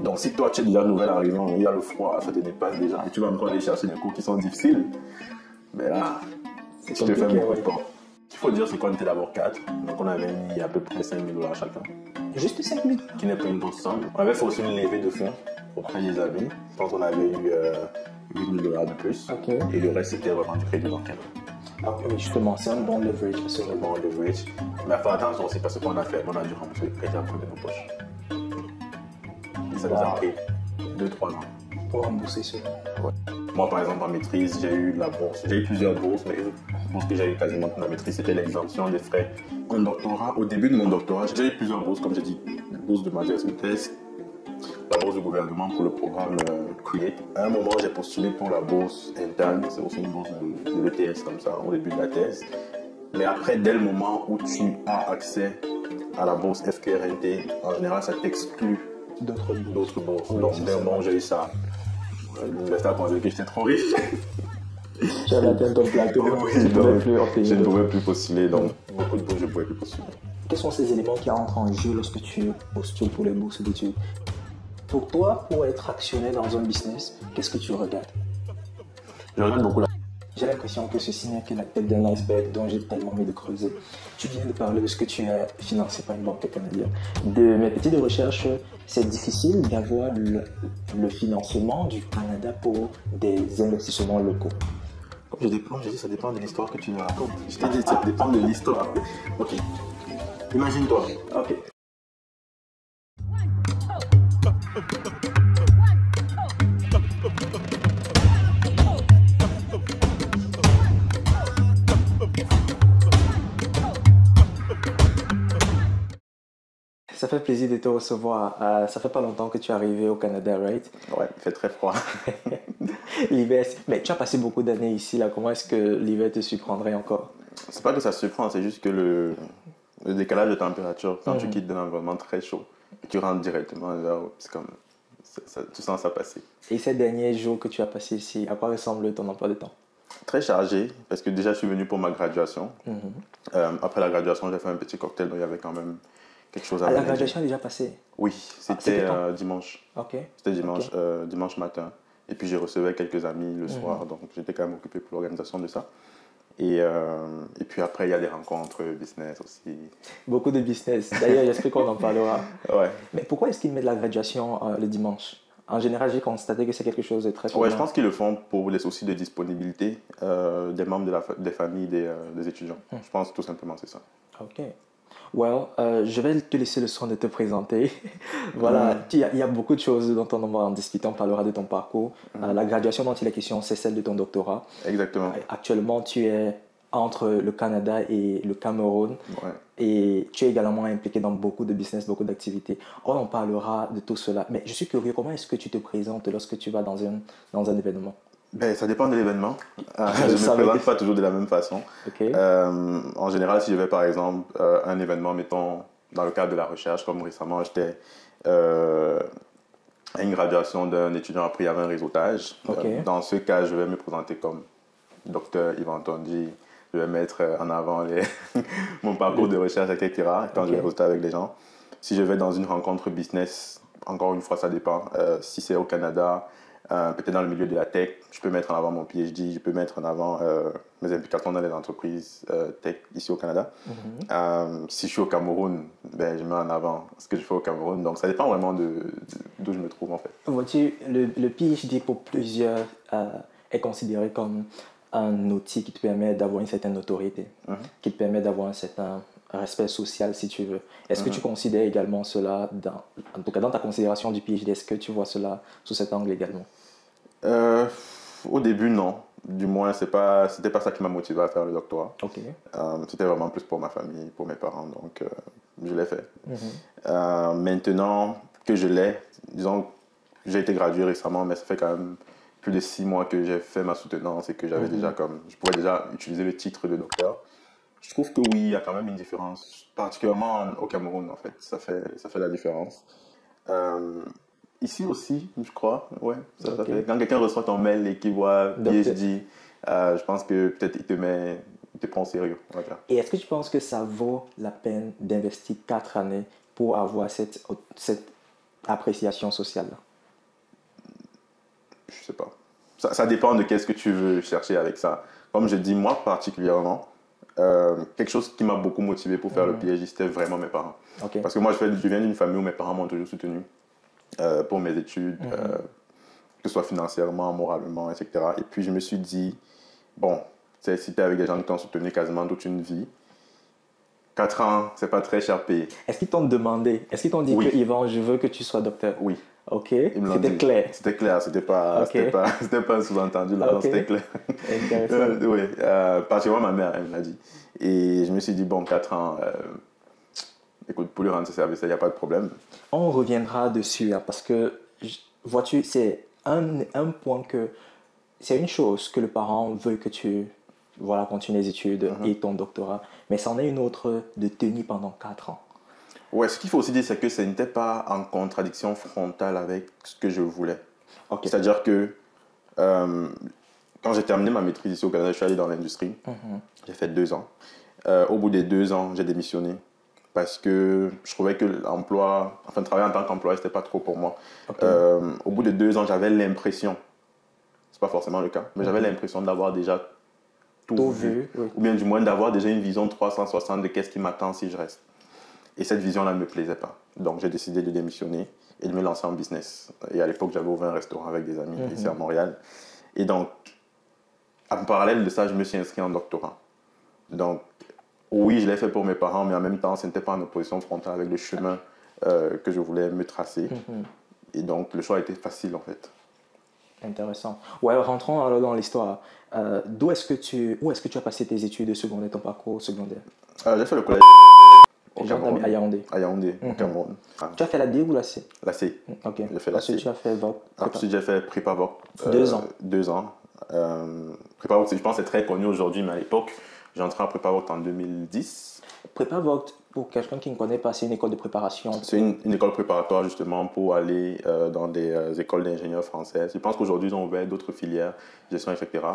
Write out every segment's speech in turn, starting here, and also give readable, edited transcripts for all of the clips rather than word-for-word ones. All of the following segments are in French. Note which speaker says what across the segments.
Speaker 1: Donc si toi tu es déjà nouvel arrivant, il y a le froid, ça te dépasse déjà, et tu vas encore aller chercher des cours qui sont difficiles, mais là, tu te fais beaucoup de temps. Ce qu'il faut dire, c'est qu'on était d'abord 4, donc on avait mis à peu près 5 000 $ chacun.
Speaker 2: Juste 5 000
Speaker 1: qui n'est pas une grosse somme. On avait fait aussi une levée de fonds auprès des amis. Je pense qu'on avait eu 8 000 $ de plus.
Speaker 2: Okay.
Speaker 1: Et le reste, c'était vraiment du crédit bancaire.
Speaker 2: Oui, justement, c'est un bon leverage.
Speaker 1: C'est un bon leverage. Mais il faut attention aussi parce qu'on a fait, on a dû rembourser le crédit après de nos poches. Et ça nous a pris 2-3 ans.
Speaker 2: Pour rembourser cela.
Speaker 1: Ouais. Moi, par exemple, en maîtrise, j'ai eu la bourse. J'ai eu plusieurs bourses, mais une bourse que j'ai eu quasiment toute ma maîtrise, c'était l'exemption des frais. En doctorat, au début de mon doctorat, j'ai eu plusieurs bourses, comme j'ai dit, la bourse de Matthias Vitesse, la bourse du gouvernement pour le programme CREATE. À un moment, j'ai postulé pour la bourse interne, c'est aussi une bourse de l'ETS comme ça, au début de la thèse. Mais après, dès le moment où tu as accès à la bourse FQRNT, en général, ça t'exclus d'autres bourses.
Speaker 2: Oui,
Speaker 1: donc, dès le moment où j'ai eu ça, l'université a pensé que j'étais trop riche.
Speaker 2: J'avais atteint ton plateau,
Speaker 1: je ne pouvais plus postuler, donc beaucoup de bourses, je ne pouvais plus postuler.
Speaker 2: Quels sont ces éléments qui entrent en jeu lorsque tu postules pour les bourses d'études? Pour toi, pour être actionnaire dans un business, qu'est-ce que tu regardes?
Speaker 1: Je regarde beaucoup la...
Speaker 2: J'ai l'impression que ceci n'est que la tête d'un iceberg dont j'ai tellement envie de creuser. Tu viens de parler de ce que tu as financé par une banque canadienne. De mes petites recherches, c'est difficile d'avoir le financement du Canada pour des investissements locaux.
Speaker 1: Comme je dis, ça dépend de l'histoire que tu racontes. Je t'ai dit, ça dépend de l'histoire. Ok. Imagine-toi.
Speaker 2: Ok. Ça fait plaisir de te recevoir. Ça fait pas longtemps que tu es arrivé au Canada, right?
Speaker 1: Ouais, il fait très froid.
Speaker 2: L'hiver, mais tu as passé beaucoup d'années ici, là. Comment est-ce que l'hiver te surprendrait encore?
Speaker 1: C'est pas que ça surprend, c'est juste que le décalage de température, quand tu quittes d'un environnement très chaud et tu rentres directement là, c'est comme tu sens ça passer.
Speaker 2: Et ces derniers jours que tu as passés ici, à quoi ressemble ton emploi de temps?
Speaker 1: Très chargé, parce que déjà je suis venu pour ma graduation. Après la graduation, j'ai fait un petit cocktail, donc il y avait quand même quelque chose à
Speaker 2: la graduation est déjà passée?
Speaker 1: Oui, c'était dimanche.
Speaker 2: Ok.
Speaker 1: C'était dimanche, dimanche matin. Et puis j'ai reçu quelques amis le soir, donc j'étais quand même occupé pour l'organisation de ça. Et puis après, il y a des rencontres business aussi.
Speaker 2: Beaucoup de business. D'ailleurs, j'espère qu'on en parlera.
Speaker 1: Ouais.
Speaker 2: Mais pourquoi est-ce qu'ils mettent la graduation le dimanche? En général, j'ai constaté que c'est quelque chose de très commun.
Speaker 1: Ouais, je pense qu'ils le font pour les soucis de disponibilité des membres des familles des étudiants. Je pense tout simplement c'est ça.
Speaker 2: Ok. Well, je vais te laisser le soin de te présenter. Voilà, il y a beaucoup de choses dont on va en discuter. On parlera de ton parcours. La graduation dont il est question, c'est celle de ton doctorat.
Speaker 1: Exactement.
Speaker 2: Actuellement, tu es entre le Canada et le Cameroun.
Speaker 1: Ouais.
Speaker 2: Et tu es également impliqué dans beaucoup de business, beaucoup d'activités. On en parlera de tout cela. Mais je suis curieux, comment est-ce que tu te présentes lorsque tu vas dans un événement?
Speaker 1: Ben, ça dépend de l'événement. Je ne me présente pas toujours de la même façon.
Speaker 2: Okay.
Speaker 1: En général, si je vais par exemple à un événement, mettons, dans le cadre de la recherche, comme récemment, j'étais à une graduation d'un étudiant, après il y avait un réseautage.
Speaker 2: Okay.
Speaker 1: Dans ce cas, je vais me présenter comme docteur Yvan Tondi. Je vais mettre en avant mon parcours de recherche, etc. quand je vais réseauter avec les gens. Si je vais dans une rencontre business, encore une fois, ça dépend. Si c'est au Canada, peut-être dans le milieu de la tech, je peux mettre en avant mon PhD, je peux mettre en avant mes implications dans les entreprises tech ici au Canada. Si je suis au Cameroun, ben, je mets en avant ce que je fais au Cameroun. Donc ça dépend vraiment d'où je me trouve en fait.
Speaker 2: Vois-tu, le PhD pour plusieurs est considéré comme un outil qui te permet d'avoir une certaine notoriété, qui te permet d'avoir un certain respect social si tu veux. Est-ce que tu considères également cela, en tout cas dans ta considération du PhD, est-ce que tu vois cela sous cet angle également?
Speaker 1: Au début, non. Du moins, c'était pas ça qui m'a motivé à faire le doctorat.
Speaker 2: Okay.
Speaker 1: C'était vraiment plus pour ma famille, pour mes parents, donc je l'ai fait. Maintenant que je l'ai, disons, j'ai été gradué récemment, mais ça fait quand même plus de 6 mois que j'ai fait ma soutenance et que j'avais déjà je pouvais déjà utiliser le titre de docteur. Je trouve que oui, il y a quand même une différence, particulièrement au Cameroun en fait, ça fait la différence. Ici aussi, je crois, ouais, ça fait. Quand quelqu'un reçoit ton mail et qu'il voit PhD, je pense que peut-être il te prend au sérieux, on va dire.
Speaker 2: Et est-ce que tu penses que ça vaut la peine d'investir 4 années pour avoir cette appréciation sociale?
Speaker 1: Je sais pas. Ça dépend de qu'est-ce que tu veux chercher avec ça. Comme je dis, moi particulièrement, quelque chose qui m'a beaucoup motivé pour faire le PhD, c'était vraiment mes parents.
Speaker 2: Ok.
Speaker 1: Parce que moi, je viens d'une famille où mes parents m'ont toujours soutenu pour mes études, que ce soit financièrement, moralement, etc. Et puis, je me suis dit, bon, si tu es avec des gens qui t'ont soutenu quasiment toute une vie, 4 ans, c'est pas très cher payé.
Speaker 2: Est-ce qu'ils t'ont demandé, est-ce qu'ils t'ont dit
Speaker 1: Oui.
Speaker 2: que Yvan, je veux que tu sois docteur?
Speaker 1: Oui.
Speaker 2: Ok,
Speaker 1: Ils me l'ont
Speaker 2: c'était
Speaker 1: dit.
Speaker 2: clair.
Speaker 1: C'était clair, c'était pas,
Speaker 2: Ok.
Speaker 1: c'était pas un sous-entendu, là, non,
Speaker 2: Ok.
Speaker 1: c'était clair.
Speaker 2: Intéressant.
Speaker 1: Oui, particulièrement ma mère, elle me l'a dit. Et je me suis dit, bon, 4 ans, écoute, pour lui rendre ce service, il n'y a pas de problème.
Speaker 2: On reviendra dessus, hein, parce que, vois-tu, c'est un point que... C'est une chose que le parent veut que tu voilà, continues les études et ton doctorat, mais c'en est une autre de tenir pendant 4 ans.
Speaker 1: Ouais, ce qu'il faut aussi dire, c'est que ce n'était pas en contradiction frontale avec ce que je voulais.
Speaker 2: Ok.
Speaker 1: C'est-à-dire que quand j'ai terminé ma maîtrise ici au Canada, je suis allé dans l'industrie. J'ai fait 2 ans. Au bout des 2 ans, j'ai démissionné parce que je trouvais que l'emploi, enfin travailler en tant qu'employé, c'était pas trop pour moi.
Speaker 2: Ok.
Speaker 1: Au bout de 2 ans, j'avais l'impression, c'est pas forcément le cas, mais j'avais l'impression d'avoir déjà tout vu.
Speaker 2: Oui.
Speaker 1: Ou bien du moins d'avoir déjà une vision 360 de qu'est-ce qui m'attend si je reste. Et cette vision-là ne me plaisait pas. Donc j'ai décidé de démissionner et de me lancer en business. Et à l'époque, j'avais ouvert un restaurant avec des amis ici à Montréal. Et donc, en parallèle de ça, je me suis inscrit en doctorat. Donc, oui, je l'ai fait pour mes parents, mais en même temps, ce n'était pas en opposition frontale avec le chemin que je voulais me tracer. Et donc, le choix était facile, en fait.
Speaker 2: Intéressant. Ouais, rentrons alors dans l'histoire. Où est-ce que tu as passé tes études secondaires, ton parcours secondaire?
Speaker 1: J'ai fait le collège au Cameroun.
Speaker 2: À Yaoundé.
Speaker 1: À Yaoundé, au Cameroun.
Speaker 2: Tu as fait la D ou la C?
Speaker 1: La C.
Speaker 2: Ok.
Speaker 1: J'ai fait la
Speaker 2: Ensuite,
Speaker 1: C.
Speaker 2: tu as fait
Speaker 1: Ensuite, j'ai fait prépa-voc.
Speaker 2: 2 ans.
Speaker 1: 2 ans. Prépa-voc, je pense que c'est très connu aujourd'hui, mais à l'époque, j'ai entré en prépa-voc en 2010.
Speaker 2: Prépa-voc, pour quelqu'un qui ne connaît pas, c'est une école de préparation.
Speaker 1: C'est une école préparatoire justement pour aller dans des écoles d'ingénieurs françaises. Je pense qu'aujourd'hui, ils ont ouvert d'autres filières, gestion, etc.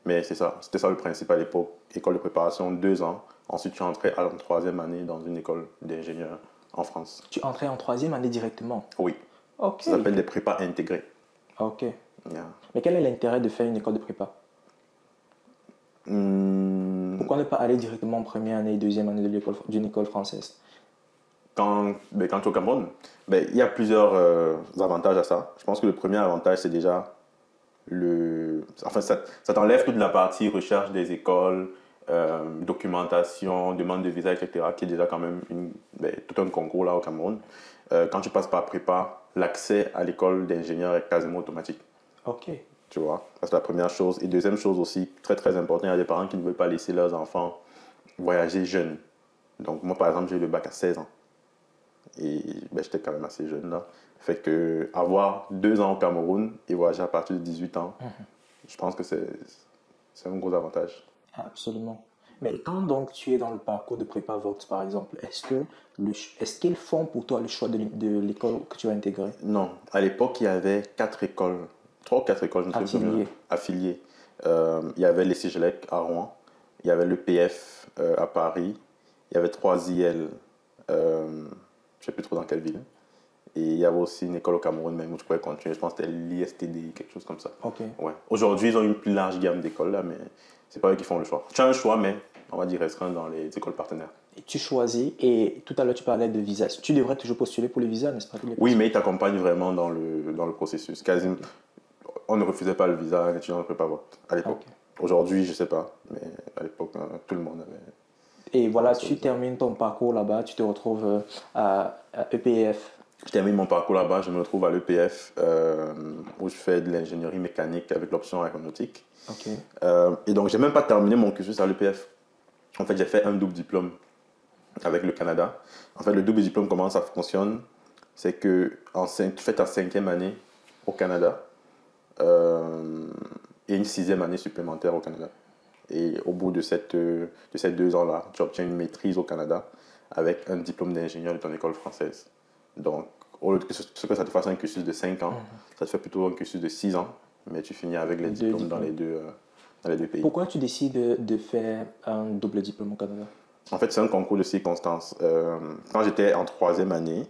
Speaker 1: Mais c'est ça, c'était ça le principe à l'époque. École de préparation, 2 ans. Ensuite, tu entrais en 3e année dans une école d'ingénieurs en France.
Speaker 2: Tu entrais en 3e année directement?
Speaker 1: Oui.
Speaker 2: Ok.
Speaker 1: Ça s'appelle des prépas intégrés.
Speaker 2: Ok.
Speaker 1: Yeah.
Speaker 2: Mais quel est l'intérêt de faire une école de prépa? Pourquoi ne pas aller directement en première année et 2e année d'une école française?
Speaker 1: Quand tu es au Cameroun, il y a plusieurs avantages à ça. Je pense que le premier avantage, c'est déjà Enfin, ça t'enlève toute la partie recherche des écoles, documentation, demande de visa, etc., qui est déjà quand même tout un concours là au Cameroun. Quand tu passes par prépa, l'accès à l'école d'ingénieur est quasiment automatique.
Speaker 2: Ok.
Speaker 1: Tu vois, ça c'est la première chose. Et deuxième chose aussi, très très important, il y a des parents qui ne veulent pas laisser leurs enfants voyager jeunes. Donc moi par exemple, j'ai eu le bac à 16 ans. Et j'étais quand même assez jeune là. Fait que avoir 2 ans au Cameroun et voyager à partir de 18 ans, je pense que c'est un gros avantage.
Speaker 2: Absolument. Mais quand donc tu es dans le parcours de prépa Vox par exemple, est-ce qu'ils font pour toi le choix de l'école que tu vas intégrer?
Speaker 1: Non, à l'époque il y avait 4 écoles, 3 ou 4 écoles, je ne sais plus, affiliées. Il y avait les CEGELEC à Rouen, il y avait l'EPF à Paris, il y avait 3 IL, je ne sais plus trop dans quelle ville. Et il y avait aussi une école au Cameroun même où tu pouvais continuer. Je pense que c'était l'ISTD, quelque chose comme ça.
Speaker 2: Ok.
Speaker 1: Ouais. Aujourd'hui, ils ont une plus large gamme d'écoles, là, mais c'est pas eux qui font le choix. Tu as un choix, mais on va dire restreint dans les écoles partenaires.
Speaker 2: Et tu choisis, et tout à l'heure tu parlais de visa. Tu devrais toujours postuler pour les visas, n'est-ce pas?
Speaker 1: Oui, mais ils t'accompagnent vraiment dans le processus. Quasiment, on ne refusait pas le visa à un étudiant de prépa à l'époque. Okay. Aujourd'hui, je sais pas, mais à l'époque, tout le monde avait.
Speaker 2: Et voilà, tu termines ton parcours là-bas, tu te retrouves à EPF.
Speaker 1: Je termine mon parcours là-bas, je me retrouve à l'EPF où je fais de l'ingénierie mécanique avec l'option aéronautique.
Speaker 2: Okay.
Speaker 1: Et donc, j'ai même pas terminé mon cursus à l'EPF. En fait, j'ai fait un double diplôme avec le Canada. En fait, le double diplôme, comment ça fonctionne? C'est que tu fais ta 5e année au Canada et une 6e année supplémentaire au Canada. Et au bout de ces 2 ans-là, tu obtiens une maîtrise au Canada avec un diplôme d'ingénieur de ton école française. Donc, au lieu que ça te fasse un cursus de 5 ans, ça te fait plutôt un cursus de 6 ans, mais tu finis avec les diplômes dans les deux pays.
Speaker 2: Pourquoi tu décides de faire un double diplôme au Canada?
Speaker 1: En fait, c'est un concours de circonstances. Quand j'étais en troisième année,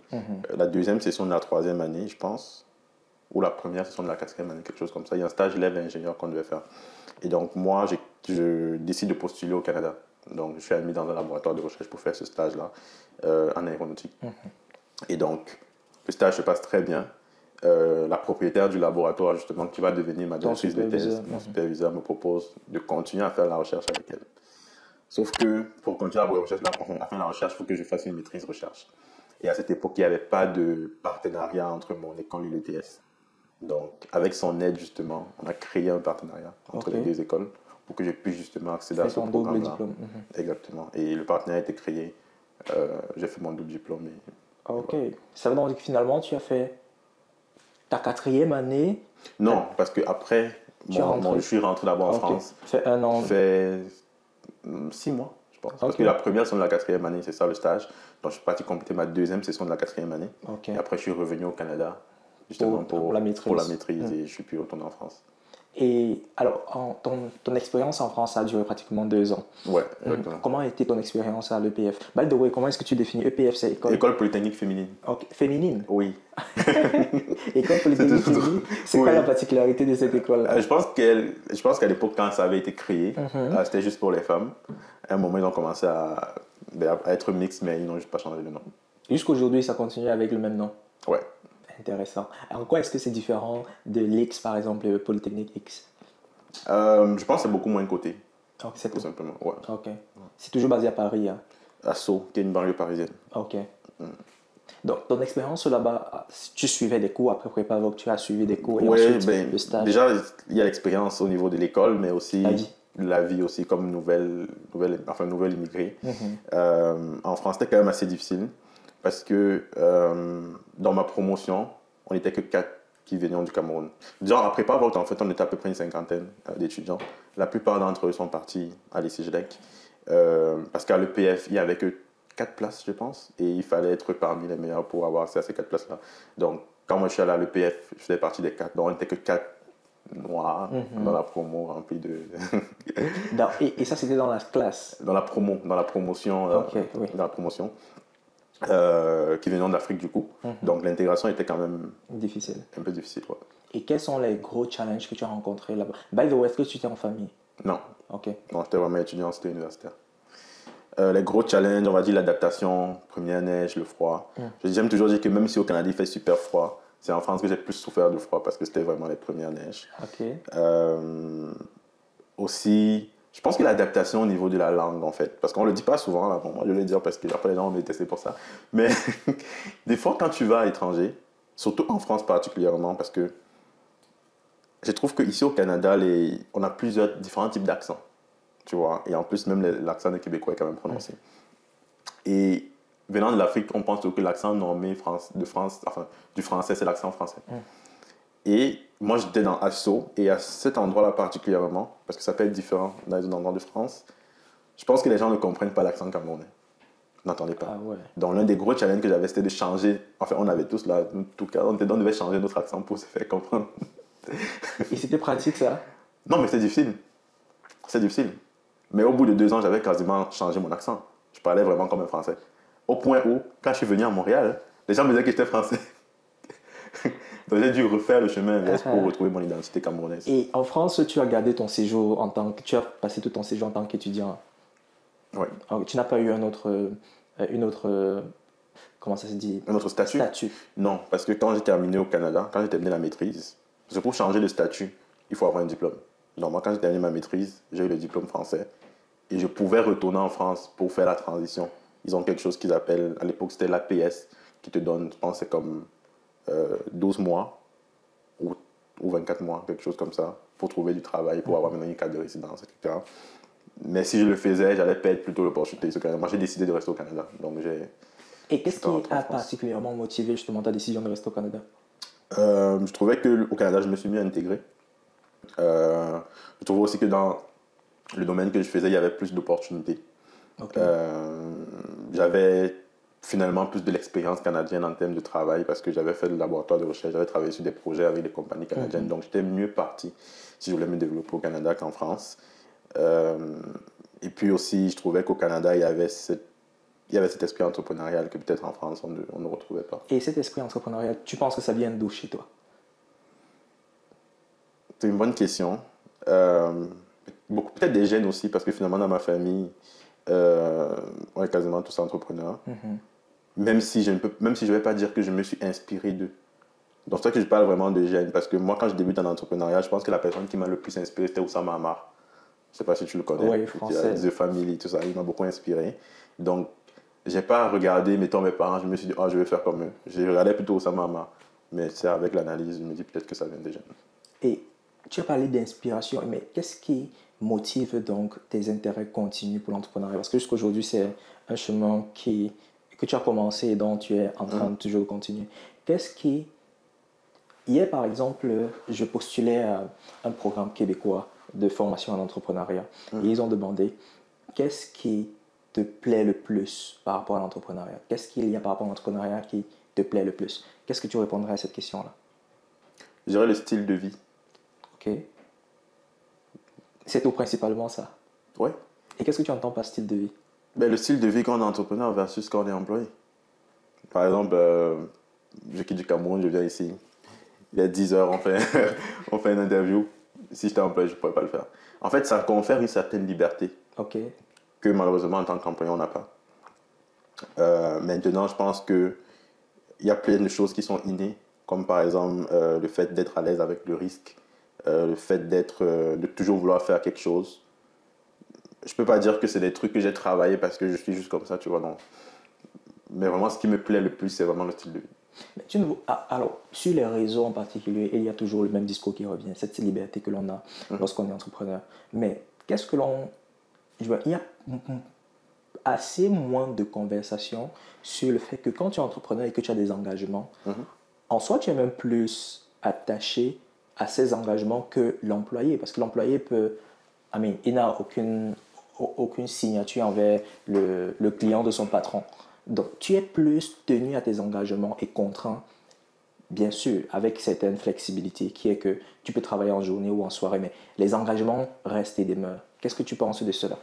Speaker 1: la deuxième session de la troisième année, je pense, ou la première session de la quatrième année, quelque chose comme ça, il y a un stage élève ingénieur qu'on devait faire. Et donc, moi, je décide de postuler au Canada. Donc, je suis admis dans un laboratoire de recherche pour faire ce stage-là en aéronautique. Et donc, le stage se passe très bien. La propriétaire du laboratoire, justement, qui va devenir ma directrice de thèse, mon superviseur, me propose de continuer à faire la recherche avec elle. Sauf que pour continuer à faire la recherche, il faut que je fasse une maîtrise recherche. Et à cette époque, il n'y avait pas de partenariat entre mon école et l'ETS. Donc, avec son aide, justement, on a créé un partenariat entre les deux écoles pour que je puisse justement accéder à ce programme-là. Exactement. Et le partenariat a été créé. J'ai fait mon double diplôme.
Speaker 2: Ok. Voilà. Ça veut donc dire que finalement, tu as fait ta quatrième année.
Speaker 1: Non, parce qu'après, je suis rentré d'abord en France.
Speaker 2: Fait un an.
Speaker 1: Fait 6 mois, je pense. Parce que la première session de la quatrième année, c'est ça le stage. Donc, je suis parti compléter ma deuxième session de la quatrième année. Et après, je suis revenu au Canada, justement pour la maîtrise. Et je suis puis retourné en France.
Speaker 2: Et alors, ton expérience en France a duré pratiquement 2 ans.
Speaker 1: Ouais, exactement.
Speaker 2: Comment a été ton expérience à l'EPF? By the way, comment est-ce que tu définis EPF? C'est
Speaker 1: École polytechnique féminine.
Speaker 2: Okay. Féminine?
Speaker 1: Oui.
Speaker 2: École polytechnique féminine? C'est quoi la particularité de cette école-là?
Speaker 1: Je pense qu'à l'époque, quand ça avait été créé, c'était juste pour les femmes. À un moment, ils ont commencé à être mixtes, mais ils n'ont juste pas changé le nom.
Speaker 2: Jusqu'aujourd'hui, ça continue avec le même nom?
Speaker 1: Ouais.
Speaker 2: Intéressant. En quoi est-ce que c'est différent de l'X, par exemple, le Polytechnique X?
Speaker 1: Je pense que c'est beaucoup moins coté.
Speaker 2: C'est
Speaker 1: tout simplement. Ouais.
Speaker 2: Ok. C'est toujours basé à Paris. Hein?
Speaker 1: À Sceaux, qui est une banlieue parisienne.
Speaker 2: Ok. Donc, ton expérience là-bas, tu suivais des cours après prépa, donc tu as suivi des cours et ensuite le stage?
Speaker 1: Déjà, il y a l'expérience au niveau de l'école, mais aussi la vie aussi comme nouvelle immigrée. En France, c'était quand même assez difficile. Parce que dans ma promotion, on n'était que 4 qui venaient du Cameroun. Genre, à prépa, en fait, on était à peu près une cinquantaine d'étudiants. La plupart d'entre eux sont partis à l'ECGLEC. Parce qu'à l'EPF, il n'y avait que 4 places, je pense. Et il fallait être parmi les meilleurs pour avoir accès à ces 4 places-là. Donc, quand moi je suis allé à l'EPF, je faisais partie des 4. Donc, on n'était que 4 noirs dans la promo remplie de...
Speaker 2: et ça, c'était dans la classe?
Speaker 1: Dans la promotion. Dans la promotion. Qui venaient d'Afrique du coup. Donc l'intégration était quand même
Speaker 2: difficile.
Speaker 1: Un peu difficile. Ouais.
Speaker 2: Et quels sont les gros challenges que tu as rencontrés là-bas? By the way, est-ce que tu étais en famille?
Speaker 1: Non.
Speaker 2: Ok.
Speaker 1: Non, j'étais vraiment étudiant, c'était universitaire. Les gros challenges, on va dire l'adaptation, première neige, le froid. J'aime toujours dire que même si au Canada il fait super froid, c'est en France que j'ai plus souffert du froid parce que c'était vraiment les premières neiges.
Speaker 2: Ok.
Speaker 1: Aussi, je pense que l'adaptation au niveau de la langue, en fait, parce qu'on ne le dit pas souvent, là, bon, moi je vais le dire parce que après les gens vont me détester pour ça, mais des fois quand tu vas à l'étranger, surtout en France particulièrement, parce que je trouve qu'ici au Canada, on a différents types d'accents, tu vois, et en plus même l'accent des Québécois est quand même prononcé. Et venant de l'Afrique, on pense que l'accent normé du français, c'est l'accent français. Et moi, j'étais dans Asso, et à cet endroit-là particulièrement, parce que ça peut être différent dans les endroits de France, je pense que les gens ne comprennent pas l'accent camerounais. N'entendez pas.
Speaker 2: Ah ouais.
Speaker 1: Donc, l'un des gros challenges que j'avais, c'était de changer. Enfin, on avait tous là, en tout cas, on devait changer notre accent pour se faire comprendre.
Speaker 2: Et c'était pratique, ça?
Speaker 1: Non, mais c'est difficile. C'est difficile. Mais au bout de 2 ans, j'avais quasiment changé mon accent. Je parlais vraiment comme un Français. Au point où, quand je suis venu à Montréal, les gens me disaient que j'étais Français. Donc j'ai dû refaire le chemin inverse pour retrouver mon identité camerounaise.
Speaker 2: Et en France, tu as gardé ton séjour tu as passé tout ton séjour en tant qu'étudiant.
Speaker 1: Oui.
Speaker 2: Alors, tu n'as pas eu une autre, comment ça se dit?
Speaker 1: Un autre statut? Non, parce que quand j'ai terminé au Canada, quand j'ai terminé la maîtrise, pour changer de statut, il faut avoir un diplôme. Donc moi, quand j'ai terminé ma maîtrise, j'ai eu le diplôme français et je pouvais retourner en France pour faire la transition. Ils ont quelque chose qu'ils appellent, à l'époque c'était l'APS, qui te donne, je pense c'est comme 12 mois ou 24 mois, quelque chose comme ça, pour trouver du travail, pour avoir maintenant une carte de résidence, etc. Mais si je le faisais, j'allais perdre plutôt l'opportunité. Moi, j'ai décidé de rester au Canada. Donc
Speaker 2: et qu'est-ce qui a particulièrement motivé justement ta décision de rester au Canada?
Speaker 1: Je trouvais qu'au Canada, je me suis mieux intégré. Je trouvais aussi que dans le domaine que je faisais, il y avait plus d'opportunités. Okay. J'avais finalement plus de l'expérience canadienne en termes de travail parce que j'avais fait le laboratoire de recherche, j'avais travaillé sur des projets avec des compagnies canadiennes, donc j'étais mieux parti si je voulais me développer au Canada qu'en France. Et puis aussi, je trouvais qu'au Canada, il y avait cet esprit entrepreneurial que peut-être en France, on ne retrouvait pas.
Speaker 2: Et cet esprit entrepreneurial, tu penses que ça vient d'où chez toi?
Speaker 1: C'est une bonne question. Peut-être des gènes aussi, parce que finalement, dans ma famille, on est quasiment tous entrepreneurs. Même si je ne vais pas dire que je me suis inspiré d'eux. Donc, c'est ça que je parle vraiment de gènes, parce que moi, quand je débute en entrepreneuriat, je pense que la personne qui m'a le plus inspiré, c'était Oussama Ammar. Je ne sais pas si tu le connais.
Speaker 2: Oui, français.
Speaker 1: The Family, tout ça, il m'a beaucoup inspiré. Donc, je n'ai pas regardé, mettons, mes parents, je me suis dit, oh, je vais faire comme eux. J'ai regardé plutôt Oussama Ammar. Mais c'est avec l'analyse, je me dis peut-être que ça vient des gènes.
Speaker 2: Et tu as parlé d'inspiration, mais qu'est-ce qui motive donc tes intérêts continus pour l'entrepreneuriat? Parce que jusqu'à aujourd'hui, c'est un chemin que tu as commencé et dont tu es en train de toujours continuer. Qu'est-ce qui... Hier, par exemple, je postulais à un programme québécois de formation en entrepreneuriat. Et ils ont demandé, qu'est-ce qui te plaît le plus par rapport à l'entrepreneuriat? Qu'est-ce qu'il y a par rapport à l'entrepreneuriat qui te plaît le plus? Qu'est-ce que tu répondrais à cette question-là?
Speaker 1: Je dirais le style de vie.
Speaker 2: Ok. C'est tout principalement ça.
Speaker 1: Ouais.
Speaker 2: Et qu'est-ce que tu entends par style de vie?
Speaker 1: Ben, le style de vie quand on est entrepreneur versus quand on est employé. Par exemple, je quitte du Cameroun, je viens ici. Il y a 10 heures, on fait une interview. Si j'étais employé, je ne pourrais pas le faire. En fait, ça confère une certaine liberté que malheureusement, en tant qu'employé, on n'a pas. Maintenant, je pense qu'il y a plein de choses qui sont innées, comme par exemple le fait d'être à l'aise avec le risque, le fait de toujours vouloir faire quelque chose. Je ne peux pas dire que c'est des trucs que j'ai travaillé parce que je suis juste comme ça, tu vois, non. Mais vraiment, ce qui me plaît le plus, c'est vraiment le style de vie.
Speaker 2: Alors, sur les réseaux en particulier, il y a toujours le même discours qui revient, cette liberté que l'on a lorsqu'on est entrepreneur. Mais qu'est-ce que l'on... Il y a assez moins de conversations sur le fait que quand tu es entrepreneur et que tu as des engagements, en soi, tu es même plus attaché à ces engagements que l'employé. Parce que l'employé peut... il n'a aucune signature envers le client de son patron. Donc, tu es plus tenu à tes engagements et contraint, bien sûr, avec certaines flexibilités, qui est que tu peux travailler en journée ou en soirée, mais les engagements restent et demeurent. Qu'est-ce que tu penses de cela?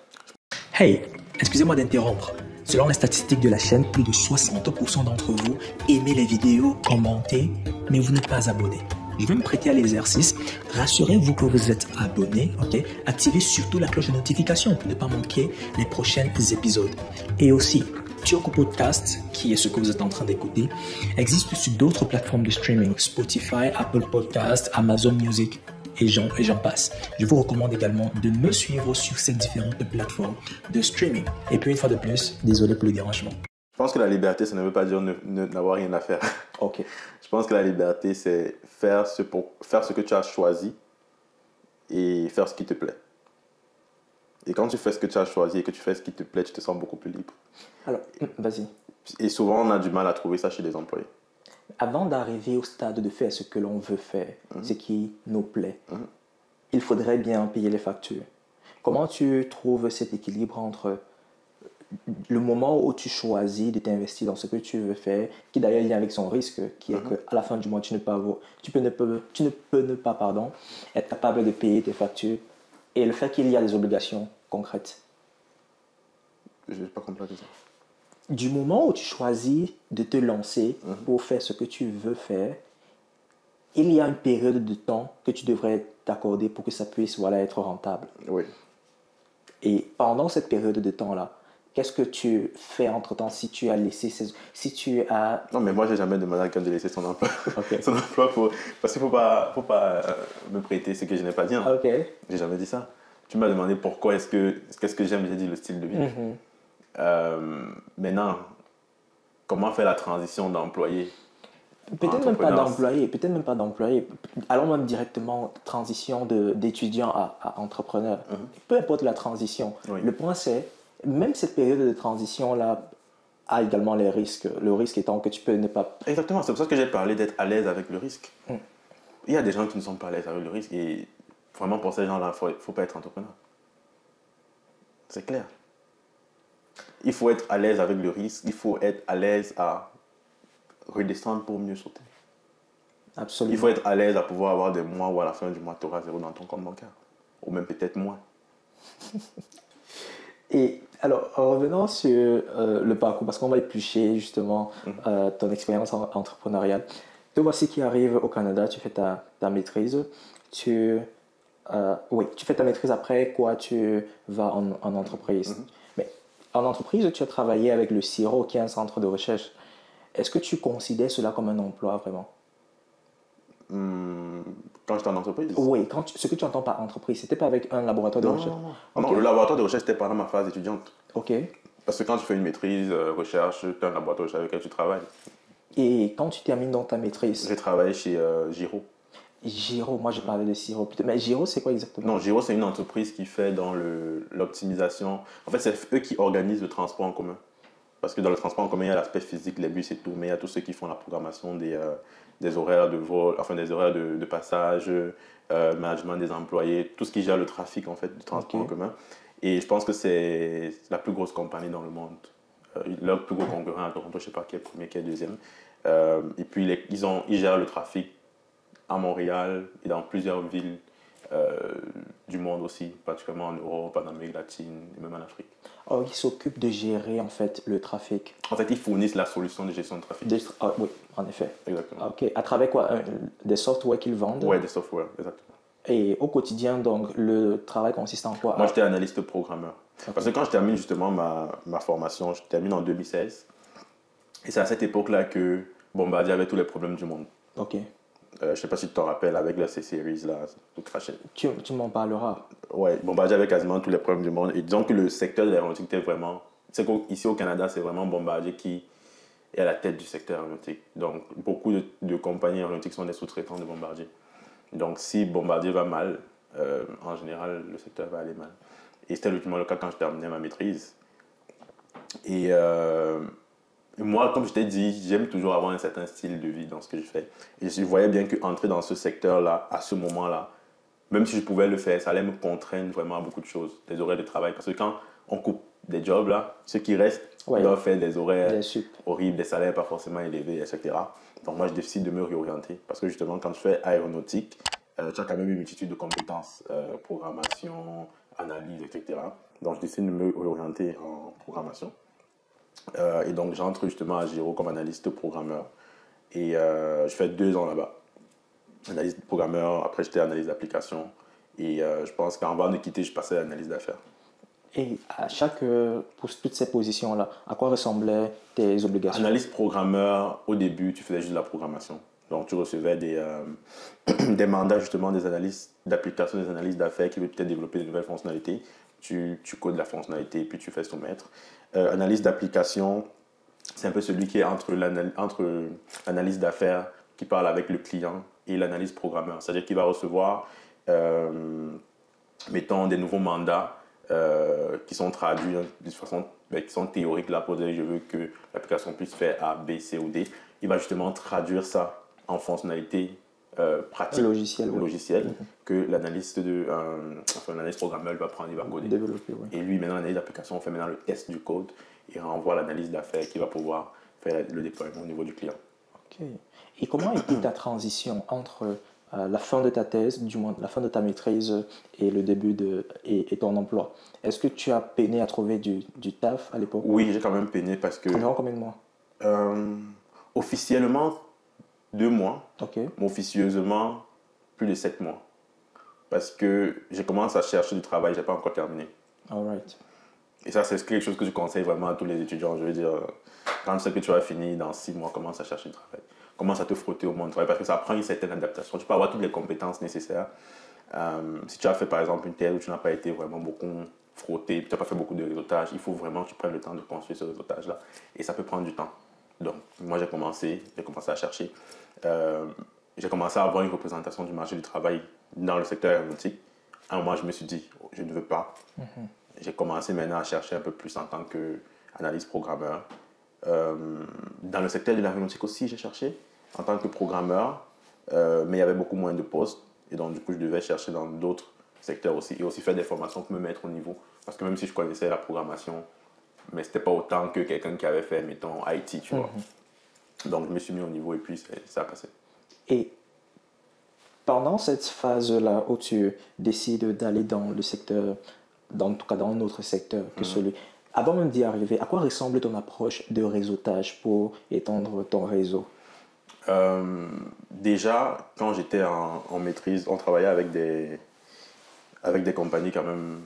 Speaker 2: Hey, excusez-moi d'interrompre. Selon les statistiques de la chaîne, plus de 60% d'entre vous aimez les vidéos, commentez, mais vous n'êtes pas abonné. Je vais me prêter à l'exercice. Rassurez-vous que vous êtes abonné, ok? Activez surtout la cloche de notification pour ne pas manquer les prochains épisodes. Et aussi, Tioko Podcast, qui est ce que vous êtes en train d'écouter, existe sur d'autres plateformes de streaming, Spotify, Apple Podcast, Amazon Music et j'en passe. Je vous recommande également de me suivre sur ces différentes plateformes de streaming. Et puis une fois de plus, désolé pour le dérangement.
Speaker 1: Je pense que la liberté, ça ne veut pas dire n'avoir rien à faire.
Speaker 2: Ok.
Speaker 1: Je pense que la liberté, c'est faire ce que tu as choisi et faire ce qui te plaît. Et quand tu fais ce que tu as choisi et que tu fais ce qui te plaît, tu te sens beaucoup plus libre.
Speaker 2: Alors, vas-y.
Speaker 1: Et souvent, on a du mal à trouver ça chez les employés.
Speaker 2: Avant d'arriver au stade de faire ce que l'on veut faire, ce qui nous plaît, il faudrait bien payer les factures. Comment tu trouves cet équilibre entre le moment où tu choisis de t'investir dans ce que tu veux faire, qui d'ailleurs est lié avec son risque, qui est qu'à la fin du mois, tu ne peux pas être capable de payer tes factures, et le fait qu'il y a des obligations concrètes.
Speaker 1: Je n'ai pas compris ça.
Speaker 2: Du moment où tu choisis de te lancer pour faire ce que tu veux faire, il y a une période de temps que tu devrais t'accorder pour que ça puisse être rentable.
Speaker 1: Oui.
Speaker 2: Et pendant cette période de temps-là, qu'est-ce que tu fais entre-temps si tu as laissé
Speaker 1: Non, mais moi, je n'ai jamais demandé à quelqu'un de laisser son emploi.
Speaker 2: Okay.
Speaker 1: Son emploi parce qu'il ne faut pas me prêter ce que je n'ai pas dit. Hein.
Speaker 2: Okay.
Speaker 1: Je n'ai jamais dit ça. Tu m'as demandé pourquoi qu'est-ce que j'aime, j'ai dit le style de vie. Maintenant, comment faire la transition d'employé?
Speaker 2: Peut-être même pas d'employé. Allons même directement transition d'étudiant à entrepreneur. Peu importe la transition. Oui. Le point c'est, même cette période de transition-là a également les risques. Le risque étant que tu peux ne pas...
Speaker 1: Exactement, c'est pour ça que j'ai parlé d'être à l'aise avec le risque. Il y a des gens qui ne sont pas à l'aise avec le risque et vraiment pour ces gens-là, il ne faut pas être entrepreneur. C'est clair. Il faut être à l'aise avec le risque, il faut être à l'aise à redescendre pour mieux sauter.
Speaker 2: Absolument.
Speaker 1: Il faut être à l'aise à pouvoir avoir des mois où à la fin du mois, tu auras 0 dans ton compte bancaire. Ou même peut-être moins.
Speaker 2: Et alors, en revenant sur le parcours, parce qu'on va éplucher justement ton expérience entrepreneuriale. Te voici qui arrive au Canada, tu fais ta maîtrise. Oui, tu fais ta maîtrise après quoi tu vas en entreprise. Mais en entreprise, tu as travaillé avec le CIRO, qui est un centre de recherche. Est-ce que tu considères cela comme un emploi vraiment?
Speaker 1: Quand j'étais en entreprise?
Speaker 2: Oui, ce que tu entends par entreprise, c'était pas avec un laboratoire de
Speaker 1: Non,
Speaker 2: recherche.
Speaker 1: non, non.
Speaker 2: Ok,
Speaker 1: Non, le laboratoire de recherche, c'était pendant ma phase étudiante.
Speaker 2: ok.
Speaker 1: Parce que quand tu fais une maîtrise, recherche, tu as un laboratoire de recherche avec lequel tu travailles.
Speaker 2: Et quand tu termines dans ta maîtrise,
Speaker 1: J'ai travaillé chez Giro.
Speaker 2: Giro, moi j'ai parlé de Siro plutôt. Mais Giro, c'est quoi exactement?
Speaker 1: Non, Giro, c'est une entreprise qui fait dans l'optimisation. En fait, c'est eux qui organisent le transport en commun. Parce que dans le transport en commun, il y a l'aspect physique, les bus et tout, mais il y a tous ceux qui font la programmation des horaires de vol, enfin des horaires de passage, management des employés, tout ce qui gère le trafic en fait du transport en
Speaker 2: Ok.
Speaker 1: commun. Et je pense que c'est la plus grosse compagnie dans le monde. Leur plus gros concurrent à Toronto, je ne sais pas qui est premier, qui est deuxième. Et puis ils gèrent le trafic à Montréal et dans plusieurs villes euh, du monde aussi, particulièrement en Europe, en Amérique latine et même en Afrique.
Speaker 2: Oh, ils s'occupent de gérer en fait le trafic.
Speaker 1: En fait, ils fournissent la solution de gestion de trafic.
Speaker 2: Oui, en effet.
Speaker 1: Exactement.
Speaker 2: Ok. À travers quoi? Des softwares qu'ils vendent.
Speaker 1: Ouais, des softwares, exactement.
Speaker 2: Et au quotidien, donc, le travail consiste en quoi?
Speaker 1: Moi, j'étais analyste programmeur. Parce que quand je termine justement ma formation, je termine en 2016. Et c'est à cette époque-là que Bombardier avait tous les problèmes du monde.
Speaker 2: Ok.
Speaker 1: Je ne sais pas si tu t'en rappelles avec la C-Series, là, tout craché.
Speaker 2: Tu m'en parleras.
Speaker 1: Ouais, Bombardier avait quasiment tous les problèmes du monde. Et disons que le secteur de l'aéronautique était vraiment. C'est qu'ici au Canada, c'est vraiment Bombardier qui est à la tête du secteur aéronautique. Donc, beaucoup de compagnies aéronautiques sont des sous-traitants de Bombardier. Donc, si Bombardier va mal, en général, le secteur va aller mal. Et c'était le cas quand je terminais ma maîtrise. Et moi, comme je t'ai dit, j'aime toujours avoir un certain style de vie dans ce que je fais. Et je voyais bien qu'entrer dans ce secteur-là, à ce moment-là, même si je pouvais le faire, ça allait me contraindre vraiment à beaucoup de choses, des horaires de travail. Parce que quand on coupe des jobs, là, ceux qui restent
Speaker 2: Ouais.
Speaker 1: doivent faire des horaires
Speaker 2: Des sup.
Speaker 1: horribles, des salaires pas forcément élevés, etc. Donc moi, je décide de me réorienter. Parce que justement, quand tu fais aéronautique, tu as quand même une multitude de compétences, programmation, analyse, etc. Donc je décide de me réorienter en programmation. Et donc j'entre justement à Giro comme analyste programmeur. Et je fais 2 ans là-bas. Analyste programmeur, après j'étais analyste d'application. Et je pense qu'avant de quitter, je passais à l'analyse d'affaires.
Speaker 2: Et pour toutes ces positions-là, à quoi ressemblaient tes obligations?
Speaker 1: Analyste programmeur, au début, tu faisais juste de la programmation. Donc tu recevais des mandats justement des analystes d'application, des analystes d'affaires qui veulent peut-être développer de nouvelles fonctionnalités. Tu codes la fonctionnalité et puis tu fais soumettre. Analyse d'application, c'est un peu celui qui est entre l'analyse d'affaires qui parle avec le client et l'analyse programmeur. C'est-à-dire qu'il va recevoir, mettons, des nouveaux mandats qui sont traduits de façon qui sont théoriques là pour dire je veux que l'application puisse faire A, B, C ou D. Il va justement traduire ça en fonctionnalité pratique, logiciel que l'analyste l'analyste programmeur va prendre, il va coder.
Speaker 2: Développer, ouais.
Speaker 1: Et lui, maintenant, l'analyse d'application, on fait maintenant le test du code et renvoie l'analyse d'affaires qui va pouvoir faire le déploiement au niveau du client.
Speaker 2: Ok. Et comment a été ta transition entre la fin de ta thèse, du moins la fin de ta maîtrise et le début et ton emploi? Est-ce que tu as peiné à trouver du taf à l'époque?
Speaker 1: Oui, j'ai quand même peiné parce que
Speaker 2: Environ combien de mois?
Speaker 1: officiellement 2 mois,
Speaker 2: Ok.
Speaker 1: mais officieusement plus de 7 mois. Parce que j'ai commencé à chercher du travail, je n'ai pas encore terminé.
Speaker 2: All right.
Speaker 1: Et ça, c'est quelque chose que je conseille vraiment à tous les étudiants. Je veux dire, quand tu sais que tu vas finir dans 6 mois, commence à chercher du travail. Commence à te frotter au monde du travail parce que ça prend une certaine adaptation. Tu peux avoir toutes les compétences nécessaires. Si tu as fait par exemple une thèse où tu n'as pas été vraiment beaucoup frotté, tu n'as pas fait beaucoup de réseautage, il faut vraiment que tu prennes le temps de construire ce réseautage-là. Et ça peut prendre du temps. Donc, moi, j'ai commencé à chercher. J'ai commencé à avoir une représentation du marché du travail dans le secteur aéronautique. À un moment, je me suis dit, je ne veux pas. J'ai commencé maintenant à chercher un peu plus en tant qu'analyste programmeur. Dans le secteur de l'aéronautique aussi, j'ai cherché en tant que programmeur, mais il y avait beaucoup moins de postes. Et donc, du coup, je devais chercher dans d'autres secteurs aussi. Et aussi faire des formations pour me mettre au niveau. Parce que même si je connaissais la programmation, mais ce n'était pas autant que quelqu'un qui avait fait, mettons, IT, tu vois. Donc, je me suis mis au niveau et puis ça a passé.
Speaker 2: Et pendant cette phase-là où tu décides d'aller dans le secteur en tout cas dans un autre secteur que celui. Avant même d'y arriver, à quoi ressemble ton approche de réseautage pour étendre ton réseau?
Speaker 1: Déjà, quand j'étais en maîtrise, on travaillait avec des compagnies quand même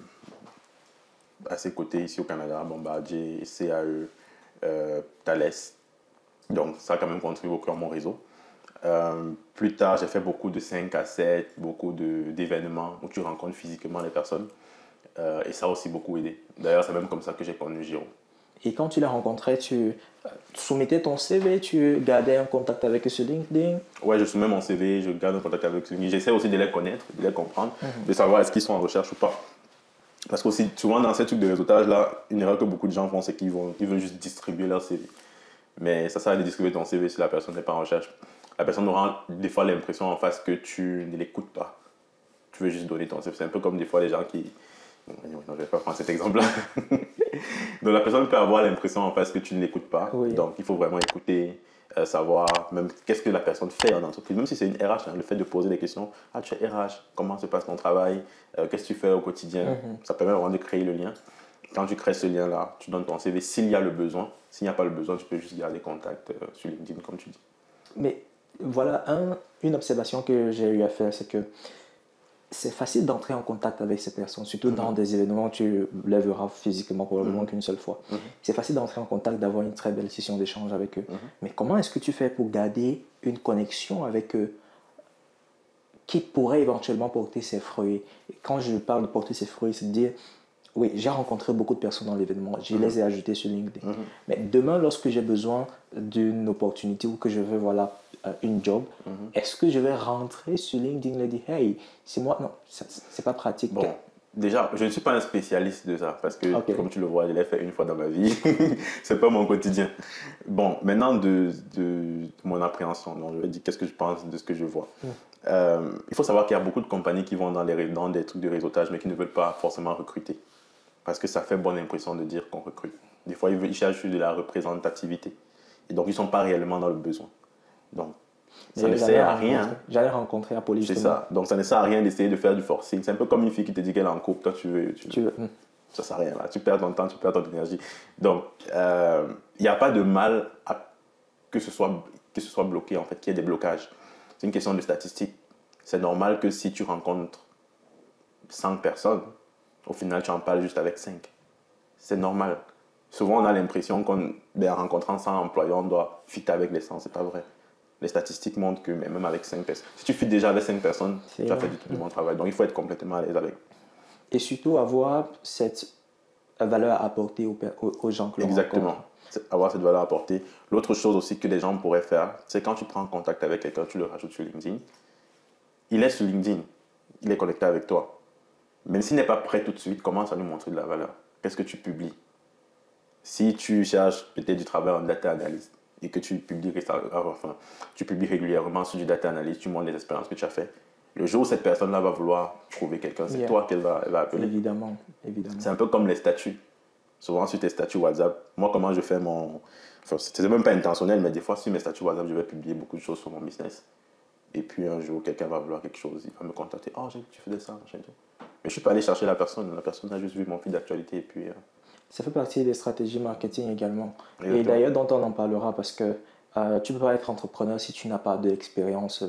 Speaker 1: assez cotées ici au Canada, Bombardier, CAE, Thales. Donc ça a quand même contribué beaucoup à mon réseau. Plus tard, j'ai fait beaucoup de 5 à 7, beaucoup d'événements où tu rencontres physiquement les personnes. Et ça a aussi beaucoup aidé. D'ailleurs, c'est même comme ça que j'ai connu Giro.
Speaker 2: Et quand tu les rencontrais, tu soumettais ton CV, tu gardais un contact avec eux sur LinkedIn?
Speaker 1: Ouais, je soumets mon CV, je garde un contact avec eux. J'essaie aussi de les connaître, de les comprendre, de savoir est-ce qu'ils sont en recherche ou pas. Parce que souvent dans ces trucs de réseautage-là, une erreur que beaucoup de gens font, c'est qu'ils veulent juste distribuer leur CV. Mais ça sert à distribuer ton CV si la personne n'est pas en recherche. La personne aura des fois l'impression en face que tu ne l'écoutes pas. Tu veux juste donner ton CV. C'est un peu comme des fois les gens qui... Non, je ne vais pas prendre cet exemple-là. Donc la personne peut avoir l'impression en face que tu ne l'écoutes pas.
Speaker 2: Oui.
Speaker 1: Donc il faut vraiment écouter, savoir même qu'est-ce que la personne fait en entreprise. Même si c'est une RH, le fait de poser des questions. Ah, tu es RH, comment se passe ton travail? Qu'est-ce que tu fais au quotidien? Ça permet vraiment de créer le lien. Quand tu crées ce lien-là, tu donnes ton CV s'il y a le besoin. S'il n'y a pas le besoin, tu peux juste garder contact sur LinkedIn, comme tu dis.
Speaker 2: Mais voilà, une observation que j'ai eu à faire, c'est que c'est facile d'entrer en contact avec ces personnes, surtout dans des événements où tu les verras physiquement probablement qu'une seule fois. C'est facile d'entrer en contact, d'avoir une très belle session d'échange avec eux. Mais comment est-ce que tu fais pour garder une connexion avec eux qui pourrait éventuellement porter ses fruits? Et quand je parle de porter ses fruits, c'est de dire, oui, j'ai rencontré beaucoup de personnes dans l'événement, je les ai ajoutées sur LinkedIn. Mais demain, lorsque j'ai besoin d'une opportunité ou que je veux, voilà, une job, est-ce que je vais rentrer sur LinkedIn et dire, hey, c'est moi? Non, c'est pas pratique.
Speaker 1: Bon, déjà, je ne suis pas un spécialiste de ça parce que, comme tu le vois, je l'ai fait une fois dans ma vie. C'est pas mon quotidien. Bon, maintenant, de mon appréhension, donc je vais dire qu'est-ce que je pense de ce que je vois. Il faut savoir qu'il y a beaucoup de compagnies qui vont dans des trucs de réseautage, mais qui ne veulent pas forcément recruter. Parce que ça fait bonne impression de dire qu'on recrute. Des fois, ils cherchent de la représentativité. Et donc, ils ne sont pas réellement dans le besoin. Donc, ça ne sert à rien.
Speaker 2: J'allais rencontrer Apolli.
Speaker 1: C'est ça. Donc, ça ne sert à rien d'essayer de faire du forcing. C'est un peu comme une fille qui te dit qu'elle est en couple. Toi, tu veux. Ça ne sert à rien. Là. Tu perds ton temps, tu perds ton énergie. Donc, il n'y a pas de mal à que ce soit bloqué, en fait, qu'il y ait des blocages. C'est une question de statistique. C'est normal que si tu rencontres 100 personnes, au final, tu en parles juste avec 5. C'est normal. Souvent, on a l'impression qu'en rencontrant 100 employés, on doit fitter avec les 100. Ce n'est pas vrai. Les statistiques montrent que même avec 5 personnes, si tu fites déjà avec 5 personnes, tu as fait du bon travail. Donc, il faut être complètement à l'aise avec.
Speaker 2: Et surtout, avoir cette valeur à apporter aux gens que l'on rencontre.
Speaker 1: Exactement. Avoir cette valeur à apporter. L'autre chose aussi que les gens pourraient faire, c'est quand tu prends contact avec quelqu'un, tu le rajoutes sur LinkedIn. Il est sur LinkedIn. Il est connecté avec toi. Même s'il n'est pas prêt tout de suite, commence à lui montrer de la valeur. Qu'est-ce que tu publies? Si tu cherches peut-être du travail en data analyst et que tu publies régulièrement sur du data analyst, tu montres les expériences que tu as faites. Le jour où cette personne-là va vouloir trouver quelqu'un, c'est toi qu'elle va appeler.
Speaker 2: Évidemment.
Speaker 1: C'est un peu comme les statuts. Souvent sur tes statuts WhatsApp, moi comment je fais c'est même pas intentionnel, mais des fois sur mes statuts WhatsApp, je vais publier beaucoup de choses sur mon business. Et puis un jour, quelqu'un va vouloir quelque chose, il va me contacter. Oh, j'ai vu que tu faisais ça. Mais je ne suis pas allé chercher la personne. La personne a juste vu mon fil d'actualité. Et puis,
Speaker 2: ça fait partie des stratégies marketing également.
Speaker 1: Exactement.
Speaker 2: Et d'ailleurs, dont on en parlera parce que tu ne peux pas être entrepreneur si tu n'as pas de l'expérience.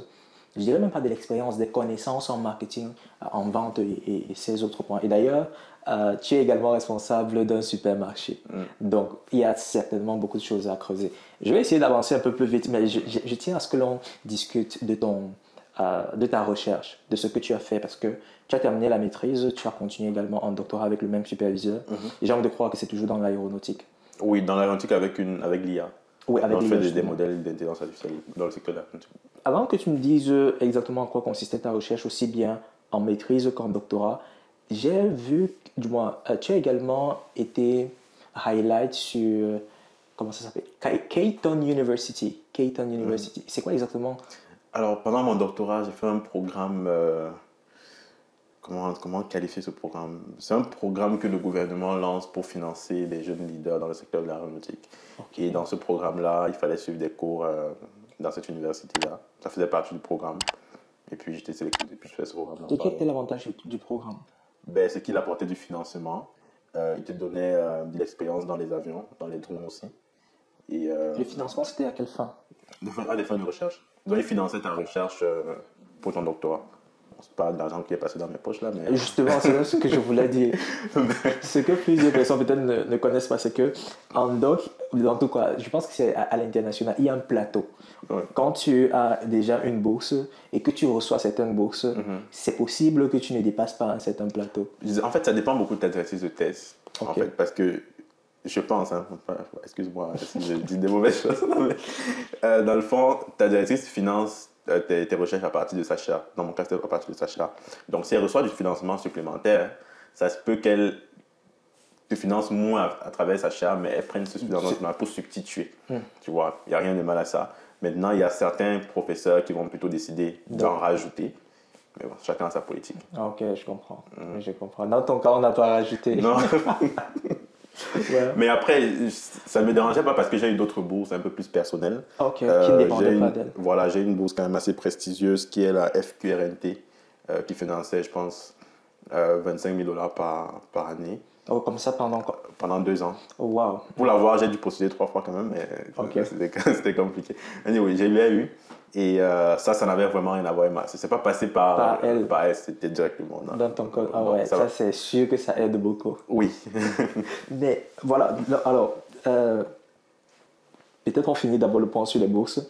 Speaker 2: Je dirais même pas de l'expérience, des connaissances en marketing, en vente et ces autres points. Et d'ailleurs, tu es également responsable d'un supermarché. Donc, il y a certainement beaucoup de choses à creuser. Je vais essayer d'avancer un peu plus vite, mais je tiens à ce que l'on discute de ta recherche, de ce que tu as fait, parce que tu as terminé la maîtrise, tu as continué également en doctorat avec le même superviseur. Et j'ai envie de croire que c'est toujours dans l'aéronautique.
Speaker 1: Oui, dans l'aéronautique avec l'IA.
Speaker 2: Oui, avec
Speaker 1: l'IA. Je fais des modèles d'intelligence artificielle dans le secteur de l'aéronautique.
Speaker 2: Avant que tu me dises exactement en quoi consistait ta recherche, aussi bien en maîtrise qu'en doctorat, j'ai vu, du moins, tu as également été highlight sur, comment ça s'appelle? Caton University. C'est quoi exactement?
Speaker 1: Alors, pendant mon doctorat, j'ai fait un programme, comment qualifier ce programme? C'est un programme que le gouvernement lance pour financer les jeunes leaders dans le secteur de l'aéronautique. Okay. Et dans ce programme-là, il fallait suivre des cours dans cette université-là. Ça faisait partie du programme. Et puis, j'étais sélectionné, puis je fais ce programme-là.
Speaker 2: Et quel était l'avantage du programme?
Speaker 1: Ben, c'est qu'il apportait du financement. Il te donnait de l'expérience dans les avions, dans les drones aussi. Et,
Speaker 2: Le financement, c'était à quelle fin?
Speaker 1: à des fins de recherche. Donc, il finançait ta recherche pour ton doctorat. Bon, c'est pas de l'argent qui est passé dans mes poches là, mais.
Speaker 2: Justement, c'est ce que je voulais dire. Ce que plusieurs personnes peut-être ne connaissent pas, c'est que en doc, en tout cas, je pense que c'est à l'international, il y a un plateau.
Speaker 1: Ouais.
Speaker 2: Quand tu as déjà une bourse et que tu reçois certaines bourses, c'est possible que tu ne dépasses pas un certain plateau.
Speaker 1: En fait, ça dépend beaucoup de ta directrice de thèse. En
Speaker 2: Ok.
Speaker 1: fait, parce que je pense, hein, excuse-moi si je dis des mauvaises choses, mais, dans le fond, ta directrice finance tes recherches à partir de sa chaire. Dans mon cas, c'était à partir de sa chaire. Donc, si elle reçoit du financement supplémentaire, ça se peut qu'elle te finance moins à travers sa chaire, mais elle prenne ce financement pour substituer. Tu vois, il n'y a rien de mal à ça. Maintenant, il y a certains professeurs qui vont plutôt décider d'en rajouter. Mais bon, chacun a sa politique.
Speaker 2: Ah, ok, je comprends. Je comprends. Dans ton cas, on n'a pas rajouté.
Speaker 1: Non.
Speaker 2: Ouais.
Speaker 1: Mais après, ça ne me dérangeait pas parce que j'ai eu d'autres bourses un peu plus personnelles.
Speaker 2: Ok, qui ne dépendaient pas d'elle.
Speaker 1: Voilà, j'ai une bourse quand même assez prestigieuse qui est la FQRNT, qui finançait, je pense, 25 000 $ par année.
Speaker 2: Oh, comme ça pendant quoi?
Speaker 1: Pendant 2 ans.
Speaker 2: Oh, wow.
Speaker 1: Pour l'avoir, j'ai dû postuler 3 fois quand même, mais
Speaker 2: Ok.
Speaker 1: c'était compliqué. Anyway, j'ai eu. Et ça n'avait vraiment rien à voir avec moi. C'est pas passé par
Speaker 2: elle.
Speaker 1: Par elle, c'était directement.
Speaker 2: Dans ton code. Ah
Speaker 1: Bon,
Speaker 2: ouais,
Speaker 1: ça
Speaker 2: ça
Speaker 1: va.
Speaker 2: c'est sûr que ça aide beaucoup.
Speaker 1: Oui.
Speaker 2: Mais voilà, alors, peut-être on finit d'abord le point sur les bourses.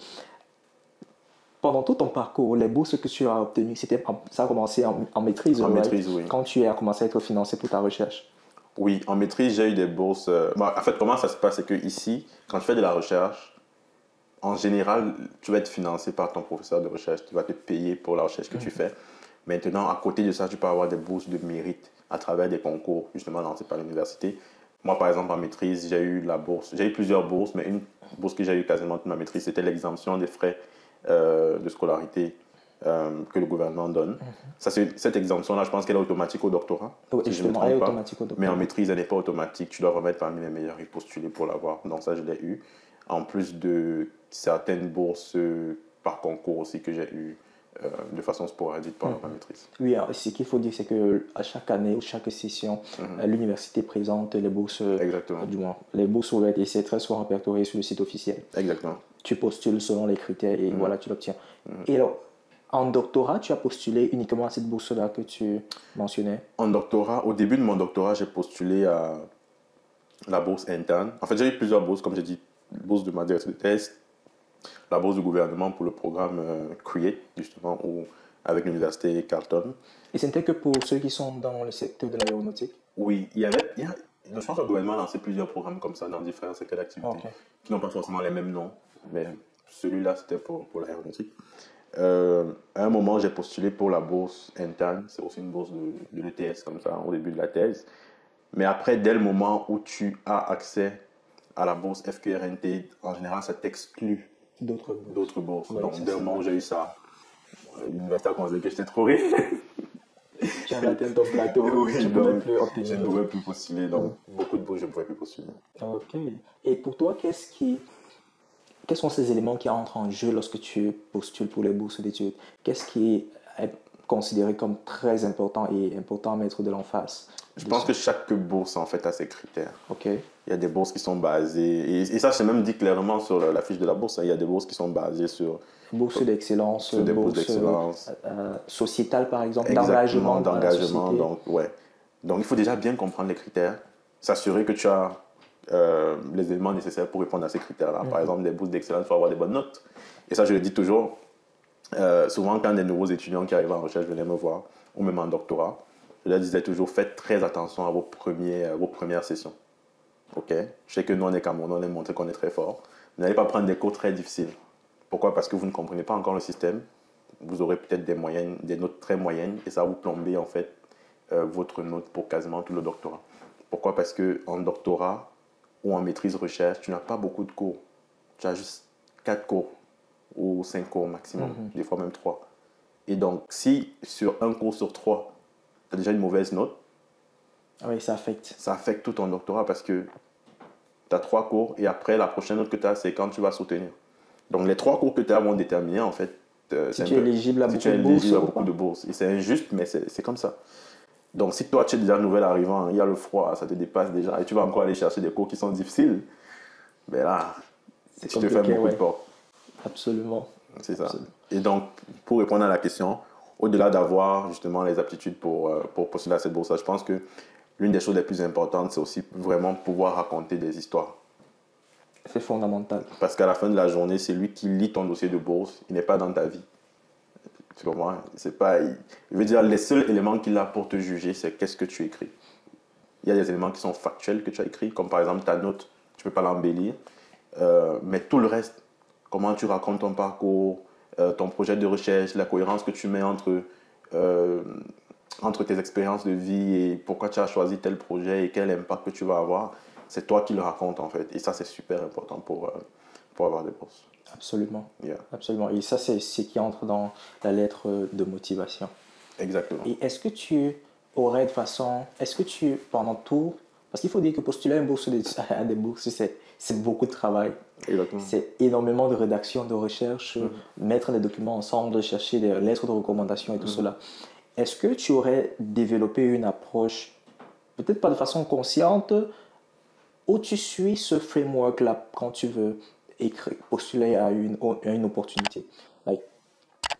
Speaker 2: Pendant tout ton parcours, les bourses que tu as obtenues, ça a commencé en maîtrise,
Speaker 1: En
Speaker 2: right?
Speaker 1: maîtrise, oui.
Speaker 2: Quand tu as commencé à être financé pour ta recherche.
Speaker 1: Oui, en maîtrise, j'ai eu des bourses. En fait, comment ça se passe, c'est que ici, quand tu fais de la recherche, en général, tu vas être financé par ton professeur de recherche, qui va te payer pour la recherche que tu fais. Maintenant, à côté de ça, tu peux avoir des bourses de mérite à travers des concours, justement lancés par l'université. Moi, par exemple, en maîtrise, j'ai eu plusieurs bourses, mais une bourse que j'ai eu quasiment toute ma maîtrise, c'était l'exemption des frais de scolarité que le gouvernement donne. Cette exemption-là, je pense qu'elle est automatique au doctorat.
Speaker 2: Oui,
Speaker 1: Si je ne me
Speaker 2: justement, elle est
Speaker 1: trompe pas.
Speaker 2: automatique au doctorat.
Speaker 1: Mais en maîtrise, elle n'est pas automatique. Tu dois remettre parmi les meilleurs et postuler pour l'avoir. Donc ça, je l'ai eu. En plus de certaines bourses par concours aussi que j'ai eu de façon sporadique pendant ma maîtrise.
Speaker 2: Oui, alors, ce qu'il faut dire, c'est qu'à chaque année ou chaque session, l'université présente les bourses,
Speaker 1: Exactement.
Speaker 2: du moins, les bourses ouvertes et c'est très souvent répertorié sur le site officiel.
Speaker 1: Exactement.
Speaker 2: Tu postules selon les critères et voilà, tu l'obtiens. Et alors, en doctorat, tu as postulé uniquement à cette bourse-là que tu mentionnais?
Speaker 1: En doctorat, au début de mon doctorat, j'ai postulé à la bourse interne. En fait, j'ai eu plusieurs bourses, comme j'ai dit, bourse de ma directrice de thèse, la bourse du gouvernement pour le programme CREATE, justement, avec l'université Carleton.
Speaker 2: Et ce n'était que pour ceux qui sont dans le secteur de l'aéronautique?
Speaker 1: Oui, je pense que le gouvernement a lancé plusieurs programmes comme ça dans différents secteurs d'activité, qui n'ont pas forcément les mêmes noms, mais celui-là, c'était pour l'aéronautique. À un moment, j'ai postulé pour la bourse interne, c'est aussi une bourse de l'ETS, comme ça, au début de la thèse. Mais après, dès le moment où tu as accès à la bourse FQRNT, en général, ça t'exclut
Speaker 2: D'autres
Speaker 1: bourses.
Speaker 2: Ouais,
Speaker 1: Donc,
Speaker 2: c'est
Speaker 1: dès le
Speaker 2: ça.
Speaker 1: moment où j'ai eu ça, l'université a considéré que j'étais trop riche.
Speaker 2: Tu as atteint ton plateau,
Speaker 1: Oui,
Speaker 2: tu ne pouvais
Speaker 1: donc,
Speaker 2: plus obtenir.
Speaker 1: je ne pouvais plus postuler. Donc, beaucoup de bourses, je ne pouvais plus postuler.
Speaker 2: Ok. Et pour toi, quels sont ces éléments qui entrent en jeu lorsque tu postules pour les bourses d'études? Qu'est-ce qui est considéré comme très important et important à mettre de l'emphase?
Speaker 1: Je pense que chaque bourse, en fait, a ses critères.
Speaker 2: Ok.
Speaker 1: Il y a des bourses qui sont basées, et ça, c'est même dit clairement sur la fiche de la bourse, hein, il y a des bourses qui sont basées sur
Speaker 2: Bourse d'excellence,
Speaker 1: sur des bourses
Speaker 2: bourse
Speaker 1: d'excellence.
Speaker 2: sociétale par exemple,
Speaker 1: Exactement,
Speaker 2: d'engagement.
Speaker 1: d'engagement. Donc, ouais. Donc, il faut déjà bien comprendre les critères, s'assurer que tu as les éléments nécessaires pour répondre à ces critères-là. Par exemple, des bourses d'excellence, il faut avoir des bonnes notes. Et ça, je le dis toujours, souvent quand des nouveaux étudiants qui arrivent en recherche venaient me voir, ou même en doctorat, je leur disais toujours, faites très attention à vos premières sessions. Ok? Je sais que nous, on est Camerounais, on aime montrer qu'on est très fort. Vous n'allez pas prendre des cours très difficiles. Pourquoi? Parce que vous ne comprenez pas encore le système. Vous aurez peut-être des notes très moyennes et ça va vous plomber en fait votre note pour quasiment tout le doctorat. Pourquoi? Parce qu'en doctorat ou en maîtrise recherche, tu n'as pas beaucoup de cours. Tu as juste 4 cours ou 5 cours maximum, des fois même 3. Et donc, si sur un cours sur 3, tu as déjà une mauvaise note,
Speaker 2: Oui, ça affecte.
Speaker 1: ça affecte tout ton doctorat parce que tu as 3 cours et après, la prochaine note que tu as, c'est quand tu vas soutenir. Donc, les 3 cours que tu as vont déterminer en fait
Speaker 2: Si tu es éligible à
Speaker 1: si
Speaker 2: beaucoup
Speaker 1: tu es
Speaker 2: de
Speaker 1: éligible à
Speaker 2: bourses ou
Speaker 1: beaucoup
Speaker 2: pas.
Speaker 1: de bourses. Et c'est injuste, mais c'est comme ça. Donc, si toi, tu es déjà nouvel arrivant, il y a le froid, ça te dépasse déjà, et tu vas encore aller chercher des cours qui sont difficiles, ben là,
Speaker 2: C'est
Speaker 1: tu te fais
Speaker 2: compliqué,
Speaker 1: beaucoup de
Speaker 2: ouais.
Speaker 1: portes.
Speaker 2: Absolument.
Speaker 1: C'est ça.
Speaker 2: Absolument.
Speaker 1: Et donc, pour répondre à la question, au-delà d'avoir justement les aptitudes pour postuler à cette bourse, je pense que l'une des choses les plus importantes, c'est aussi vraiment pouvoir raconter des histoires.
Speaker 2: C'est fondamental.
Speaker 1: Parce qu'à la fin de la journée, c'est lui qui lit ton dossier de bourse, il n'est pas dans ta vie. Tu comprends? C'est pas, je veux dire, les seuls éléments qu'il a pour te juger, c'est qu'est-ce que tu écris. Il y a des éléments qui sont factuels que tu as écrits, comme par exemple ta note, tu ne peux pas l'embellir. Mais tout le reste, comment tu racontes ton parcours, ton projet de recherche, la cohérence que tu mets euh, entre tes expériences de vie et pourquoi tu as choisi tel projet et quel impact que tu vas avoir, c'est toi qui le racontes en fait. Et ça, c'est super important pour avoir des bourses.
Speaker 2: Absolument.
Speaker 1: Yeah.
Speaker 2: Absolument. Et ça, c'est ce qui entre dans la lettre de motivation.
Speaker 1: Exactement.
Speaker 2: Et est-ce que tu aurais de façon, est-ce que tu, pendant tout, parce qu'il faut dire que postuler à une bourse à des bourses, c'est beaucoup de travail.
Speaker 1: Exactement.
Speaker 2: C'est énormément de rédaction, de recherche, mettre les documents ensemble, chercher des lettres de recommandation et tout cela. Est-ce que tu aurais développé une approche, peut-être pas de façon consciente, où tu suis ce framework-là quand tu veux écrire, postuler à une opportunité? Like,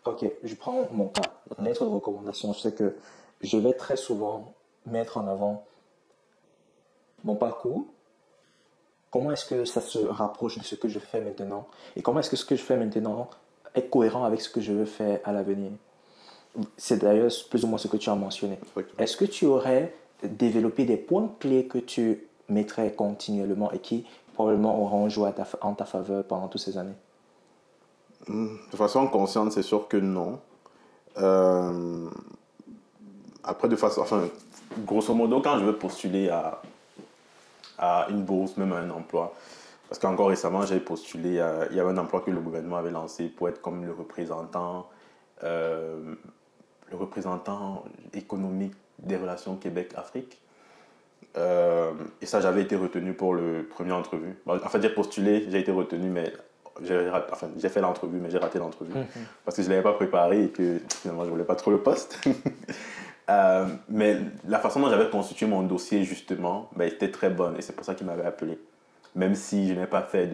Speaker 2: ok, je prends mon cas, lettre de recommandation. Je sais que je vais très souvent mettre en avant mon parcours. Comment est-ce que ça se rapproche de ce que je fais maintenant? Et comment est-ce que ce que je fais maintenant est cohérent avec ce que je veux faire à l'avenir? C'est d'ailleurs plus ou moins ce que tu as mentionné. Est-ce que tu aurais développé des points clés que tu mettrais continuellement et qui probablement auront joué en ta faveur pendant toutes ces années?
Speaker 1: De façon consciente, c'est sûr que non. Euh, Après, enfin, grosso modo, quand je veux postuler à une bourse, même à un emploi, parce qu'encore récemment, j'ai postulé, il y avait un emploi que le gouvernement avait lancé pour être comme euh, le représentant économique des relations Québec-Afrique. Et ça, j'avais été retenu pour le premier entrevue. Bon, en fait, j'ai postulé, j'ai été retenu, mais j'ai fait l'entrevue, mais j'ai raté l'entrevue. Parce que je ne l'avais pas préparé et que finalement, je ne voulais pas trop le poste. Mais la façon dont j'avais constitué mon dossier, justement, ben, était très bonne. Et c'est pour ça qu'il m'avait appelé. Même si je n'ai pas fait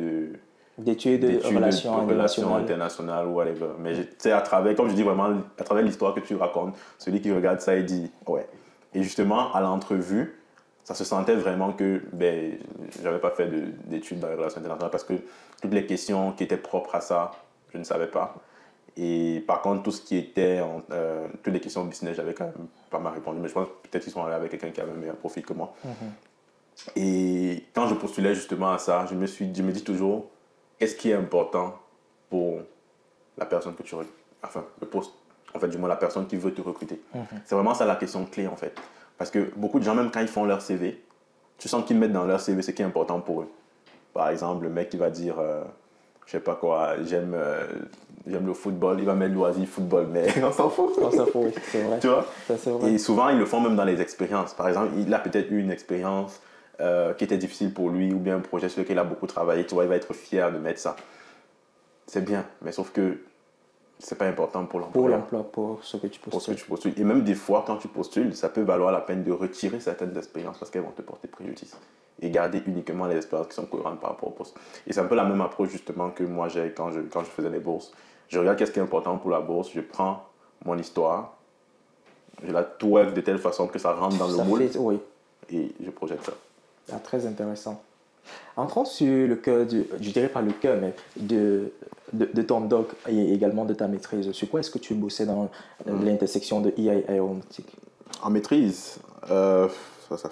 Speaker 2: D'études de relations
Speaker 1: internationales ou whatever. Mais tu sais, à travers, comme je dis vraiment, à travers l'histoire que tu racontes, celui qui regarde ça, il dit ouais. Et justement, à l'entrevue, ça se sentait vraiment que ben, je n'avais pas fait d'études dans les relations internationales parce que toutes les questions qui étaient propres à ça, je ne savais pas. Et par contre, tout ce qui était, toutes les questions business, j'avais quand même pas mal répondu. Mais je pense peut-être qu'ils sont allés avec quelqu'un qui avait un meilleur profil que moi. Et quand je postulais justement à ça, je me dis toujours, qu'est-ce qui est important pour la personne que tu recrutes, enfin, le poste, en fait, du moins la personne qui veut te recruter. C'est vraiment ça la question clé, en fait. Parce que beaucoup de gens, même quand ils font leur CV, tu sens qu'ils mettent dans leur CV ce qui est important pour eux. Par exemple, le mec qui va dire, je sais pas quoi, j'aime le football, il va mettre loisir football, mais on s'en fout.
Speaker 2: On s'en fout, oui, c'est vrai.
Speaker 1: Tu vois?
Speaker 2: Ça, c'est vrai.
Speaker 1: Et souvent, ils le font même dans les expériences. Par exemple, il a peut-être eu une expérience qui était difficile pour lui ou bien un projet sur lequel il a beaucoup travaillé. Tu vois, il va être fier de mettre ça. C'est bien, mais sauf que c'est pas important pour l'emploi.
Speaker 2: Pour l'emploi, pour ce que tu postules.
Speaker 1: Pour ce que tu postules. Et même des fois, quand tu postules, ça peut valoir la peine de retirer certaines expériences parce qu'elles vont te porter préjudice. Et garder uniquement les expériences qui sont cohérentes par rapport au poste. Et c'est un peu la même approche justement que moi j'ai quand je faisais les bourses. Je regarde qu'est-ce qui est important pour la bourse, je prends mon histoire, je la twerk de telle façon que ça rentre dans le moule
Speaker 2: Oui.
Speaker 1: et je projette ça.
Speaker 2: Ah, très intéressant. Entrons sur le cœur, je dirais pas le cœur, mais de ton doc et également de ta maîtrise. Sur quoi est-ce que tu bossais dans l'intersection de IA et aéronautique?
Speaker 1: En maîtrise, ça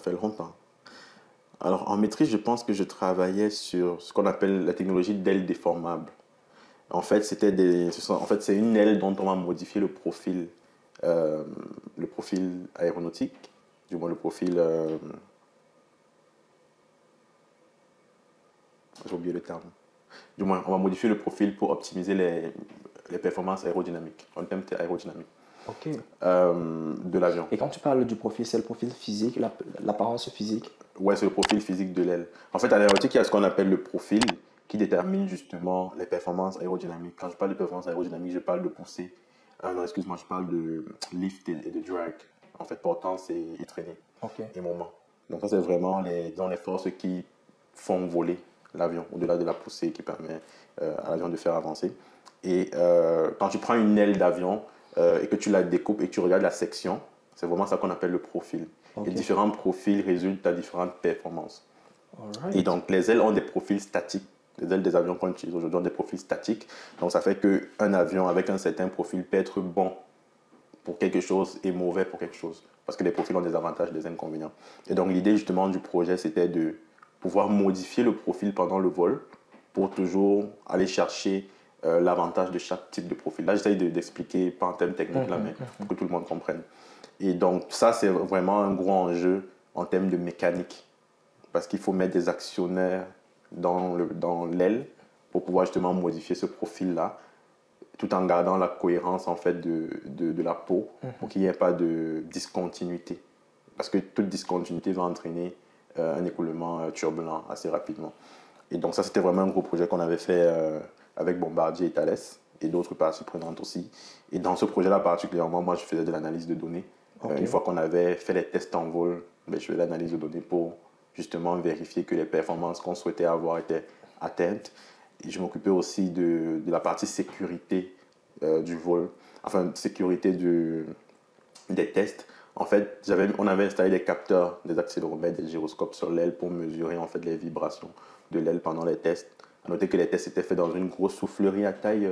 Speaker 1: fait longtemps. Alors en maîtrise, je pense que je travaillais sur ce qu'on appelle la technologie d'aile déformable. En fait, c'est une aile dont on va modifier le profil aéronautique, du moins le profil... j'ai oublié le terme. Du moins, on va modifier le profil pour optimiser les performances aérodynamiques, en termes aérodynamiques de l'avion.
Speaker 2: Et quand tu parles du profil, c'est le profil physique, l'apparence physique?
Speaker 1: Ouais, c'est le profil physique de l'aile. En fait, à l'aéronautique, il y a ce qu'on appelle le profil qui détermine justement les performances aérodynamiques. Quand je parle de performance aérodynamique, je parle de poussée. Non, excuse-moi, je parle de lift et de drag. en fait, portance et traînée
Speaker 2: Ok.
Speaker 1: et moment. Donc ça, c'est vraiment dans les forces qui font voler l'avion, au-delà de la poussée qui permet à l'avion de faire avancer. Et quand tu prends une aile d'avion et que tu la découpes et que tu regardes la section, c'est vraiment ça qu'on appelle le profil.
Speaker 2: Ok.
Speaker 1: Et différents profils résultent à différentes performances.
Speaker 2: Alright.
Speaker 1: Et donc, les ailes ont des profils statiques. Les ailes des avions qu'on utilise aujourd'hui ont des profils statiques. Donc, ça fait qu'un avion avec un certain profil peut être bon pour quelque chose et mauvais pour quelque chose. Parce que les profils ont des avantages et des inconvénients. Et donc, l'idée justement du projet, c'était de pouvoir modifier le profil pendant le vol pour toujours aller chercher l'avantage de chaque type de profil. Là, j'essaye d'expliquer, pas en termes techniques, là, mais pour que tout le monde comprenne. Et donc, ça, c'est vraiment un gros enjeu en termes de mécanique. Parce qu'il faut mettre des actionnaires dans l'aile pour pouvoir justement modifier ce profil-là, tout en gardant la cohérence en fait de la peau pour qu'il n'y ait pas de discontinuité. Parce que toute discontinuité va entraîner un écoulement turbulent assez rapidement. Et donc ça, c'était vraiment un gros projet qu'on avait fait avec Bombardier et Thales et d'autres parties prenantes aussi. Et dans ce projet-là particulièrement, moi, je faisais de l'analyse de données.
Speaker 2: Okay.
Speaker 1: Une fois qu'on avait fait les tests en vol, je faisais de l'analyse de données pour justement vérifier que les performances qu'on souhaitait avoir étaient atteintes. Et je m'occupais aussi de la partie sécurité du vol, enfin sécurité des tests. En fait, on avait installé des capteurs, des accéléromètres, des gyroscopes sur l'aile pour mesurer en fait les vibrations de l'aile pendant les tests. À noter que les tests étaient faits dans une grosse soufflerie à taille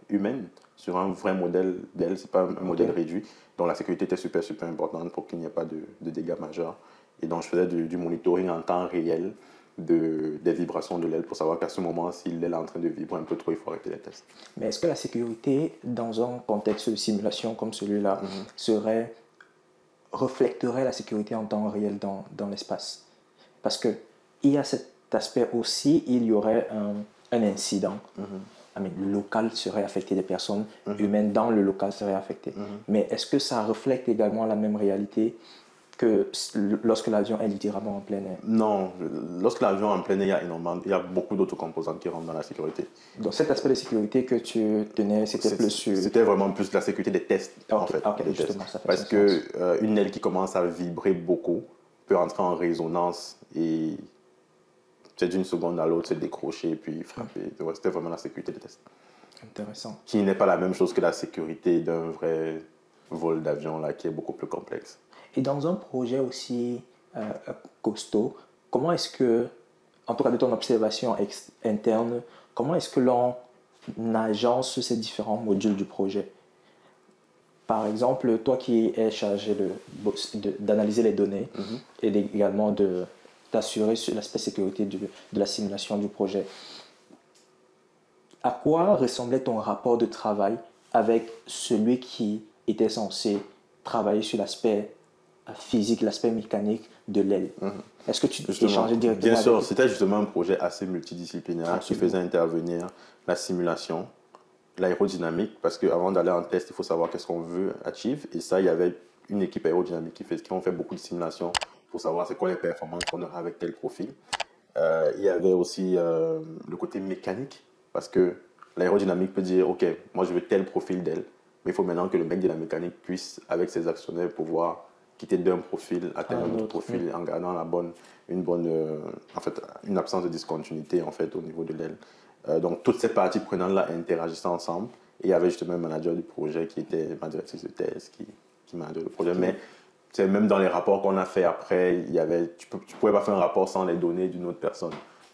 Speaker 1: humaine, sur un vrai modèle d'aile, c'est pas un modèle réduit, dont la sécurité était super importante pour qu'il n'y ait pas de dégâts majeurs. Et donc je faisais du monitoring en temps réel des vibrations de l'aile pour savoir qu'à ce moment, si l'aile est en train de vibrer un peu trop, il faut arrêter les tests.
Speaker 2: Mais est-ce que la sécurité, dans un contexte de simulation comme celui-là, reflecterait la sécurité en temps réel dans l'espace? Parce qu'il y a cet aspect aussi, il y aurait un incident. Le local serait affecté, des personnes humaines dans le local seraient affectées. Mais est-ce que ça reflète également la même réalité que lorsque l'avion est littéralement en plein air?
Speaker 1: Non, lorsque l'avion est en plein air, il y a beaucoup d'autres composantes qui rentrent dans la sécurité.
Speaker 2: Donc cet aspect de sécurité que tu tenais, c'était plus sur...
Speaker 1: C'était vraiment plus la sécurité des tests, en fait.
Speaker 2: Justement, ça fait
Speaker 1: parce qu'une aile qui commence à vibrer beaucoup peut entrer en résonance et c'est d'une seconde à l'autre se décrocher et puis frapper. Donc, c'était vraiment la sécurité des tests.
Speaker 2: Intéressant.
Speaker 1: Qui n'est pas la même chose que la sécurité d'un vrai vol d'avion là, qui est beaucoup plus complexe.
Speaker 2: Et dans un projet aussi costaud, comment est-ce que, en tout cas de ton observation interne, comment est-ce que l'on agence ces différents modules du projet? Par exemple, toi qui es chargé d'analyser les données et également d'assurer sur l'aspect sécurité de la simulation du projet, à quoi ressemblait ton rapport de travail avec celui qui était censé travailler sur l'aspect physique, l'aspect mécanique de l'aile? Est-ce que tu échangeais directement?
Speaker 1: Bien sûr, c'était justement un projet assez multidisciplinaire qui faisait intervenir la simulation, l'aérodynamique, parce qu'avant d'aller en test, il faut savoir qu'est-ce qu'on veut achieve. Et ça, il y avait une équipe aérodynamique qui ont fait beaucoup de simulations pour savoir c'est quoi les performances qu'on aura avec tel profil. Il y avait aussi le côté mécanique, parce que l'aérodynamique peut dire, OK, moi je veux tel profil d'aile, mais il faut maintenant que le mec de la mécanique puisse, avec ses actionnaires, pouvoir quitter d'un profil, atteindre un autre profil en gardant une absence de discontinuité en fait, au niveau de l'aile. Donc toutes ces parties prenantes-là interagissaient ensemble et il y avait justement un manager du projet qui était ma directrice de thèse qui manageait le projet. Mais même dans les rapports qu'on a fait après, tu ne pouvais pas faire un rapport sans les données d'une autre personne.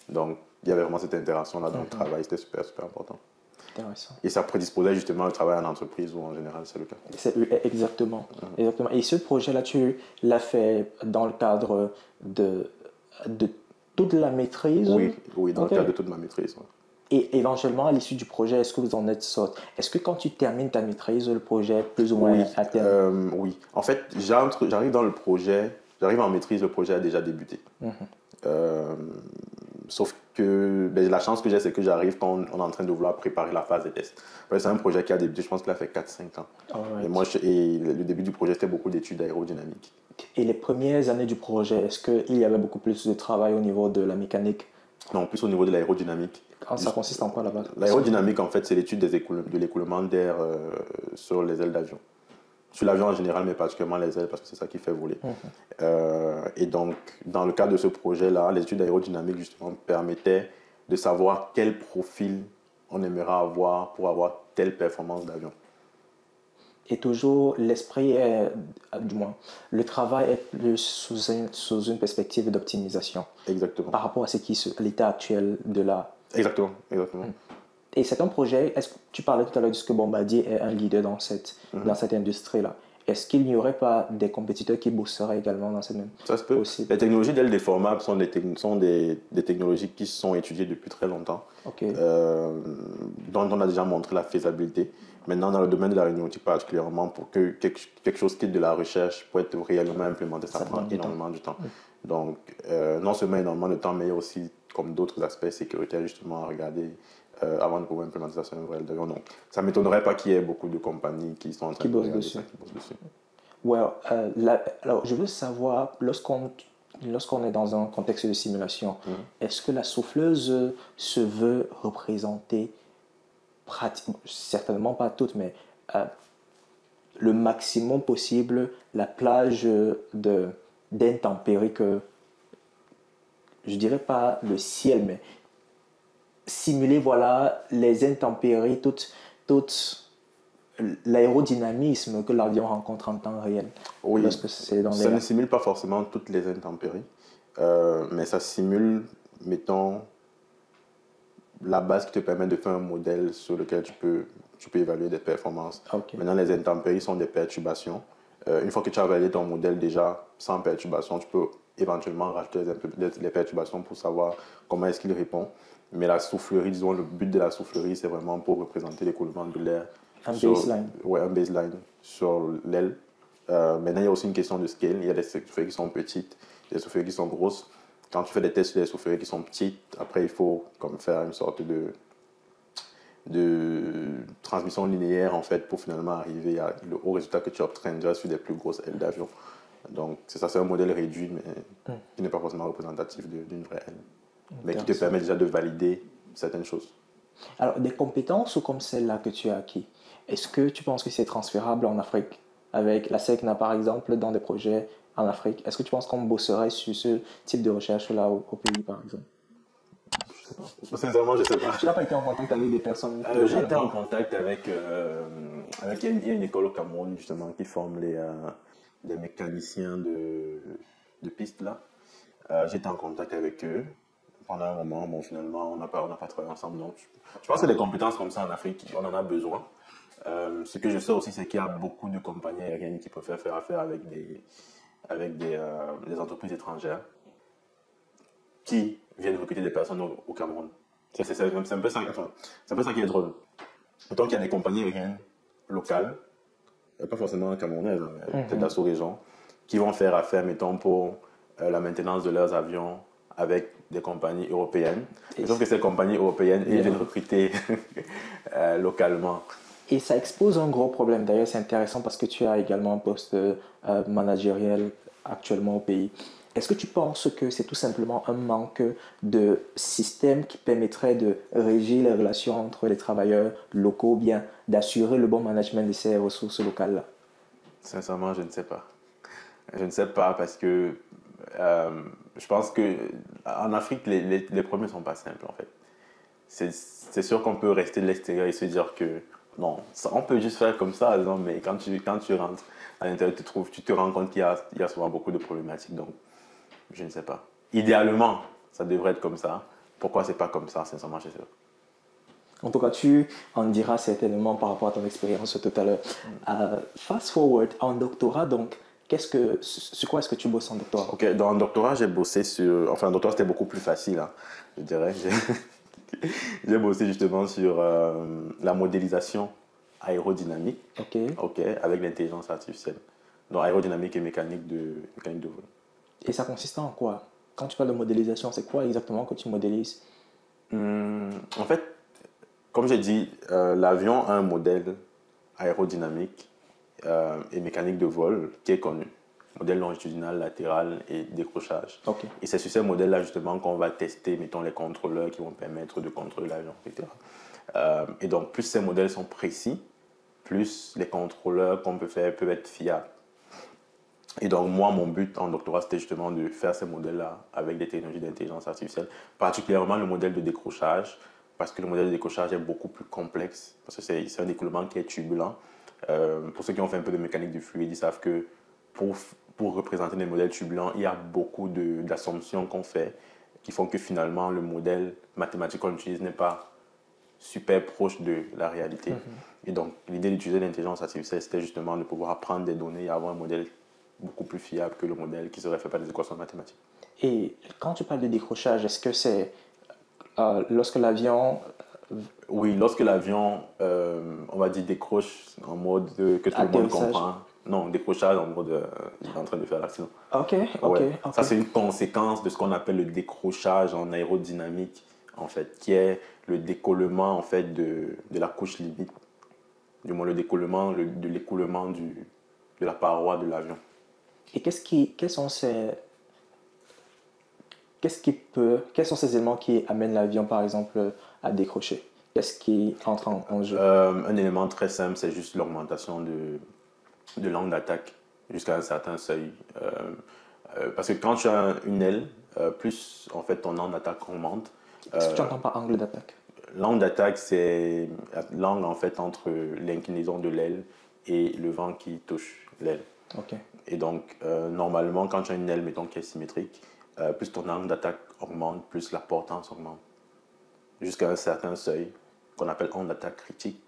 Speaker 1: Donc il y avait vraiment cette interaction-là dans le travail, c'était super important.
Speaker 2: Intéressant.
Speaker 1: Et ça prédisposait justement au travail en entreprise où en général c'est le cas.
Speaker 2: Exactement. Exactement. Et ce projet-là, tu l'as fait dans le cadre de toute la maîtrise?
Speaker 1: Oui, dans le cadre de toute ma maîtrise. Ouais.
Speaker 2: Et éventuellement, à l'issue du projet, est-ce que vous en êtes sorti? Est-ce que quand tu termines ta maîtrise, le projet plus ou moins à terme?
Speaker 1: Oui. En fait, j'arrive dans le projet, j'arrive en maîtrise, le projet a déjà débuté. Sauf que la chance que j'ai, c'est que j'arrive quand on est en train de vouloir préparer la phase des tests. C'est un projet qui a débuté, je pense qu'il a fait 4-5 ans.
Speaker 2: Right.
Speaker 1: Et le début du projet, c'était beaucoup d'études aérodynamiques.
Speaker 2: Et les premières années du projet, est-ce qu'il y avait beaucoup plus de travail au niveau de la mécanique?
Speaker 1: Non, plus au niveau de l'aérodynamique.
Speaker 2: Ça consiste en quoi là-bas?
Speaker 1: L'aérodynamique, en fait, c'est l'étude de l'écoulement d'air sur les ailes d'avion. sur l'avion en général, mais particulièrement les ailes, parce que c'est ça qui fait voler. Et donc, dans le cadre de ce projet-là, les études aérodynamiques, justement, permettaient de savoir quel profil on aimerait avoir pour avoir telle performance d'avion.
Speaker 2: Et toujours, l'esprit est, du moins, le travail est plus sous une perspective d'optimisation.
Speaker 1: Exactement.
Speaker 2: Par rapport à ce qui l'état actuel de la...
Speaker 1: Exactement, exactement.
Speaker 2: Et c'est un projet, est-ce que tu parlais tout à l'heure de ce que Bombardier est un leader dans cette industrie-là. Est-ce qu'il n'y aurait pas des compétiteurs qui bosseraient également dans cette même...
Speaker 1: Ça se peut. Possible. Les technologies d'ailes déformables sont des technologies qui sont étudiées depuis très longtemps, dont on a déjà montré la faisabilité. Maintenant, dans le domaine de l'aéronautique particulièrement, pour que quelque chose qui est de la recherche pour être réellement implémenté, ça prend énormément de temps. Donc, non seulement énormément de temps, mais il y a aussi, comme d'autres aspects sécuritaires, justement, à regarder avant de pouvoir implémenter ça sur un vrai avion. Donc, ça ne m'étonnerait pas qu'il y ait beaucoup de compagnies qui sont en train
Speaker 2: de bosser dessus. Alors, je veux savoir, lorsqu'on est dans un contexte de simulation, est-ce que la souffleuse se veut représenter certainement pas toutes, mais le maximum possible la plage d'intempéries que, je dirais pas le ciel, mais simuler voilà les intempéries, toute l'aérodynamisme que l'avion rencontre en temps réel.
Speaker 1: Oui, ça ne simule pas forcément toutes les intempéries, mais ça simule, mettons, la base qui te permet de faire un modèle sur lequel tu peux évaluer des performances. Maintenant, les intempéries sont des perturbations. Une fois que tu as validé ton modèle déjà sans perturbation, tu peux éventuellement rajouter les perturbations pour savoir comment est-ce qu'il répond. Mais la soufflerie, disons, le but de la soufflerie, c'est vraiment pour représenter l'écoulement de l'air.
Speaker 2: Baseline.
Speaker 1: Oui, un baseline sur l'aile. Maintenant, il y a aussi une question de scale. Il y a des souffleries qui sont petites, des souffleries qui sont grosses. Quand tu fais des tests sur les souffleries qui sont petites, après, il faut comme faire une sorte de transmission linéaire, en fait, pour finalement arriver au résultat que tu obtiens déjà sur des plus grosses ailes d'avion. Donc, c'est un modèle réduit, mais qui n'est pas forcément représentatif d'une vraie aile. Mais qui te permet déjà de valider certaines choses.
Speaker 2: Alors, des compétences comme celle-là que tu as acquis, est-ce que tu penses que c'est transférable en Afrique avec la SECNA, par exemple, dans des projets en Afrique? Est-ce que tu penses qu'on bosserait sur ce type de recherche-là au pays, par exemple?
Speaker 1: Sincèrement, je ne sais pas.
Speaker 2: Tu n'as pas été en contact avec des personnes?
Speaker 1: J'ai été en contact avec une école au Cameroun, justement, qui forme des mécaniciens de pistes, là. J'étais en contact avec eux pendant un moment. Bon, finalement, on n'a pas travaillé ensemble. Donc, je pense que des compétences comme ça en Afrique, on en a besoin. Ce que je sais aussi, c'est qu'il y a beaucoup de compagnies aériennes qui préfèrent faire affaire avec des entreprises étrangères qui viennent recruter des personnes au Cameroun. C'est un peu ça qui est drôle. Autant qu'il y a des compagnies aériennes locales, pas forcément camerounaises, peut-être la sous-région, qui vont faire affaire, mettons, pour la maintenance de leurs avions avec des compagnies européennes. Sauf que ces compagnies européennes, ils viennent recruter localement.
Speaker 2: Et ça expose un gros problème. D'ailleurs, c'est intéressant parce que tu as également un poste managériel actuellement au pays. Est-ce que tu penses que c'est tout simplement un manque de système qui permettrait de régir les relations entre les travailleurs locaux, ou bien d'assurer le bon management de ces ressources locales-là?
Speaker 1: Sincèrement, je ne sais pas. Je ne sais pas parce que je pense qu'en Afrique, les problèmes ne sont pas simples en fait. C'est sûr qu'on peut rester de l'extérieur et se dire que non, on peut juste faire comme ça, non, mais quand tu rentres à l'intérieur, tu te rends compte qu'il y a souvent beaucoup de problématiques. Donc, je ne sais pas. Idéalement, ça devrait être comme ça. Pourquoi c'est pas comme ça, sincèrement, je sais pas.
Speaker 2: En tout cas, tu en diras certainement par rapport à ton expérience tout à l'heure. Fast forward, en doctorat, donc, sur quoi est-ce que tu bosses en doctorat?
Speaker 1: Ok, dans le doctorat, j'ai bossé sur... Enfin, le doctorat, c'était beaucoup plus facile, hein, je dirais. J'ai bossé justement sur la modélisation aérodynamique, avec l'intelligence artificielle. Donc, aérodynamique et mécanique de vol.
Speaker 2: Et ça consiste en quoi? Quand tu parles de modélisation, c'est quoi exactement que tu modélises?
Speaker 1: En fait, comme j'ai dit, l'avion a un modèle aérodynamique et mécanique de vol qui est connu. Modèle longitudinal, latéral et décrochage. Et c'est sur ces modèles-là justement qu'on va tester, mettons, les contrôleurs qui vont permettre de contrôler l'avion, etc. Et donc, plus ces modèles sont précis, plus les contrôleurs qu'on peut faire peuvent être fiables. Et donc, moi, mon but en doctorat, c'était justement de faire ces modèles-là avec des technologies d'intelligence artificielle, particulièrement le modèle de décrochage, parce que le modèle de décrochage est beaucoup plus complexe, parce que c'est un écoulement qui est turbulent. Pour ceux qui ont fait un peu de mécanique du fluide, ils savent que pour représenter des modèles turbulents, il y a beaucoup d'assumptions qu'on fait qui font que finalement, le modèle mathématique qu'on utilise n'est pas super proche de la réalité. Et donc, l'idée d'utiliser l'intelligence artificielle, c'était justement de pouvoir prendre des données et avoir un modèle beaucoup plus fiable que le modèle qui serait fait par des équations mathématiques.
Speaker 2: Et quand tu parles de décrochage, est-ce que c'est lorsque l'avion...
Speaker 1: Oui, lorsque l'avion, on va dire, décroche en mode que tout le monde comprend. Non, décrochage en mode il est en train de faire l'accident.
Speaker 2: Ok.
Speaker 1: Ça, c'est une conséquence de ce qu'on appelle le décrochage en aérodynamique, en fait, qui est le décollement, en fait, de la couche limite. Du moins, le décollement de l'écoulement de la paroi de l'avion.
Speaker 2: Et quels sont ces éléments qui amènent l'avion, par exemple, à décrocher? Qu'est-ce qui entre en jeu?
Speaker 1: Un élément très simple, c'est juste l'augmentation de l'angle d'attaque jusqu'à un certain seuil. Parce que quand tu as une aile, plus en fait ton angle d'attaque augmente.
Speaker 2: Qu'est-ce que tu entends par angle d'attaque?
Speaker 1: L'angle d'attaque, c'est l'angle en fait entre l'inclinaison de l'aile et le vent qui touche l'aile.
Speaker 2: Okay.
Speaker 1: Et donc, normalement, quand tu as une aile, mettons, qui est symétrique, plus ton angle d'attaque augmente, plus la portance augmente. Jusqu'à un certain seuil qu'on appelle angle d'attaque critique,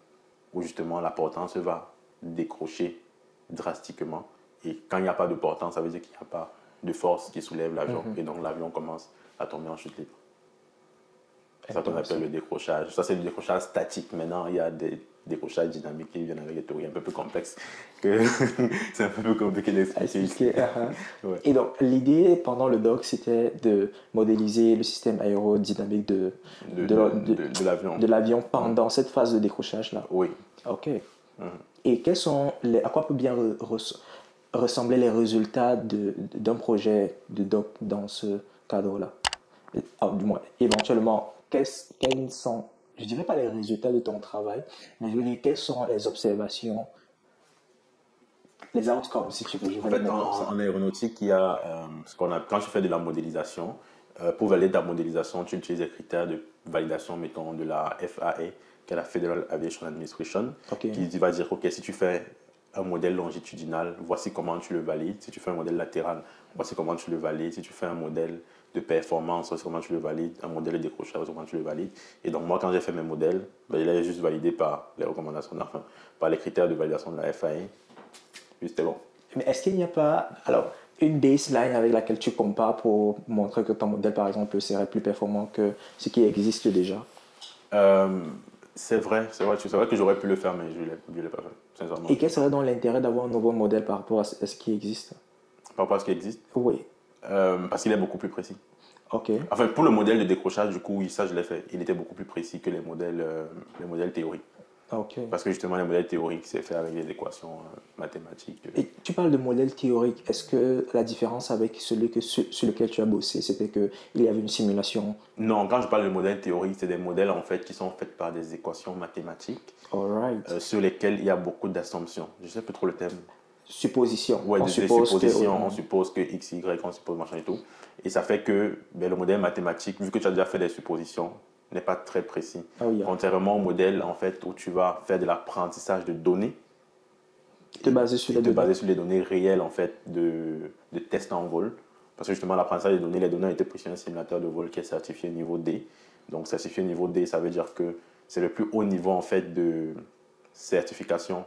Speaker 1: où justement la portance va décrocher drastiquement. Et quand il n'y a pas de portance, ça veut dire qu'il n'y a pas de force qui soulève l'avion. Et donc l'avion commence à tomber en chute libre. C'est ça qu'on appelle le décrochage. Ça, c'est le décrochage statique. Maintenant, il y a des décrochages dynamiques qui viennent avec des théories un peu plus complexes. C'est un peu plus compliqué d'expliquer.
Speaker 2: Ouais. Et donc, l'idée pendant le doc, c'était de modéliser le système aérodynamique de l'avion pendant cette phase de décrochage-là.
Speaker 1: Oui.
Speaker 2: OK. Et à quoi peut bien ressembler les résultats d'un projet de doc dans ce cadre-là? Du moins, éventuellement, quels sont, je dirais pas les résultats de ton travail, mais je veux dire, quelles sont les observations, les outcomes, si tu veux.
Speaker 1: En fait, en aéronautique, il y a ce qu'on a, quand tu fais de la modélisation, pour valider ta modélisation, tu utilises des critères de validation, mettons, de la FAA, qui est la Federal Aviation Administration, qui va dire, OK, si tu fais un modèle longitudinal, voici comment tu le valides. Si tu fais un modèle latéral, voici comment tu le valides. Si tu fais un modèle de performance, voici comment tu le valides. Un modèle de décrochage, voici comment tu le valides. Et donc, moi, quand j'ai fait mes modèles, il est juste validé par les recommandations, par les critères de validation de la FAA. C'était bon.
Speaker 2: Mais est-ce qu'il n'y a pas une baseline avec laquelle tu compares pour montrer que ton modèle, par exemple, serait plus performant que ce qui existe déjà?
Speaker 1: C'est vrai que j'aurais pu le faire, mais je ne l'ai pas fait, sincèrement.
Speaker 2: Et quel serait donc l'intérêt d'avoir un nouveau modèle par rapport à ce qui existe?
Speaker 1: Par rapport à ce qui existe?
Speaker 2: Oui.
Speaker 1: Parce qu'il est beaucoup plus précis.
Speaker 2: OK.
Speaker 1: Enfin, pour le modèle de décrochage, du coup, oui, ça je l'ai fait. Il était beaucoup plus précis que les modèles théoriques.
Speaker 2: Okay.
Speaker 1: Parce que justement, les modèles théoriques, c'est fait avec des équations mathématiques.
Speaker 2: Et tu parles de modèles théoriques. Est-ce que la différence avec celui sur lequel tu as bossé, c'était qu'il y avait une simulation?
Speaker 1: Non, quand je parle de modèles théoriques, c'est des modèles en fait qui sont faits par des équations mathématiques sur lesquelles il y a beaucoup d'assumptions. Je ne sais pas trop le terme.
Speaker 2: Supposition.
Speaker 1: Oui, des suppositions. On suppose que X, Y, on suppose machin et tout. Et ça fait que le modèle mathématique, vu que tu as déjà fait des suppositions, n'est pas très précis. Contrairement au modèle en fait, où tu vas faire de l'apprentissage de données.
Speaker 2: Te baser sur
Speaker 1: les données réelles en fait, de tests en vol. Parce que justement, l'apprentissage des données, les données ont été prises sur un simulateur de vol qui est certifié niveau D. Donc, certifié niveau D, ça veut dire que c'est le plus haut niveau en fait de certification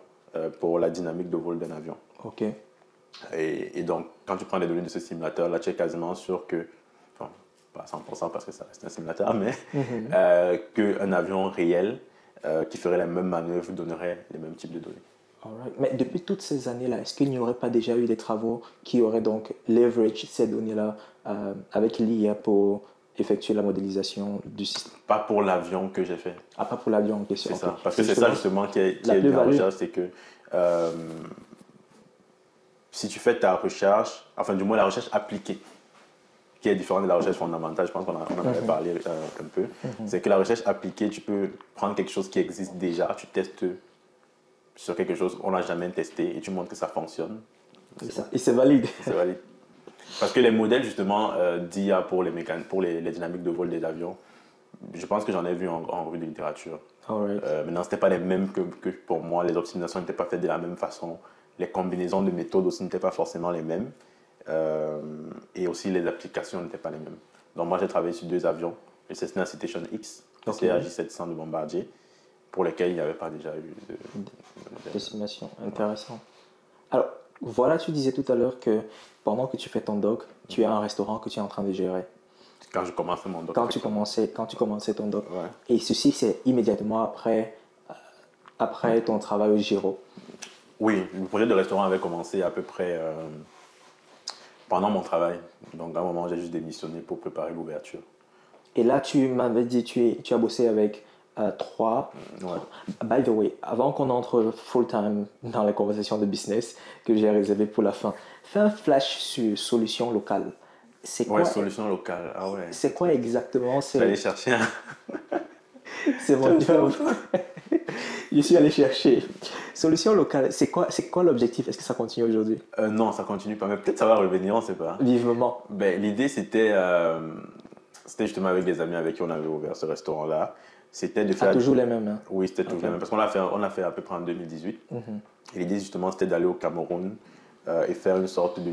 Speaker 1: pour la dynamique de vol d'un avion.
Speaker 2: OK.
Speaker 1: Et donc, quand tu prends les données de ce simulateur-là, tu es quasiment sûr que, enfin, pas 100% parce que ça reste un simulateur, mais qu'un avion réel qui ferait la même manœuvre donnerait les mêmes types de données.
Speaker 2: Alright. Mais depuis toutes ces années-là, est-ce qu'il n'y aurait pas déjà eu des travaux qui auraient donc leverage ces données-là avec l'IA pour effectuer la modélisation du système?
Speaker 1: Pas pour l'avion que j'ai fait.
Speaker 2: Ah, pas pour l'avion en question.
Speaker 1: C'est ça. Parce que c'est ça justement qui est bien la recherche, c'est que si tu fais ta recherche, enfin du moins la recherche appliquée, qui est différente de la recherche fondamentale, je pense qu'on en avait parlé un peu, c'est que la recherche appliquée, tu peux prendre quelque chose qui existe déjà, tu testes sur quelque chose qu'on n'a jamais testé et tu montres que ça fonctionne.
Speaker 2: Et c'est valide.
Speaker 1: C'est valide. Parce que les modèles justement d'IA pour les dynamiques de vol des avions, je pense que j'en ai vu en revue de littérature. Maintenant, ce n'était pas les mêmes que pour moi. Les optimisations n'étaient pas faites de la même façon. Les combinaisons de méthodes aussi n'étaient pas forcément les mêmes. Et aussi, les applications n'étaient pas les mêmes. Donc, moi, j'ai travaillé sur 2 avions. Le Cessna Citation X, le J700 de Bombardier, pour lesquels il n'y avait pas déjà eu
Speaker 2: d'estimation. Intéressant. Alors, voilà, tu disais tout à l'heure que pendant que tu fais ton doc, tu as un restaurant que tu es en train de gérer.
Speaker 1: Quand je commençais mon doc.
Speaker 2: Quand tu commençais ton doc.
Speaker 1: Ouais.
Speaker 2: Et ceci, c'est immédiatement après ton travail au Giro.
Speaker 1: Oui, le projet de restaurant avait commencé à peu près pendant mon travail. Donc, à un moment, j'ai juste démissionné pour préparer l'ouverture.
Speaker 2: Et là, tu m'avais dit tu as bossé avec 3.
Speaker 1: Ouais.
Speaker 2: By the way, avant qu'on entre full-time dans les conversations de business que j'ai réservées pour la fin, fais un flash sur solutions locales. C'est quoi,
Speaker 1: solution locale. Ah ouais.
Speaker 2: C'est quoi exactement?
Speaker 1: Je suis allé chercher un...
Speaker 2: C'est mon job. Je suis allé chercher. Solution locale, c'est quoi l'objectif? Est-ce que ça continue aujourd'hui?
Speaker 1: Non, ça continue pas. Mais peut-être ça va revenir, on ne sait pas.
Speaker 2: Vivement.
Speaker 1: L'idée, c'était justement avec des amis avec qui on avait ouvert ce restaurant-là. C'était de faire...
Speaker 2: toujours les mêmes, hein?
Speaker 1: Oui, c'était toujours les mêmes. Parce qu'on l'a fait à peu près en 2018. Et l'idée, justement, c'était d'aller au Cameroun et faire une sorte de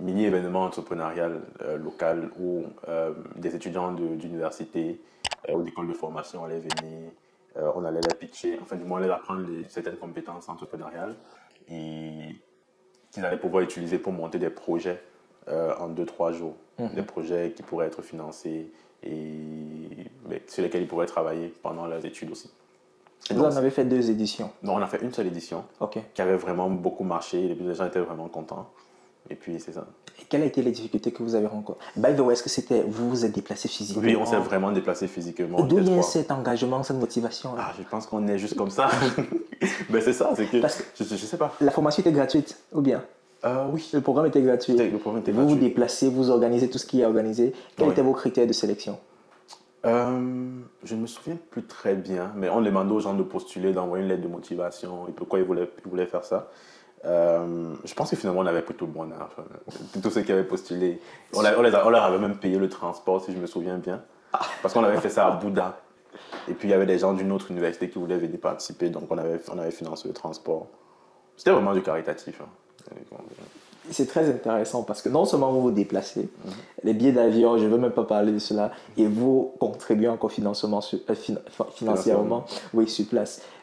Speaker 1: mini-événement entrepreneurial local où des étudiants d'université ou d'école de formation allaient venir, on allait les pitcher, enfin du moins les apprendre certaines compétences entrepreneuriales et qu'ils allaient pouvoir utiliser pour monter des projets en 2-3 jours. Des projets qui pourraient être financés et sur lesquels ils pourraient travailler pendant leurs études aussi.
Speaker 2: Vous en avez fait 2 éditions?
Speaker 1: Non, on a fait une seule édition qui avait vraiment beaucoup marché et les gens étaient vraiment contents. Et puis, c'est ça.
Speaker 2: Et quelles ont été les difficultés que vous avez rencontrées? By the way, est-ce que c'était vous vous êtes déplacé physiquement?
Speaker 1: Oui, on s'est vraiment déplacé physiquement.
Speaker 2: D'où vient cet engagement, cette motivation là?
Speaker 1: Je pense qu'on est juste comme ça. C'est ça, c'est que, je sais pas.
Speaker 2: La formation était gratuite, ou bien?
Speaker 1: Oui.
Speaker 2: Le programme était gratuit. Vous vous déplacez, vous organisez tout ce qui est organisé. Quels étaient vos critères de sélection?
Speaker 1: Je ne me souviens plus très bien, mais on demandait aux gens de postuler, d'envoyer une lettre de motivation et pourquoi ils voulaient faire ça. Je pense que finalement on avait pris tout le monde, enfin, tous ceux qui avaient postulé. On leur avait même payé le transport, si je me souviens bien, parce qu'on avait fait ça à Bouddha. Et puis il y avait des gens d'une autre université qui voulaient venir participer, donc on avait financé le transport. C'était vraiment du caritatif.
Speaker 2: C'est très intéressant parce que non seulement vous vous déplacez, les billets d'avion, je ne veux même pas parler de cela, et vous contribuez encore financièrement sur place.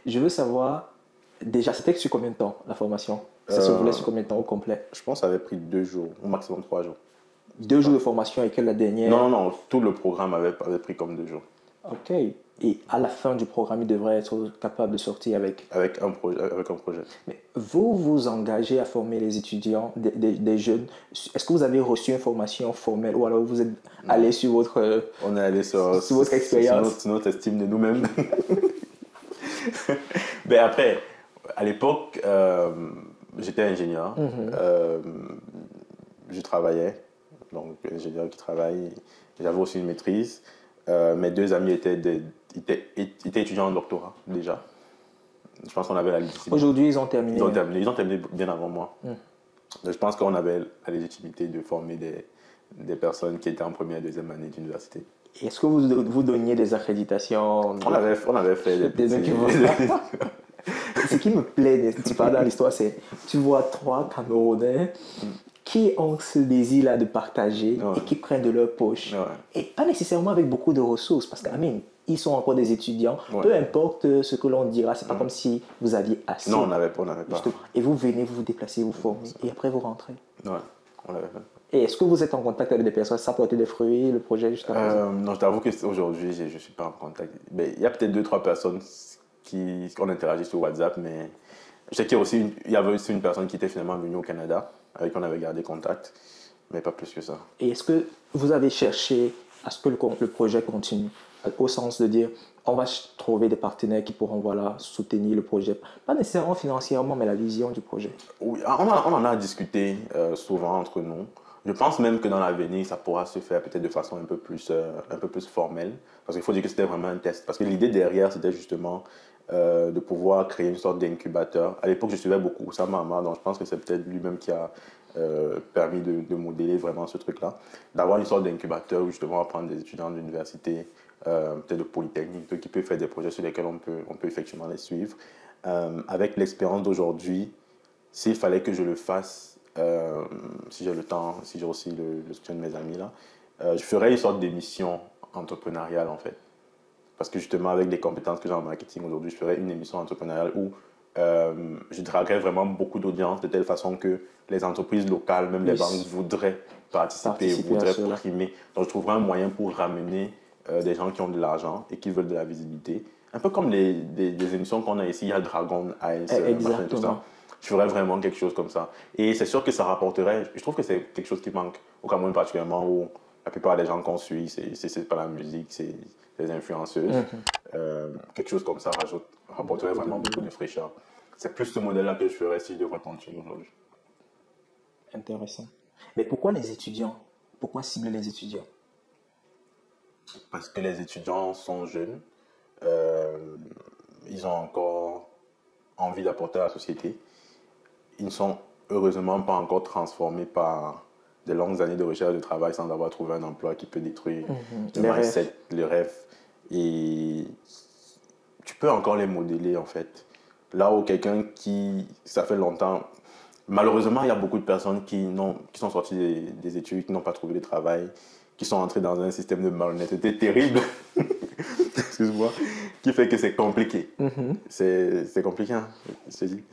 Speaker 2: Je veux savoir, déjà, c'était sur combien de temps la formation? Ça se voulait sur combien de temps au complet?
Speaker 1: Je pense que ça avait pris 2 jours, au maximum 3 jours.
Speaker 2: 2 jours de formation et que la dernière?
Speaker 1: Non, tout le programme avait pris comme 2 jours.
Speaker 2: Ok. Et à la fin du programme, il devrait être capable de sortir avec
Speaker 1: un projet.
Speaker 2: Mais vous vous engagez à former les étudiants, des jeunes. Est-ce que vous avez reçu une formation formelle ou alors vous êtes allé sur votre...
Speaker 1: On est allé sur
Speaker 2: votre expérience.
Speaker 1: Sur notre estime de nous-mêmes. Après, à l'époque, j'étais ingénieur. Je travaillais, donc ingénieur qui travaille. J'avais aussi une maîtrise. Mes 2 amis étaient étudiants en doctorat déjà. Je pense qu'on avait la légitimité.
Speaker 2: Aujourd'hui, ils ont terminé.
Speaker 1: Ils ont terminé bien avant moi. Je pense qu'on avait la légitimité de former des personnes qui étaient en première et deuxième année d'université.
Speaker 2: Est-ce que vous donniez des accréditations?
Speaker 1: On avait fait des documents.
Speaker 2: Ce qui me plaît, tu parles dans l'histoire, c'est tu vois 3 Camerounais qui ont ce désir-là de partager et qui prennent de leur poche. Et pas nécessairement avec beaucoup de ressources, parce que, ils sont encore des étudiants. Peu importe ce que l'on dira, c'est pas comme si vous aviez assez.
Speaker 1: Non, on n'avait pas.
Speaker 2: Et vous venez, vous vous déplacez, vous formez, et après vous rentrez.
Speaker 1: Ouais, on l'avait fait.
Speaker 2: Et est-ce que vous êtes en contact avec des personnes? Ça porte des fruits, le projet jusqu'à présent?
Speaker 1: Non, je t'avoue qu'aujourd'hui, je ne suis pas en contact. Il y a peut-être 2-3 personnes qu'on interagit sur WhatsApp, mais je sais qu'il y avait aussi une personne qui était finalement venue au Canada, avec qui on avait gardé contact, mais pas plus que ça.
Speaker 2: Et est-ce que vous avez cherché à ce que le projet continue, au sens de dire, on va trouver des partenaires qui pourront soutenir le projet, pas nécessairement financièrement, mais la vision du projet?
Speaker 1: Oui, on en a discuté souvent entre nous. Je pense même que dans l'avenir, ça pourra se faire peut-être de façon un peu plus formelle, parce qu'il faut dire que c'était vraiment un test. Parce que l'idée derrière, c'était justement de pouvoir créer une sorte d'incubateur. À l'époque, je suivais beaucoup Oussama Hamar, donc je pense que c'est peut-être lui-même qui a permis de modeler vraiment ce truc-là. D'avoir une sorte d'incubateur où justement on va prendre des étudiants d'université, peut-être de polytechnique, qui peuvent faire des projets sur lesquels on peut effectivement les suivre. Avec l'expérience d'aujourd'hui, s'il fallait que je le fasse, si j'ai le temps, si j'ai aussi le soutien de mes amis là, je ferais une sorte d'émission entrepreneuriale en fait. Parce que justement, avec les compétences que j'ai en marketing aujourd'hui, je ferais une émission entrepreneuriale où je draguerais vraiment beaucoup d'audience de telle façon que les entreprises locales, même les banques, voudraient participer, voudraient primer. Donc, je trouverais un moyen pour ramener des gens qui ont de l'argent et qui veulent de la visibilité. Un peu comme les émissions qu'on a ici, il y a Dragon, Ice, machin, tout ça. Je ferais vraiment quelque chose comme ça. Et c'est sûr que ça rapporterait, je trouve que c'est quelque chose qui manque au Cameroun particulièrement, où la plupart des gens qu'on suit, c'est pas la musique, c'est des influenceuses. Quelque chose comme ça rapporterait vraiment beaucoup de fraîcheur. C'est plus ce modèle-là que je ferais si je devrais continuer aujourd'hui.
Speaker 2: Intéressant. Mais pourquoi les étudiants? Pourquoi cibler les étudiants?
Speaker 1: Parce que les étudiants sont jeunes, ils ont encore envie d'apporter à la société. Ils ne sont heureusement pas encore transformés par des longues années de recherche de travail sans avoir trouvé un emploi qui peut détruire le mindset, le rêve. Et tu peux encore les modeler en fait. Là où quelqu'un qui, ça fait longtemps, malheureusement il y a beaucoup de personnes qui sont sorties des études, qui n'ont pas trouvé de travail, qui sont entrées dans un système de malhonnêteté terrible, excuse-moi, qui fait que c'est compliqué. C'est compliqué, hein, je te dis.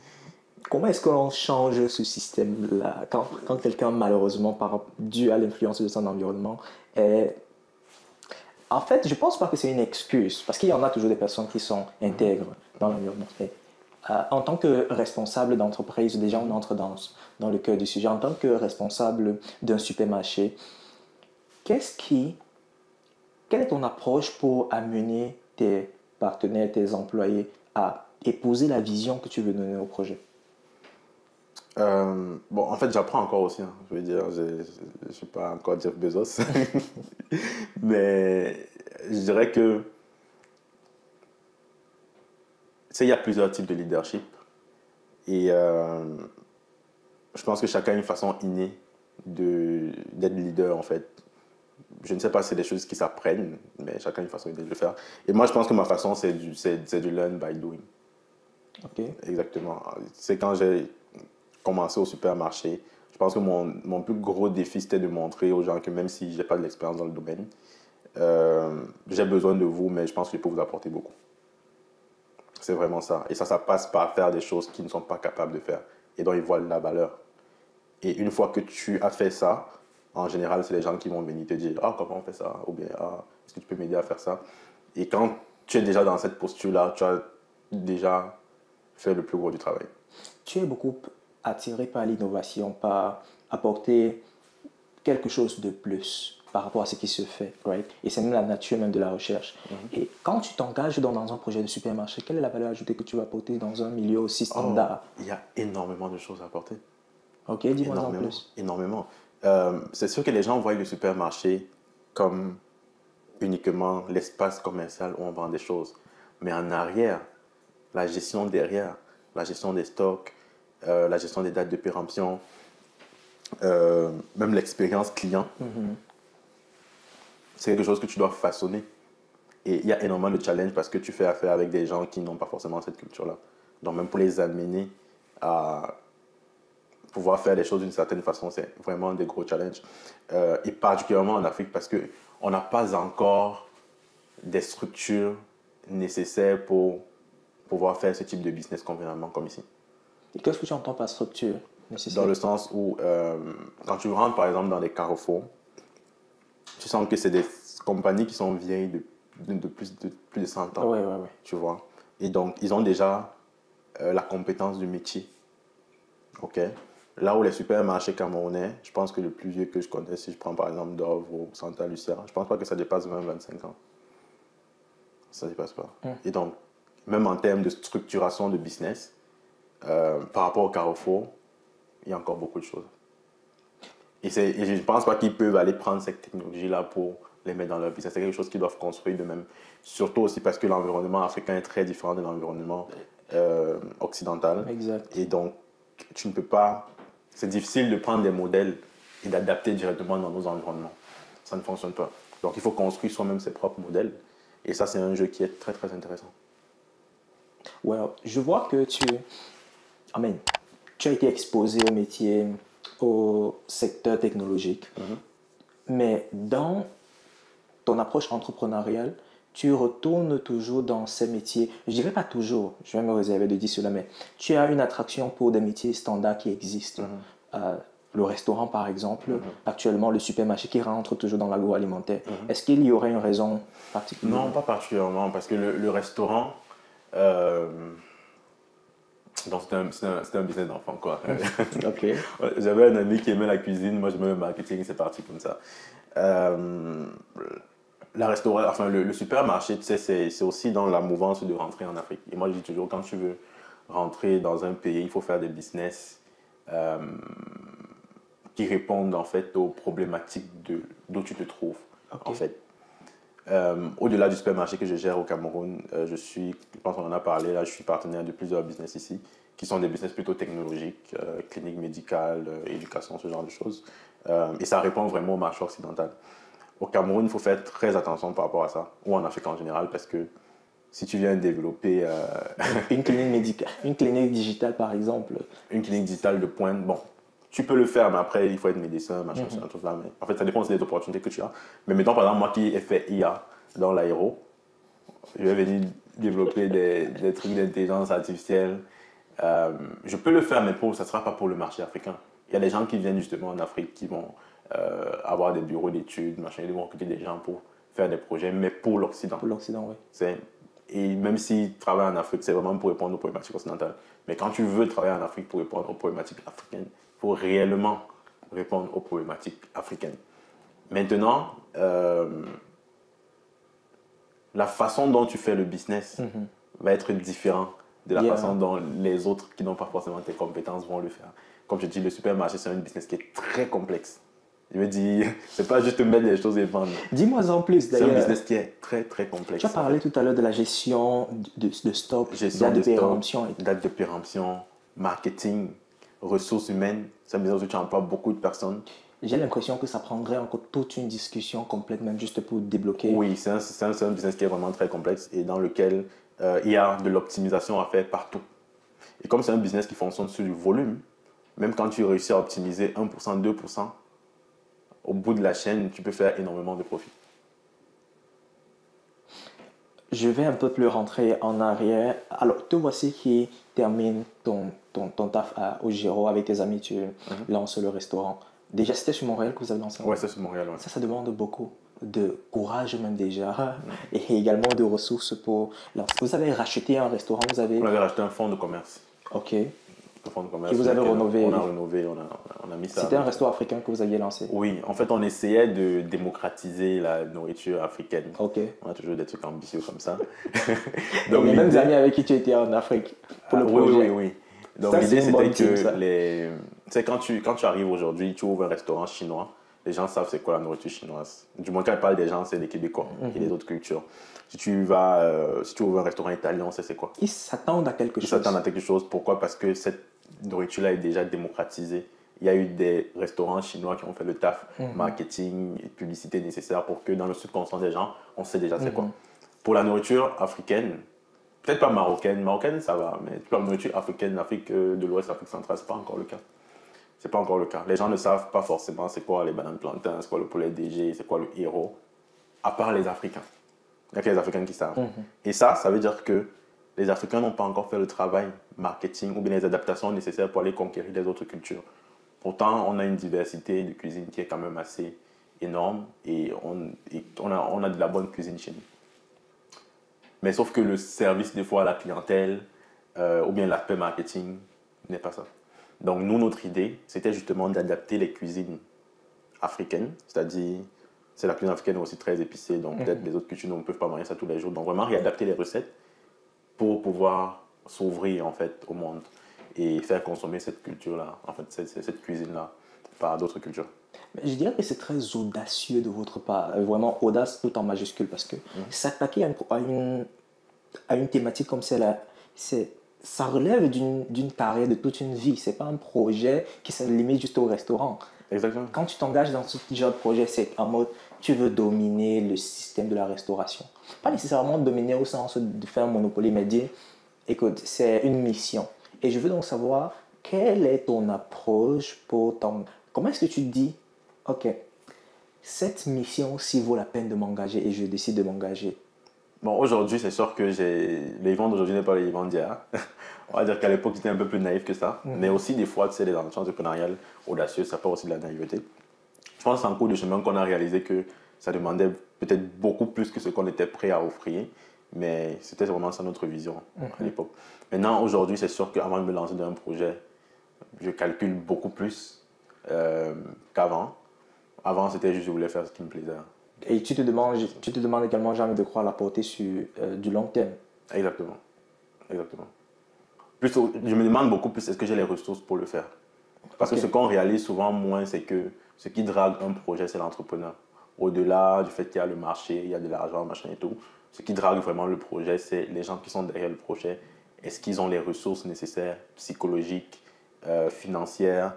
Speaker 2: Comment est-ce que l'on change ce système-là quand quelqu'un, malheureusement, dû à l'influence de son environnement, en fait, je ne pense pas que c'est une excuse, parce qu'il y en a toujours des personnes qui sont intègres dans l'environnement. En tant que responsable d'entreprise, déjà on entre dans le cœur du sujet, en tant que responsable d'un supermarché, quelle est ton approche pour amener tes partenaires, tes employés à épouser la vision que tu veux donner au projet?
Speaker 1: Bon, en fait, j'apprends encore aussi. Hein. Je veux dire, je ne suis pas encore Jeff Bezos. Mais je dirais que il y a plusieurs types de leadership. Et je pense que chacun a une façon innée d'être leader, en fait. Je ne sais pas si c'est des choses qui s'apprennent, mais chacun a une façon innée de le faire. Et moi, je pense que ma façon, c'est du learn by doing.
Speaker 2: Ok.
Speaker 1: Exactement. C'est quand j'ai commencé au supermarché. Je pense que mon plus gros défi, c'était de montrer aux gens que même si je n'ai pas de l'expérience dans le domaine, j'ai besoin de vous, mais je pense que je peux vous apporter beaucoup. C'est vraiment ça. Et ça passe par faire des choses qu'ils ne sont pas capables de faire et dont ils voient la valeur. Et une fois que tu as fait ça, en général, c'est les gens qui vont venir te dire « Ah, comment on fait ça ?» ou bien « Ah, est-ce que tu peux m'aider à faire ça ?» Et quand tu es déjà dans cette posture-là, tu as déjà fait le plus gros du travail.
Speaker 2: Tu es beaucoup attiré par l'innovation, par apporter quelque chose de plus par rapport à ce qui se fait, right? Et c'est même la nature même de la recherche. Et quand tu t'engages dans un projet de supermarché, quelle est la valeur ajoutée que tu vas apporter dans un milieu aussi standard?
Speaker 1: Il y a énormément de choses à apporter.
Speaker 2: Ok, dis-moi en plus.
Speaker 1: Énormément. C'est sûr que les gens voient le supermarché comme uniquement l'espace commercial où on vend des choses. Mais en arrière, la gestion derrière, la gestion des stocks, la gestion des dates de péremption, même l'expérience client, c'est quelque chose que tu dois façonner. Et il y a énormément de challenges parce que tu fais affaire avec des gens qui n'ont pas forcément cette culture-là. Donc même pour les amener à pouvoir faire les choses d'une certaine façon, c'est vraiment des gros challenges. Et particulièrement en Afrique parce qu'on n'a pas encore des structures nécessaires pour pouvoir faire ce type de business convenablement comme ici.
Speaker 2: Et qu'est-ce que tu entends par structure nécessaire?
Speaker 1: Dans le sens où, quand tu rentres par exemple dans les carrefours, tu sens que c'est des compagnies qui sont vieilles de plus de 100 ans.
Speaker 2: Ouais.
Speaker 1: Tu vois. Et donc, ils ont déjà la compétence du métier. OK? Là où les supermarchés camerounais, je pense que le plus vieux que je connais, si je prends par exemple Dove ou Santa Lucia, je ne pense pas que ça dépasse 20-25 ans. Ça ne dépasse pas. Et donc, même en termes de structuration de business, par rapport au carrefour, il y a encore beaucoup de choses. Et je ne pense pas qu'ils peuvent aller prendre cette technologie-là pour les mettre dans leur business. C'est quelque chose qu'ils doivent construire d'eux-mêmes. Surtout aussi parce que l'environnement africain est très différent de l'environnement occidental.
Speaker 2: Exact.
Speaker 1: Et donc, tu ne peux pas... C'est difficile de prendre des modèles et d'adapter directement dans nos environnements. Ça ne fonctionne pas. Donc, il faut construire soi-même ses propres modèles. Et ça, c'est un jeu qui est très, très intéressant.
Speaker 2: Well, je vois que tu as été exposé au métier, au secteur technologique. Mais dans ton approche entrepreneuriale, tu retournes toujours dans ces métiers. Je dirais pas toujours, je vais me réserver de dire cela, mais tu as une attraction pour des métiers standards qui existent. Le restaurant, par exemple, actuellement, le supermarché qui rentre toujours dans l'agroalimentaire. Est-ce qu'il y aurait une raison particulière?
Speaker 1: Non, pas particulièrement, parce que le restaurant, donc c'est un business d'enfant, quoi.
Speaker 2: Ok.
Speaker 1: J'avais un ami qui aimait la cuisine, moi j'aimais le marketing, c'est parti comme ça. La restauration, enfin le supermarché, tu sais, c'est aussi dans la mouvance de rentrer en Afrique. Et moi je dis toujours, quand tu veux rentrer dans un pays, il faut faire des business qui répondent en fait aux problématiques d'où tu te trouves, en fait. Au-delà du supermarché que je gère au Cameroun, je pense qu'on en a parlé, là, je suis partenaire de plusieurs business ici, qui sont des business plutôt technologiques, cliniques médicales, éducation, ce genre de choses. Et ça répond vraiment au marché occidental. Au Cameroun, il faut faire très attention par rapport à ça, ou en Afrique en général, parce que si tu viens développer...
Speaker 2: une clinique médicale, une clinique digitale par exemple.
Speaker 1: Une clinique digitale de pointe, bon, tu peux le faire, mais après, il faut être médecin, machin, tout ça. Mais en fait, ça dépend aussi des opportunités que tu as. Mais mettons, par exemple, moi qui ai fait IA dans l'aéro, je vais venir développer des trucs d'intelligence artificielle. Je peux le faire, mais ça ne sera pas pour le marché africain. Il y a des gens qui viennent justement en Afrique qui vont avoir des bureaux d'études, machin, ils vont recruter des gens pour faire des projets, mais pour l'Occident.
Speaker 2: Pour l'Occident, oui.
Speaker 1: Et même s'ils travaillent en Afrique, c'est vraiment pour répondre aux problématiques occidentales. Mais quand tu veux travailler en Afrique pour répondre aux problématiques africaines, il faut réellement répondre aux problématiques africaines. Maintenant, la façon dont tu fais le business va être différente de la façon dont les autres qui n'ont pas forcément tes compétences vont le faire. Comme je dis, le supermarché, c'est un business qui est très complexe. Je veux dire, c'est pas juste mettre les choses et vendre.
Speaker 2: Dis-moi en plus d'ailleurs.
Speaker 1: C'est un business qui est très très complexe.
Speaker 2: Tu as parlé tout à l'heure de la gestion de stock, date de péremption.
Speaker 1: Date de péremption, marketing, ressources humaines. C'est un business où tu emploies beaucoup de personnes.
Speaker 2: J'ai l'impression que ça prendrait encore toute une discussion complète, même juste pour débloquer.
Speaker 1: Oui, c'est un business qui est vraiment très complexe et dans lequel il y a de l'optimisation à faire partout. Et comme c'est un business qui fonctionne sur du volume, même quand tu réussis à optimiser 1%, 2%, au bout de la chaîne, tu peux faire énormément de profit.
Speaker 2: Je vais un peu plus rentrer en arrière. Alors, te voici qui termine ton taf au Giro avec tes amis, tu lances le restaurant. Déjà, c'était sur Montréal que vous avez lancé?
Speaker 1: Oui, c'est sur Montréal. Ouais.
Speaker 2: Ça demande beaucoup de courage même déjà et également de ressources pour lancer. Vous avez racheté un restaurant,
Speaker 1: On avait racheté un fonds de commerce.
Speaker 2: Ok.
Speaker 1: Un fonds de commerce.
Speaker 2: Et vous avez rénové?
Speaker 1: On a rénové, on a mis ça.
Speaker 2: C'était un resto africain que vous aviez lancé?
Speaker 1: Oui, en fait, on essayait de démocratiser la nourriture africaine.
Speaker 2: Ok.
Speaker 1: On a toujours des trucs ambitieux comme ça.
Speaker 2: Donc, les mêmes amis avec qui tu étais en Afrique pour le projet?
Speaker 1: Oui. Donc l'idée c'était que tu sais, quand tu arrives aujourd'hui, tu ouvres un restaurant chinois, les gens savent c'est quoi la nourriture chinoise. Du moins quand je parle des gens, c'est des Québécois et des autres cultures. Si tu ouvres un restaurant italien, on sait c'est quoi.
Speaker 2: Ils s'attendent à quelque chose.
Speaker 1: Ils s'attendent à quelque chose. Pourquoi? Parce que cette nourriture-là est déjà démocratisée. Il y a eu des restaurants chinois qui ont fait le taf marketing et publicité nécessaire pour que dans le subconscient des gens, on sait déjà c'est quoi. Pour la nourriture africaine, peut-être pas marocaine, ça va, mais pour la nourriture africaine, Afrique de l'Ouest, Afrique centrale, c'est pas encore le cas. C'est pas encore le cas. Les gens ne savent pas forcément c'est quoi les bananes plantains, c'est quoi le poulet DG, c'est quoi le héros, à part les Africains. Il n'y a que les Africains qui savent. Et ça veut dire que les Africains n'ont pas encore fait le travail marketing ou bien les adaptations nécessaires pour aller conquérir les autres cultures. Pourtant, on a une diversité de cuisine qui est quand même assez énorme et on a de la bonne cuisine chez nous. Mais sauf que le service des fois à la clientèle ou bien l'aspect marketing n'est pas ça. Donc nous, notre idée, c'était justement d'adapter les cuisines africaines, c'est-à-dire c'est la cuisine africaine est aussi très épicée, donc peut-être les autres cultures ne peuvent pas manger ça tous les jours. Donc vraiment réadapter les recettes pour pouvoir s'ouvrir en fait au monde. et faire consommer cette culture-là, en fait, cette cuisine-là, par d'autres cultures.
Speaker 2: Je dirais que c'est très audacieux de votre part, vraiment audace tout en majuscule, parce que s'attaquer à une thématique comme celle-là, ça relève d'une carrière de toute une vie. C'est pas un projet qui se limite juste au restaurant.
Speaker 1: Exactement.
Speaker 2: Quand tu t'engages dans ce genre de projet, c'est en mode tu veux dominer le système de la restauration. Pas nécessairement dominer au sens de faire un monopoly, mais dire écoute, c'est une mission. Et je veux donc savoir quelle est ton approche pour ton. Comment est-ce que tu te dis ok, cette mission-ci vaut la peine de m'engager et je décide de m'engager.
Speaker 1: Bon, aujourd'hui, c'est sûr que les ventes d'aujourd'hui n'est pas les ventes d'hier. On va dire qu'à l'époque, j'étais un peu plus naïf que ça. Mais aussi, des fois, tu sais, les aventures entrepreneuriales audacieuses, ça part aussi de la naïveté. Je pense qu'en cours de chemin qu'on a réalisé que ça demandait peut-être beaucoup plus que ce qu'on était prêt à offrir. Mais c'était vraiment ça notre vision à l'époque. Maintenant, aujourd'hui, c'est sûr qu'avant de me lancer dans un projet, je calcule beaucoup plus qu'avant. Avant, c'était juste je voulais faire ce qui me plaisait.
Speaker 2: Et tu te demandes également jamais de croire la portée sur du long terme.
Speaker 1: Exactement. Exactement. Plus, je me demande beaucoup plus est-ce que j'ai les ressources pour le faire. Parce que ce qu'on réalise souvent moins, c'est que ce qui drague un projet, c'est l'entrepreneur. Au-delà du fait qu'il y a le marché, il y a de l'argent, machin et tout, ce qui drague vraiment le projet, c'est les gens qui sont derrière le projet. Est-ce qu'ils ont les ressources nécessaires, psychologiques, financières,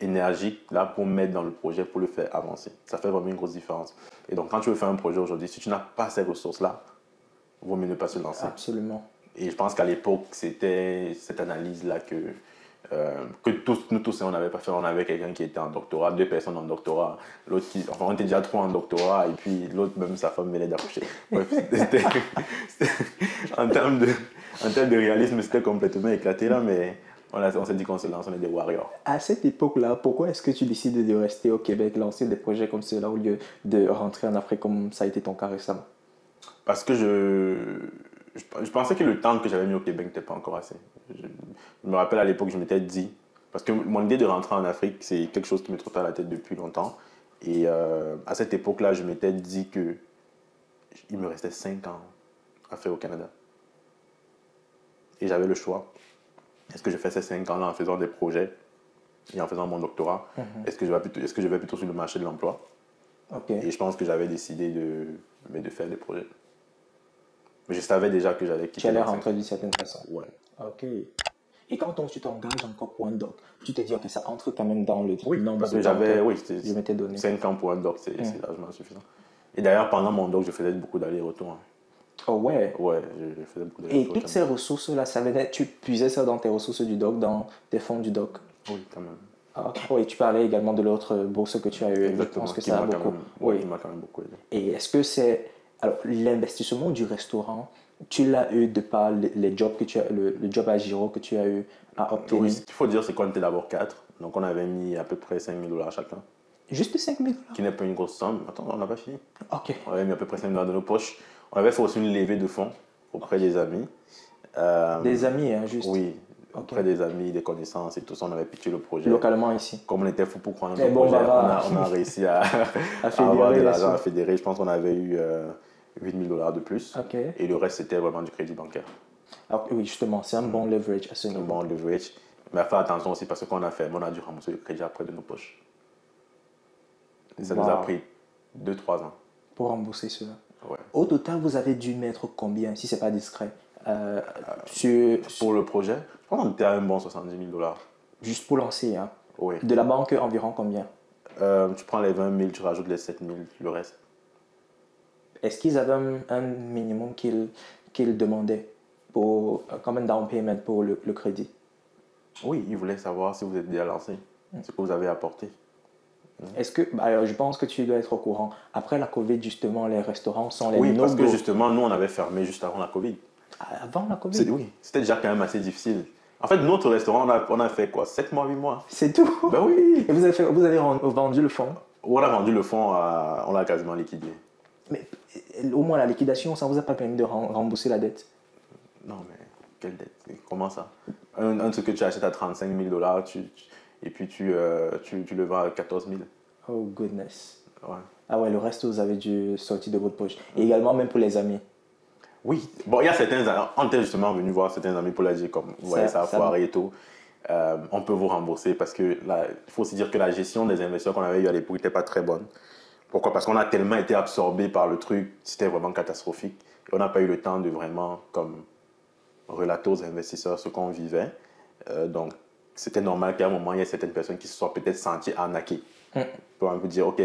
Speaker 1: énergiques, là, pour mettre dans le projet, pour le faire avancer. Ça fait vraiment une grosse différence. Et donc, quand tu veux faire un projet aujourd'hui, si tu n'as pas ces ressources-là, il vaut mieux ne pas se lancer.
Speaker 2: Absolument.
Speaker 1: Et je pense qu'à l'époque, c'était cette analyse-là que nous tous, on n'avait pas fait. On avait quelqu'un qui était en doctorat, 2 personnes en doctorat, l'autre qui, enfin, on était déjà 3 en doctorat, et puis l'autre, même sa femme venait d'accoucher. Bref, en termes de réalisme, c'était complètement éclaté là, mais on s'est dit qu'on se lance, on est des warriors.
Speaker 2: À cette époque-là, pourquoi est-ce que tu décides de rester au Québec, lancer des projets comme ceux-là, au lieu de rentrer en Afrique comme ça a été ton cas récemment?
Speaker 1: Parce que je pensais que le temps que j'avais mis au Québec n'était pas encore assez. Je me rappelle à l'époque, je m'étais dit, parce que mon idée de rentrer en Afrique, c'est quelque chose qui me trottait à la tête depuis longtemps. Et à cette époque-là, je m'étais dit qu'il me restait 5 ans à faire au Canada. Et j'avais le choix. Est-ce que je fais ces 5 ans-là en faisant des projets et en faisant mon doctorat? Est-ce que je vais plutôt sur le marché de l'emploi? Et je pense que j'avais décidé de faire des projets. Mais je savais déjà que j'allais quitter.
Speaker 2: Tu allais rentrer d'une certaine façon.
Speaker 1: Ouais.
Speaker 2: Ok. Et quand tu t'engages encore pour un doc, tu te dis que ça entre quand même dans le nombre
Speaker 1: parce
Speaker 2: de
Speaker 1: que
Speaker 2: temps
Speaker 1: je m'étais donné. 5 ans pour un doc, c'est largement suffisant. Et d'ailleurs, pendant mon doc, je faisais beaucoup d'allers-retours.
Speaker 2: Oh ouais?
Speaker 1: Ouais, je faisais beaucoup d'allers-retours.
Speaker 2: Et toutes ces ressources-là, tu puisais ça dans tes ressources du doc, dans tes fonds du doc?
Speaker 1: Oui, quand même.
Speaker 2: Ah, oui, tu parlais également de l'autre bourse que tu as eu.
Speaker 1: Exactement.
Speaker 2: Je pense que ça a beaucoup.
Speaker 1: Oui, il m'a quand même beaucoup aidé.
Speaker 2: Et est-ce que c'est... Alors, l'investissement du restaurant, tu l'as eu de par les jobs que tu as, le job à Giro que tu as eu à obtenir?
Speaker 1: Oui, ce qu'il faut dire, c'est qu'on était d'abord 4. Donc, on avait mis à peu près 5 000 $ chacun.
Speaker 2: Juste 5 000 $?
Speaker 1: Qui n'est pas une grosse somme. Attends, on n'a pas fini.
Speaker 2: Ok.
Speaker 1: On avait mis à peu près 5 000 $ dans nos poches. On avait fait aussi une levée de fonds auprès des amis.
Speaker 2: Des amis, hein, juste?
Speaker 1: Oui, auprès des amis, des connaissances et tout ça. On avait pitché le projet.
Speaker 2: Localement ici?
Speaker 1: Comme on était fou pour prendre notre projet, on a réussi à avoir de l'argent à fédérer. Je pense qu'on avait eu 8 000 $ de plus. Et le reste, c'était vraiment du crédit bancaire.
Speaker 2: Alors, oui, justement, c'est un bon leverage à ce niveau.
Speaker 1: Un bon leverage. Mais faire attention aussi parce qu'on a fait, on a dû rembourser le crédit après de nos poches. Et ça nous a pris 2-3 ans.
Speaker 2: Pour rembourser cela.
Speaker 1: Ouais.
Speaker 2: Au total, vous avez dû mettre combien, si ce n'est pas discret,
Speaker 1: pour le projet? Je pense qu'on était à un bon 70 000 $.
Speaker 2: Juste pour lancer, hein?
Speaker 1: Oui.
Speaker 2: De la banque, environ combien?
Speaker 1: Tu prends les 20 000, tu rajoutes les 7 000, le reste.
Speaker 2: Est-ce qu'ils avaient un minimum qu'ils demandaient comme un down payment pour le crédit?
Speaker 1: Oui, ils voulaient savoir si vous êtes déjà lancé, ce que vous avez apporté.
Speaker 2: Est-ce que, alors je pense que tu dois être au courant. Après la Covid, justement, les restaurants sont les
Speaker 1: Oui, parce que justement, nous, on avait fermé juste avant la Covid.
Speaker 2: Avant la Covid?
Speaker 1: Oui, c'était déjà quand même assez difficile. En fait, notre restaurant, on a fait quoi? 7 mois, 8 mois.
Speaker 2: C'est tout?
Speaker 1: Ben oui.
Speaker 2: Et vous avez vendu le fonds?
Speaker 1: On a vendu le fonds, on l'a quasiment liquidé.
Speaker 2: Mais au moins la liquidation, ça ne vous a pas permis de rembourser la dette?
Speaker 1: Non, mais quelle dette? Comment ça? Un truc que tu achètes à 35 000 $, et puis tu le vends à 14 000.
Speaker 2: Oh goodness.
Speaker 1: Ouais.
Speaker 2: Ah ouais, le reste, vous avez dû sortir de votre poche. Et également, même pour les amis.
Speaker 1: Oui, bon, il y a certains, on était justement venu voir certains amis pour leur dire comme, vous voyez, ça a foiré et tout. On peut vous rembourser parce que là, il faut aussi dire que la gestion des investisseurs qu'on avait eu à l'époque n'était pas très bonne. Pourquoi? Parce qu'on a tellement été absorbé par le truc, c'était vraiment catastrophique. Et on n'a pas eu le temps de vraiment comme relater aux investisseurs ce qu'on vivait. Donc, c'était normal qu'à un moment, il y ait certaines personnes qui se soient peut-être senties arnaquées. Pour vous dire, OK,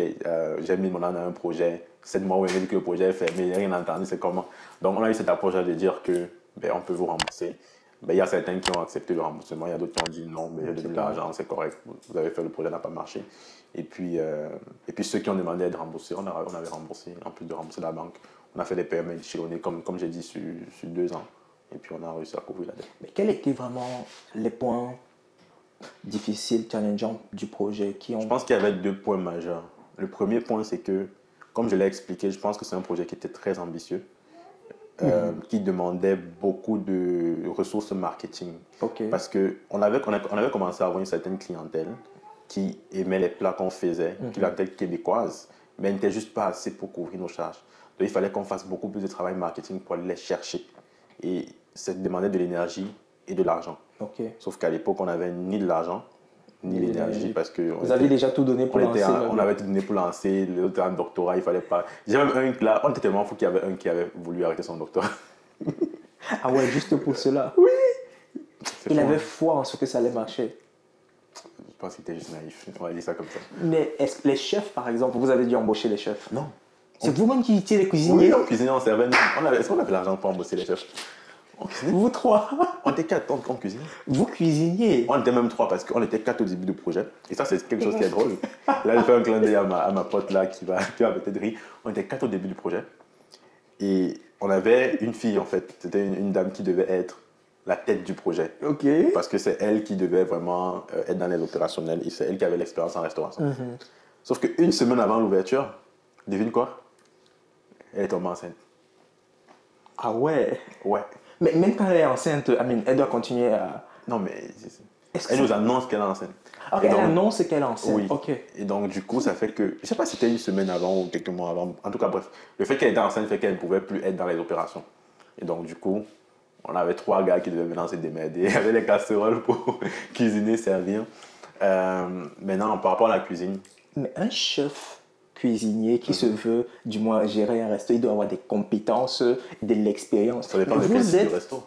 Speaker 1: j'ai mis mon âme dans un projet, 7 mois où il m'a dit que le projet est fermé, il n'y a rien entendu, c'est comment. Donc, on a eu cette approche de dire que ben, on peut vous rembourser. Ben, il y a certains qui ont accepté le remboursement, il y a d'autres qui ont dit non, mais j'ai donné de l'argent, c'est correct, vous avez fait le projet, n'a pas marché. Et puis ceux qui ont demandé à être remboursés, on avait remboursé, en plus de rembourser la banque. On a fait des paiements échelonnés, comme j'ai dit, sur 2 ans. Et puis on a réussi à couvrir la dette.
Speaker 2: Mais quels étaient vraiment les points difficiles, challengeants du projet
Speaker 1: Je pense qu'il y avait 2 points majeurs. Le premier point, c'est que, comme je l'ai expliqué, je pense que c'est un projet qui était très ambitieux, qui demandait beaucoup de ressources marketing. Parce qu'on avait commencé à avoir une certaine clientèle qui aimait les plats qu'on faisait, clientèle québécoise, mais elle n'était juste pas assez pour couvrir nos charges. Donc il fallait qu'on fasse beaucoup plus de travail marketing pour aller les chercher. Et ça demandait de l'énergie et de l'argent. Sauf qu'à l'époque, on n'avait ni de l'argent, ni l'énergie. Parce que
Speaker 2: vous aviez déjà tout donné pour lancer.
Speaker 1: On avait tout donné pour lancer. L'autre en doctorat, il fallait pas. J'ai même un là, on était tellement fou qu'il y avait un qui avait voulu arrêter son doctorat.
Speaker 2: Ah ouais, juste pour cela.
Speaker 1: Oui.
Speaker 2: Il avait foi en ce que ça allait marcher.
Speaker 1: Je pense qu'il était juste naïf. On va dire ça comme ça.
Speaker 2: Mais est-ce que les chefs, par exemple, vous avez dû embaucher les chefs?
Speaker 1: Non.
Speaker 2: C'est vous-même qui étiez les cuisiniers?
Speaker 1: Oui, on cuisinait, on servait. Est-ce qu'on avait l'argent pour embaucher les chefs?
Speaker 2: Vous 3?
Speaker 1: On était 4, on cuisinait.
Speaker 2: Vous cuisiniez?
Speaker 1: On était même 3 parce qu'on était 4 au début du projet. Et ça, c'est quelque chose qui est drôle. Là, je fais un clin d'œil à ma pote là qui va peut-être rire. On était 4 au début du projet. Et on avait une fille en fait. C'était une dame qui devait être la tête du projet. Parce que c'est elle qui devait vraiment être dans les opérationnels. Et c'est elle qui avait l'expérience en restauration. Sauf qu'une semaine avant l'ouverture, devine quoi? Elle est tombée enceinte.
Speaker 2: Ah ouais?
Speaker 1: Ouais.
Speaker 2: Mais même quand elle est enceinte, elle doit continuer à...
Speaker 1: Non, mais elle nous annonce qu'elle est enceinte.
Speaker 2: Ok, elle annonce qu'elle est enceinte.
Speaker 1: Oui.
Speaker 2: Ok.
Speaker 1: Et donc, du coup, ça fait que... Je sais pas si c'était une semaine avant ou quelques mois avant. En tout cas, bref. Le fait qu'elle était enceinte fait qu'elle ne pouvait plus être dans les opérations. Et donc, du coup, on avait 3 gars qui devaient venir se démerder. Il y avait les casseroles pour cuisiner, servir. Maintenant, par rapport à la cuisine...
Speaker 2: Mais un chef cuisinier qui se veut, du moins, gérer un resto, il doit avoir des compétences, de l'expérience.
Speaker 1: Ça dépend de quel type de resto.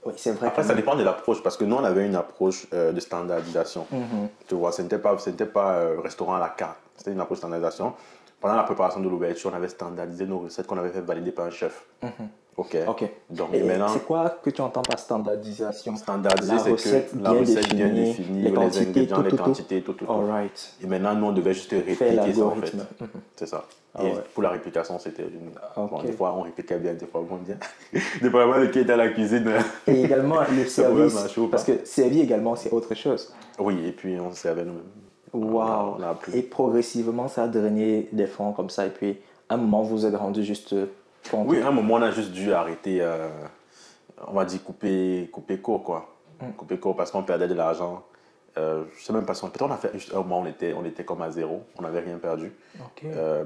Speaker 2: Oui, c'est vrai.
Speaker 1: Après, ça dépend de l'approche, parce que nous, on avait une approche de standardisation. Tu vois, ce n'était pas restaurant à la carte, c'était une approche de standardisation. Pendant la préparation de l'ouverture, on avait standardisé nos recettes qu'on avait fait valider par un chef.
Speaker 2: Ok.
Speaker 1: Donc,
Speaker 2: et
Speaker 1: maintenant,
Speaker 2: c'est quoi que tu entends par standardisation?
Speaker 1: Standardiser, c'est que la recette bien définie, les ingrédients, les quantités, tout.
Speaker 2: Right.
Speaker 1: Et maintenant, nous, on devait juste répliquer ça, en fait. C'est ça. Et pour la réplication, c'était bon, des fois, on répliquait bien, des fois, moins bien. Dépendamment de qui était à la cuisine.
Speaker 2: Et également, le service. Parce que servir également, c'est autre chose.
Speaker 1: Oui, et puis on servait nous-mêmes.
Speaker 2: Waouh. Et progressivement, ça a drainé des fonds comme ça. Et puis, à un moment, vous êtes rendu juste compte.
Speaker 1: Oui, à un moment, on a juste dû arrêter, on va dire couper court, quoi. Couper court parce qu'on perdait de l'argent. Je sais même pas si peut-être on a fait juste un mois, on était comme à zéro, on n'avait rien perdu.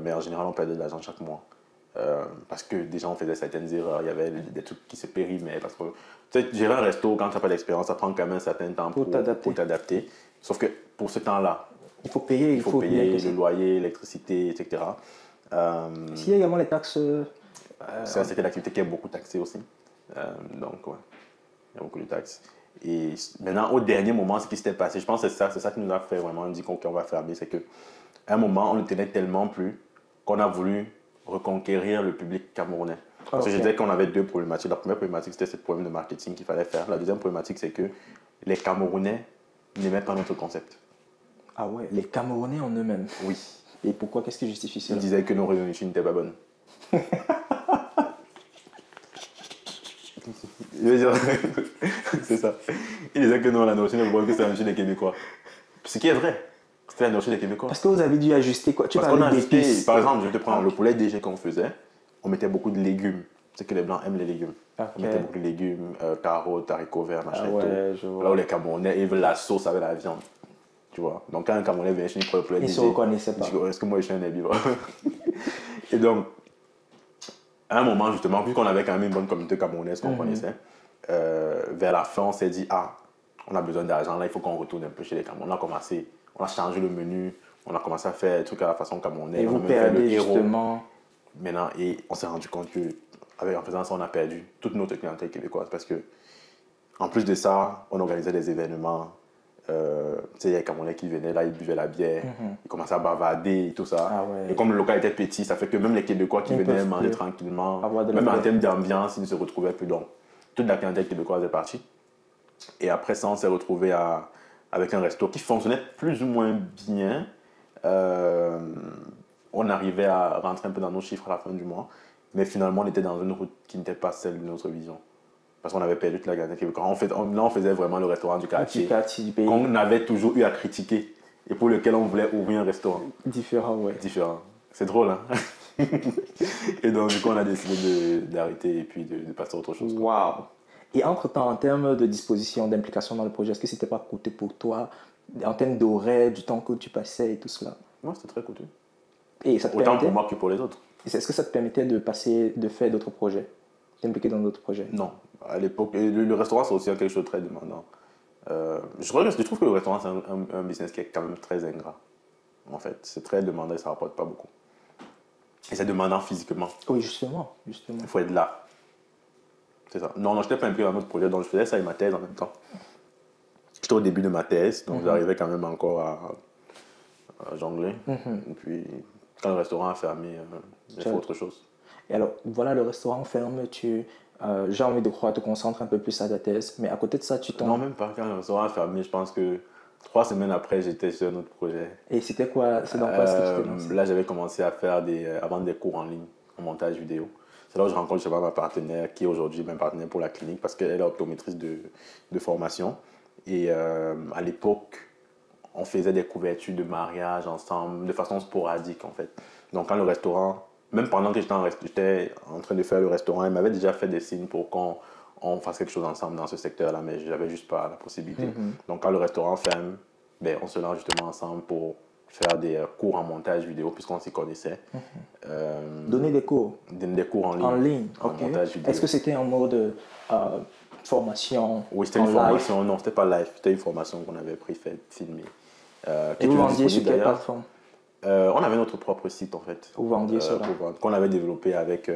Speaker 1: Mais en général, on perdait de l'argent chaque mois. Parce que déjà, on faisait certaines erreurs, il y avait des trucs qui se périmaient. Parce que tu sais, gérer un resto, quand tu n'as pas d'expérience, ça prend quand même un certain temps pour t'adapter. Sauf que pour ce temps-là,
Speaker 2: il faut payer
Speaker 1: le loyer, l'électricité, etc.
Speaker 2: S'il y a également les taxes.
Speaker 1: C'était l'activité qui est beaucoup taxée aussi. Donc, ouais, il y a beaucoup de taxes. Et maintenant, au dernier moment, ce qui s'était passé, je pense que c'est ça qui nous a fait vraiment dire qu'on va fermer, c'est qu'à un moment, on ne tenait tellement plus qu'on a voulu reconquérir le public camerounais. Parce que je disais qu'on avait 2 problématiques. La première problématique, c'était ce problème de marketing qu'il fallait faire. La deuxième problématique, c'est que les Camerounais n'aimaient pas notre concept.
Speaker 2: Ah ouais, les Camerounais en eux-mêmes.
Speaker 1: Oui.
Speaker 2: Et pourquoi? Qu'est-ce qui justifie cela?
Speaker 1: Ils disaient que nos résolutions n'étaient pas bonnes. Je veux dire, c'est ça. Il disait que non, la notion de que c'est la notion des Québécois. Ce qui est vrai, c'était la notion des Québécois.
Speaker 2: Parce que vous avez dû ajuster quoi?
Speaker 1: Parce qu'on a ajusté, par exemple, je te prends le poulet DG qu'on faisait, on mettait beaucoup de légumes. C'est que les Blancs aiment les légumes. On mettait beaucoup de légumes, carottes, haricots verts, machin et tout. Là où les Camerounais, ils veulent la sauce avec la viande. Tu vois. Donc quand un Camerounais vient chez nous pour le poulet DG,
Speaker 2: ils ne se reconnaissaient pas.
Speaker 1: Est-ce que moi je suis un herbivore? Et donc, À un moment, justement, vu qu'on avait quand même une bonne communauté camerounaise qu'on connaissait, vers la fin, on s'est dit, ah, on a besoin d'argent, là, il faut qu'on retourne un peu chez les Camerounais. On a changé le menu, on a commencé à faire des trucs à la façon camerounaise.
Speaker 2: Et
Speaker 1: On a
Speaker 2: vous
Speaker 1: même fait le
Speaker 2: perdez
Speaker 1: héros.
Speaker 2: justement.
Speaker 1: Maintenant, et on s'est rendu compte que, en faisant ça, on a perdu toute notre clientèle québécoise parce que, en plus de ça, on organisait des événements. Tu sais, il y a les Camerounais qui venaient là, ils buvaient la bière, ils commençaient à bavarder et tout ça.
Speaker 2: Ah ouais.
Speaker 1: Et comme le local était petit, ça fait que même les Québécois qui
Speaker 2: Ils
Speaker 1: venaient
Speaker 2: peuvent
Speaker 1: manger
Speaker 2: plus
Speaker 1: tranquillement,
Speaker 2: avoir de la
Speaker 1: même en
Speaker 2: bière.
Speaker 1: termes d'ambiance, ils ne se retrouvaient plus. Donc, toute la clientèle québécoise est partie. Et après ça, on s'est retrouvé avec un resto qui fonctionnait plus ou moins bien. Euh, on arrivait à rentrer un peu dans nos chiffres à la fin du mois. Mais finalement, on était dans une route qui n'était pas celle de notre vision. Parce qu'on avait perdu toute la clientèle québécoise. Là, on faisait vraiment le restaurant du quartier.
Speaker 2: Du pays.
Speaker 1: Qu'on avait toujours eu à critiquer. Et pour lequel on voulait ouvrir un restaurant.
Speaker 2: Différent, ouais.
Speaker 1: Différent. C'est drôle, hein? Et donc, du coup, on a décidé d'arrêter et puis de passer à autre chose.
Speaker 2: Waouh! Et entre-temps, en termes de disposition, d'implication dans le projet, est-ce que c'était pas coûteux pour toi, en termes d'horaire, du temps que tu passais et tout cela?
Speaker 1: Moi, c'était très coûteux.
Speaker 2: Et ça te
Speaker 1: Autant
Speaker 2: permettait,
Speaker 1: pour moi que pour les autres.
Speaker 2: est-ce que ça te permettait de faire d'autres projets, d'impliquer dans d'autres projets?
Speaker 1: Non. À l'époque, le restaurant, c'est aussi quelque chose de très demandant. Je trouve que le restaurant, c'est un business qui est quand même très ingrat. En fait, c'est très demandant et ça ne rapporte pas beaucoup. Et c'est demandant physiquement.
Speaker 2: Oui, justement.
Speaker 1: Il faut être là. C'est ça. Non, je n'étais pas impliqué dans notre projet, donc je faisais ça et ma thèse en même temps. J'étais au début de ma thèse, donc j'arrivais quand même encore à jongler. Et puis, quand le restaurant a fermé, j'ai fait autre chose.
Speaker 2: Et alors, voilà, le restaurant ferme, j'ai envie de croire, te concentres un peu plus à ta thèse, mais à côté de ça, tu tombes.
Speaker 1: Non, même pas. Quand le restaurant a fermé, je pense que 3 semaines après, j'étais sur un autre projet.
Speaker 2: Et c'était quoi, c'est dans quoi est-ce que tu t'es lancé?
Speaker 1: Là, j'avais commencé à faire à vendre des cours en ligne, en montage vidéo. C'est là où je rencontre justement ma partenaire, qui est aujourd'hui ma partenaire pour la clinique, parce qu'elle est optométriste de formation. Et à l'époque, on faisait des couvertures de mariage ensemble, de façon sporadique en fait. Donc quand le restaurant, même pendant que j'étais en train de faire le restaurant, elle m'avait déjà fait des signes pour qu'on fasse quelque chose ensemble dans ce secteur-là, mais je n'avais juste pas la possibilité. Donc quand le restaurant ferme, ben, on se lance justement ensemble pour faire des cours en montage vidéo, puisqu'on s'y connaissait.
Speaker 2: Donner des cours?
Speaker 1: Des cours en ligne.
Speaker 2: En ligne,
Speaker 1: en
Speaker 2: ok.
Speaker 1: montage vidéo.
Speaker 2: Est-ce que c'était en mode formation?
Speaker 1: Oui, c'était une formation. Non, c'était pas live. C'était une formation qu'on avait filmée.
Speaker 2: Et vous vendiez sur quelle plateforme?
Speaker 1: On avait notre propre site en fait.
Speaker 2: Vous vendiez cela?
Speaker 1: Qu'on avait développé avec.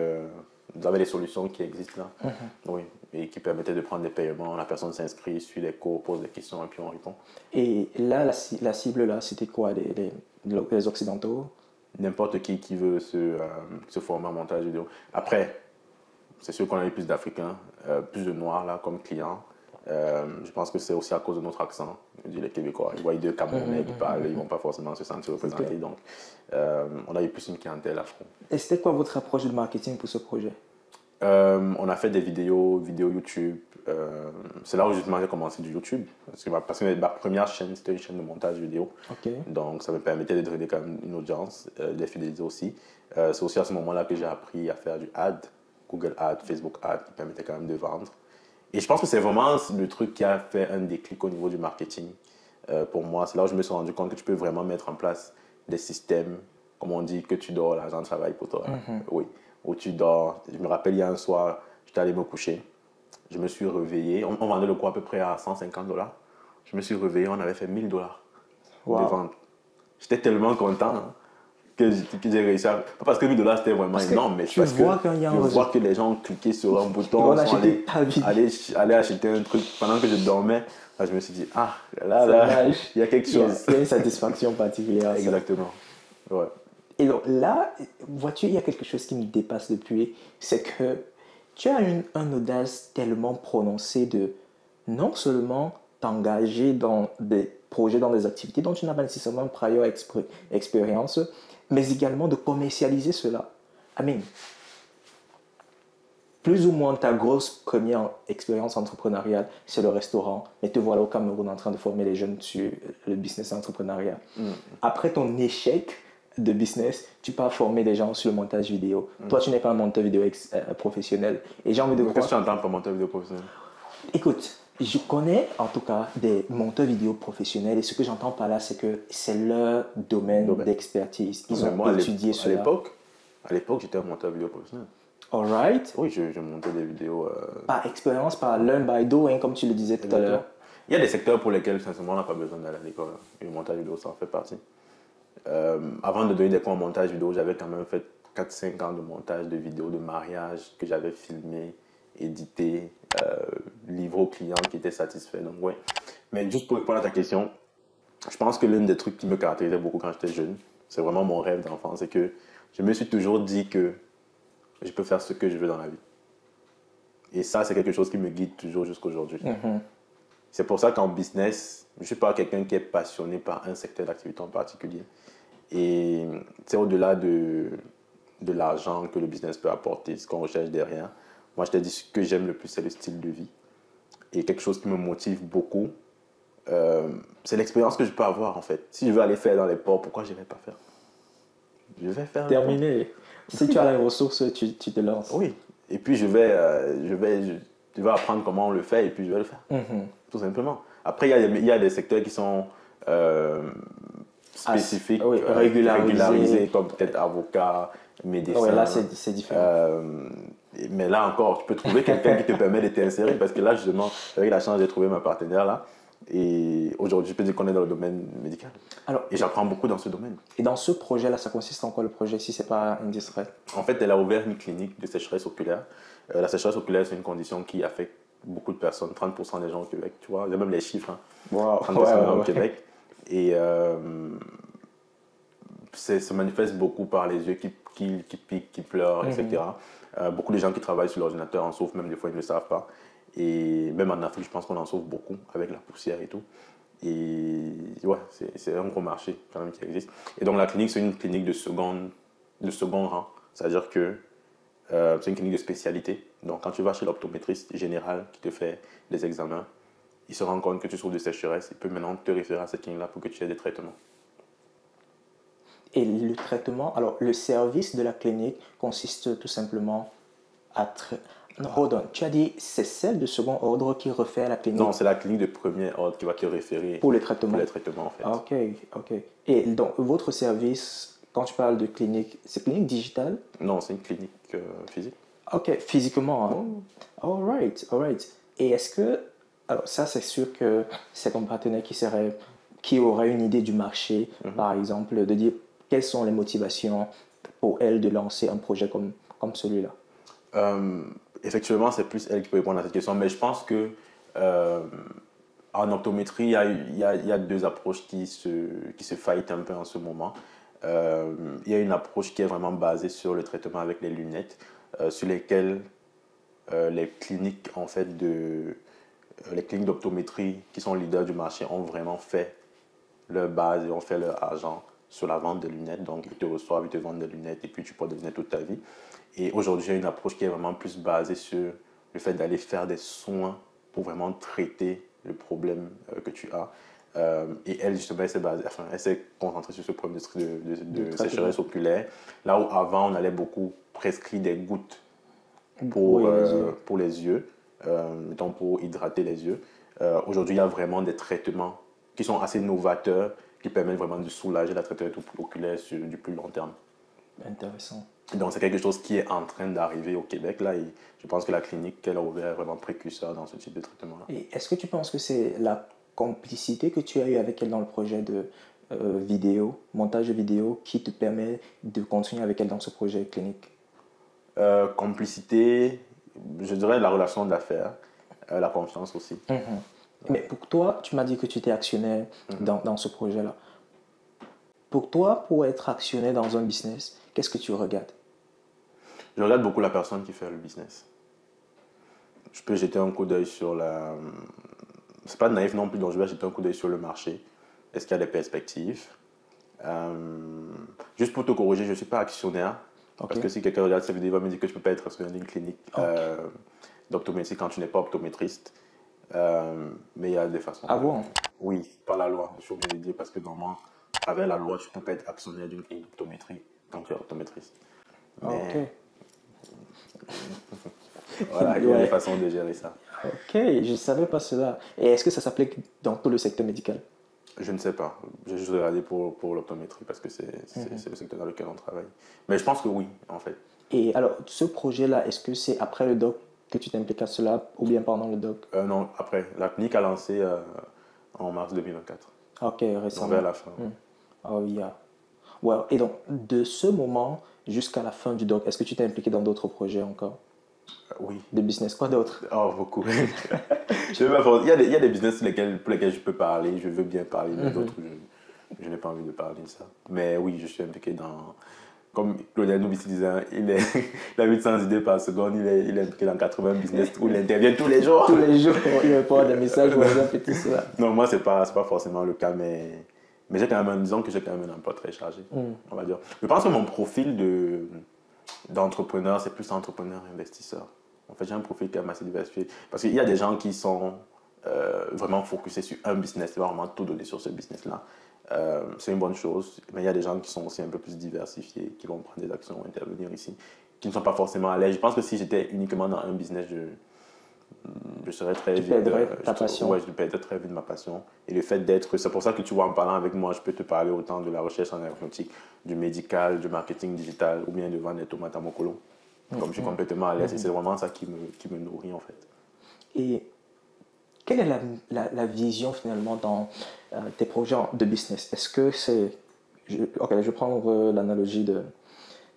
Speaker 1: Vous avez des solutions qui existent là. Oui. Et qui permettaient de prendre des paiements. La personne s'inscrit, suit les cours, pose des questions et puis on répond.
Speaker 2: Et là, la cible là, c'était quoi? Les Occidentaux?
Speaker 1: N'importe qui veut se former en montage vidéo. Après, c'est sûr qu'on avait plus d'Africains, plus de Noirs là comme clients. Je pense que c'est aussi à cause de notre accent. Les Québécois, ils voient deux Camerounais qui parlent, ils ne vont pas forcément se sentir représentés. Okay. Donc, on a eu plus une clientèle afro.
Speaker 2: Et c'était quoi votre approche de marketing pour ce projet?
Speaker 1: On a fait des vidéos YouTube. C'est là où justement j'ai commencé du YouTube. Parce que ma première chaîne, c'était une chaîne de montage vidéo.
Speaker 2: Okay.
Speaker 1: Donc, ça me permettait de drainer quand même une audience, de les fidéliser aussi. C'est aussi à ce moment-là que j'ai appris à faire du ad, Google Ad, Facebook Ad, qui permettait quand même de vendre. Et je pense que c'est vraiment le truc qui a fait un déclic au niveau du marketing. Pour moi, c'est là où je me suis rendu compte que tu peux vraiment mettre en place des systèmes, comme on dit, que tu dors, l'argent travaille pour toi. Oui, où tu dors. Je me rappelle, il y a un soir, j'étais allé me coucher. Je me suis réveillé. On vendait le coup à peu près à $150. Je me suis réveillé, on avait fait $1000 de vente. J'étais tellement content. Hein, que j'ai réussi à... Pas parce que $1000 c'était vraiment énorme, mais parce que je vois que les gens ont cliqué sur un bouton, allaient acheter un truc. Pendant que je dormais, là, je me suis dit, ah, là, il y a quelque chose.
Speaker 2: Il y a une satisfaction particulière.
Speaker 1: Exactement. Ouais.
Speaker 2: Et donc là, vois-tu, il y a quelque chose qui me dépasse depuis, c'est que tu as une audace tellement prononcée de non seulement t'engager dans des projets, dans des activités dont tu n'as pas nécessairement prior expérience, mais également de commercialiser cela. Plus ou moins ta grosse première expérience entrepreneuriale, c'est le restaurant, mais te voilà au Cameroun en train de former les jeunes sur le business entrepreneurial. Après ton échec de business, tu pars former des gens sur le montage vidéo. Toi, tu n'es pas un monteur vidéo professionnel. Et j'ai envie de
Speaker 1: Qu'est-ce que tu entends par monteur vidéo professionnel?
Speaker 2: Écoute, je connais en tout cas des monteurs vidéo professionnels et ce que j'entends par là, c'est que c'est leur domaine d'expertise. Ils ont étudié cela.
Speaker 1: À l'époque, j'étais un monteur vidéo professionnel.
Speaker 2: Alright.
Speaker 1: Oui, je montais des vidéos.
Speaker 2: Par expérience, par learn by doing, comme tu le disais tout à l'heure.
Speaker 1: Il y a des secteurs pour lesquels, sincèrement, on n'a pas besoin d'aller à l'école. Et le montage vidéo, ça en fait partie. Avant de donner des cours en montage vidéo, j'avais quand même fait 4-5 ans de montage de vidéos de mariage que j'avais filmé, édité, livré aux clients qui étaient satisfaits. Donc, ouais. Mais juste pour répondre à ta question, je pense que l'un des trucs qui me caractérisait beaucoup quand j'étais jeune, c'est vraiment mon rêve d'enfant, c'est que je me suis toujours dit que je peux faire ce que je veux dans la vie. Et ça, c'est quelque chose qui me guide toujours jusqu'à aujourd'hui. C'est pour ça qu'en business, je ne suis pas quelqu'un qui est passionné par un secteur d'activité en particulier. Et c'est au-delà de l'argent que le business peut apporter, ce qu'on recherche derrière. Moi, je te dis, ce que j'aime le plus, c'est le style de vie. Et quelque chose qui me motive beaucoup, c'est l'expérience que je peux avoir, en fait. Si je veux aller faire dans les ports, pourquoi je ne vais pas faire? Je vais faire.
Speaker 2: Terminé. Si tu as les ressources, tu te lances.
Speaker 1: Oui. Et puis, je vais apprendre comment on le fait et puis je vais le faire. Tout simplement. Après, il y a des secteurs qui sont spécifiques, régularisés, comme peut-être avocat, médecin.
Speaker 2: Oui, là, c'est différent.
Speaker 1: Mais là encore, tu peux trouver quelqu'un qui te permet de t'insérer parce que là, justement, j'ai eu la chance de trouver ma partenaire là. Et aujourd'hui, je peux dire qu'on est dans le domaine médical. Alors, et j'apprends beaucoup dans ce domaine.
Speaker 2: Et dans ce projet-là, ça consiste en quoi le projet, si ce n'est pas indiscret?
Speaker 1: En fait, elle a ouvert une clinique de sécheresse oculaire. La sécheresse oculaire, c'est une condition qui affecte beaucoup de personnes, 30% des gens au Québec, tu vois. Il y a même les chiffres, hein.
Speaker 2: Wow.
Speaker 1: 30% des gens au Québec. Et ça se manifeste beaucoup par les yeux qui piquent, qui pleurent, etc. Beaucoup de gens qui travaillent sur l'ordinateur en souffrent, même des fois ils ne le savent pas. Et même en Afrique, je pense qu'on en souffre beaucoup avec la poussière et tout. Et ouais, c'est un gros marché quand même qui existe. Et donc la clinique, c'est une clinique de second rang. C'est-à-dire que c'est une clinique de spécialité. Donc quand tu vas chez l'optométriste général qui te fait des examens, il se rend compte que tu souffres de sécheresse. Il peut maintenant te référer à cette clinique-là pour que tu aies des traitements.
Speaker 2: Et le traitement, alors le service de la clinique consiste tout simplement à... Hold on, tu as dit c'est celle de second ordre qui refait la clinique?
Speaker 1: Non, c'est la clinique de premier ordre qui va te référer
Speaker 2: pour les traitements.
Speaker 1: Pour les traitements, en fait.
Speaker 2: Ah, ok. Et donc, votre service, quand tu parles de clinique, c'est clinique digitale?
Speaker 1: Non, c'est une clinique physique.
Speaker 2: Ok, physiquement. Hein? Alright. Et est-ce que... Alors ça, c'est sûr que c'est ton partenaire qui aurait une idée du marché, par exemple, de dire quelles sont les motivations pour elle de lancer un projet comme celui-là.
Speaker 1: Effectivement, c'est plus elle qui peut répondre à cette question, mais je pense que en optométrie, il y a deux approches qui se fightent un peu en ce moment. Il y a une approche qui est vraiment basée sur le traitement avec les lunettes, sur lesquelles les cliniques en fait les cliniques d'optométrie qui sont leaders du marché ont vraiment fait leur base et ont fait leur argent sur la vente de lunettes. Donc, ils te reçoivent, ils te vendent des lunettes et puis tu portes des lunettes toute ta vie. Et aujourd'hui, il y a une approche qui est vraiment plus basée sur le fait d'aller faire des soins pour vraiment traiter le problème que tu as. Et elle, justement, elle s'est concentrée sur ce problème de sécheresse oculaire. Là où avant, on allait beaucoup prescrire des gouttes pour les yeux, donc pour hydrater les yeux. Aujourd'hui, il y a vraiment des traitements qui sont assez novateurs, qui permettent vraiment de soulager la traitement oculaire sur du plus long terme.
Speaker 2: Intéressant.
Speaker 1: Donc, c'est quelque chose qui est en train d'arriver au Québec, là, et je pense que la clinique qu'elle a ouvert est vraiment précurseur dans ce type de traitement-là.
Speaker 2: Et est-ce que tu penses que c'est la complicité que tu as eue avec elle dans le projet de montage de vidéo, qui te permet de continuer avec elle dans ce projet clinique?
Speaker 1: Complicité, je dirais la relation d'affaires, la confiance aussi.
Speaker 2: Mais pour toi, tu m'as dit que tu étais actionnaire dans ce projet-là. Pour toi, pour être actionnaire dans un business, qu'est-ce que tu regardes?
Speaker 1: Je regarde beaucoup la personne qui fait le business. Je peux jeter un coup d'œil sur la... C'est pas naïf non plus, donc je vais jeter un coup d'œil sur le marché. Est-ce qu'il y a des perspectives? Juste pour te corriger, je ne suis pas actionnaire. Okay. Parce que si quelqu'un regarde cette vidéo, il va me dire que je ne peux pas être actionnaire d'une clinique d'optométrie quand tu n'es pas optométriste. Mais il y a des façons.
Speaker 2: Ah bon?
Speaker 1: Oui, par la loi, je suis obligé de dire, parce que normalement, avec la loi, tu ne peux pas être actionnaire d'une clinique d'optométrie quand tu es optométriste. Mais... voilà, il y a des façons de gérer ça.
Speaker 2: Ok, je ne savais pas cela. Et est-ce que ça s'applique dans tout le secteur médical?
Speaker 1: Je ne sais pas. J'ai juste regardé pour l'optométrie parce que c'est le secteur dans lequel on travaille. Mais je pense que oui, en fait.
Speaker 2: Et alors, ce projet-là, est-ce que c'est après le doc que tu t'impliques à cela ou bien pendant le doc?
Speaker 1: Non, après. La clinique a lancé en mars 2024.
Speaker 2: Ok,
Speaker 1: Donc
Speaker 2: récemment.
Speaker 1: vers la fin.
Speaker 2: Oh, yeah. Ouais. Et donc, de ce moment jusqu'à la fin du doc, est-ce que tu t'es impliqué dans d'autres projets encore?
Speaker 1: Oui.
Speaker 2: De business, quoi d'autre?
Speaker 1: Oh, beaucoup. Il y a des business pour lesquels je peux parler, je veux bien parler, mais d'autres, je n'ai pas envie de parler de ça. Mais oui, je suis impliqué dans. Comme Claude Noubissi disait, il a 800 idées par seconde, il est impliqué dans 80 business où il intervient tous les jours.
Speaker 2: Tous les jours, il répond à des messages WhatsApp et tout ça.
Speaker 1: Non, moi, c'est pas forcément le cas, mais j'ai quand même, disons que j'ai quand même un emploi très chargé, on va dire. Je pense que mon profil d'entrepreneur, c'est plus entrepreneur-investisseur. En fait, j'ai un profil quand même assez diversifié. Parce qu'il y a des gens qui sont vraiment focusés sur un business, ils vont vraiment tout donner sur ce business-là. C'est une bonne chose, mais il y a des gens qui sont aussi un peu plus diversifiés, qui vont prendre des actions, intervenir ici, qui ne sont pas forcément à l'aise. Je pense que si j'étais uniquement dans un business, je serais très vite.
Speaker 2: Ta passion.
Speaker 1: Ouais, je perdrais très vite ma passion. Et le fait d'être. C'est pour ça que tu vois, en parlant avec moi, je peux te parler autant de la recherche en aéronautique, du médical, du marketing digital, ou bien de vendre des tomates à Mokolo. Comme je suis complètement à l'aise, et c'est vraiment ça qui me nourrit, en fait.
Speaker 2: Et quelle est la vision finalement dans tes projets de business? Est-ce que c'est... Ok, je vais prendre l'analogie de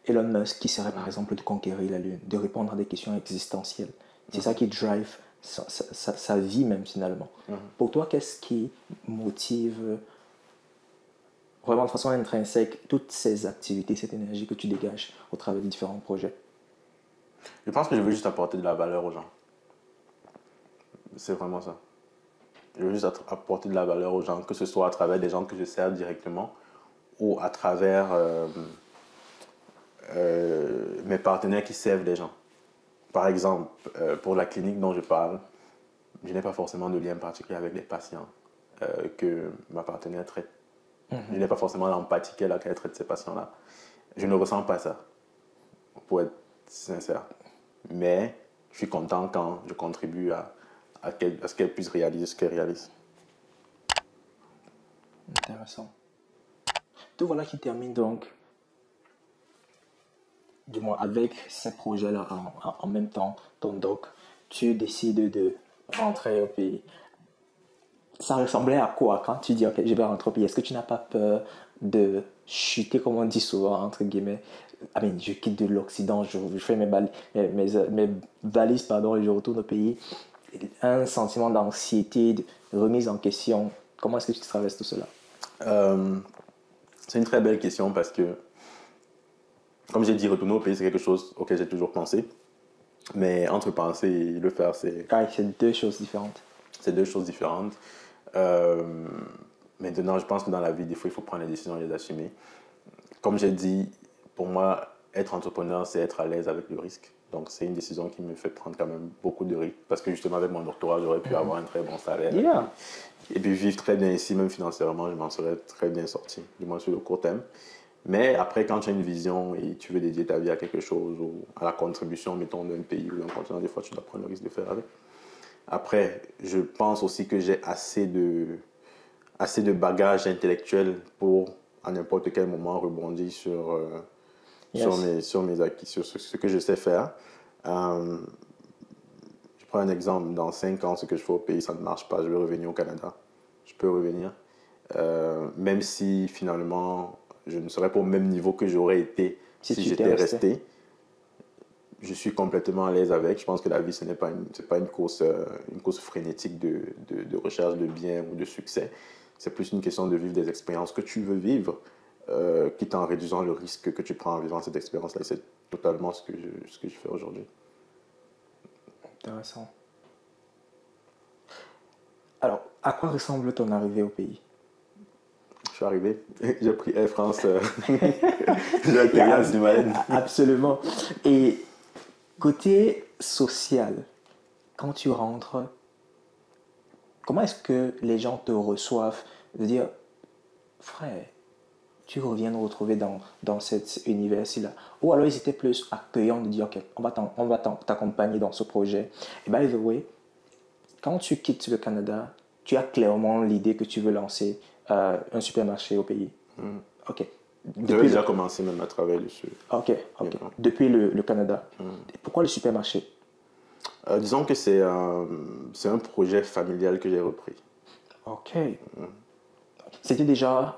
Speaker 2: Elon Musk qui serait par exemple de conquérir la Lune, de répondre à des questions existentielles. C'est ça qui drive sa vie même finalement. Pour toi, qu'est-ce qui motive vraiment de façon intrinsèque toutes ces activités, cette énergie que tu dégages au travers de différents projets?
Speaker 1: Je pense que je veux juste apporter de la valeur aux gens. C'est vraiment ça. Je veux juste apporter de la valeur aux gens, que ce soit à travers des gens que je sers directement ou à travers mes partenaires qui servent les gens. Par exemple, pour la clinique dont je parle, je n'ai pas forcément de lien particulier avec les patients que ma partenaire traite. Je n'ai pas forcément l'empathie qu'elle a quand elle traite ces patients-là. Je ne ressens pas ça, pour être sincère. Mais je suis content quand je contribue à ce qu'elle puisse réaliser ce qu'elle réalise.
Speaker 2: Intéressant. Tout voilà qui termine donc, du moins avec ces projets-là en même temps, ton doc, tu décides de rentrer au pays. Ça ressemblait à quoi quand tu dis, ok, je vais rentrer au pays? Est-ce que tu n'as pas peur de chuter, comme on dit souvent, entre guillemets? Je quitte de l'Occident, je fais mes valises, pardon, et je retourne au pays. Un sentiment d'anxiété, de remise en question. Comment est-ce que tu traverses tout cela?
Speaker 1: C'est une très belle question parce que, comme j'ai dit, retourner au pays, c'est quelque chose auquel j'ai toujours pensé. Mais entre penser et le faire, c'est
Speaker 2: deux choses différentes.
Speaker 1: C'est deux choses différentes. Maintenant, je pense que dans la vie, des fois, il faut prendre les décisions et les assumer. Comme j'ai dit, pour moi, être entrepreneur, c'est être à l'aise avec le risque. Donc, c'est une décision qui me fait prendre quand même beaucoup de risques. Parce que justement, avec mon doctorat, j'aurais pu avoir un très bon salaire.
Speaker 2: Yeah.
Speaker 1: Et puis vivre très bien ici, même financièrement, je m'en serais très bien sorti, du moins sur le court terme. Mais après, quand tu as une vision et tu veux dédier ta vie à quelque chose ou à la contribution, mettons, d'un pays ou d'un continent, des fois, tu dois prendre le risque de faire avec. Après, je pense aussi que j'ai assez de bagages intellectuels pour, à n'importe quel moment, rebondir sur mes acquis, sur ce que je sais faire. Je prends un exemple, dans 5 ans, ce que je fais au pays, ça ne marche pas, je vais revenir au Canada. Je peux revenir. Même si, finalement, je ne serais pas au même niveau que j'aurais été si j'étais resté. Je suis complètement à l'aise avec. Je pense que la vie, ce n'est pas une course frénétique de recherche de bien ou de succès. C'est plus une question de vivre des expériences que tu veux vivre, quitte en réduisant le risque que tu prends en vivant cette expérience-là. Et c'est totalement ce que je fais aujourd'hui.
Speaker 2: Intéressant. Alors, à quoi ressemble ton arrivée au pays?
Speaker 1: Je suis arrivé, j'ai pris Air France, j'ai atterri à Zimalen.
Speaker 2: Absolument. Et côté social, quand tu rentres, comment est-ce que les gens te reçoivent? De dire, frère, tu reviens nous retrouver dans cet univers-ci-là. Ou alors ils étaient plus accueillants de dire, ok, on va t'accompagner dans ce projet. Et by the way, quand tu quittes le Canada, tu as clairement l'idée que tu veux lancer un supermarché au pays. Ok.
Speaker 1: J'avais déjà commencé même à travailler dessus.
Speaker 2: Ok. Depuis le Canada. Pourquoi le supermarché?
Speaker 1: Disons que c'est un projet familial que j'ai repris.
Speaker 2: Ok. C'était déjà...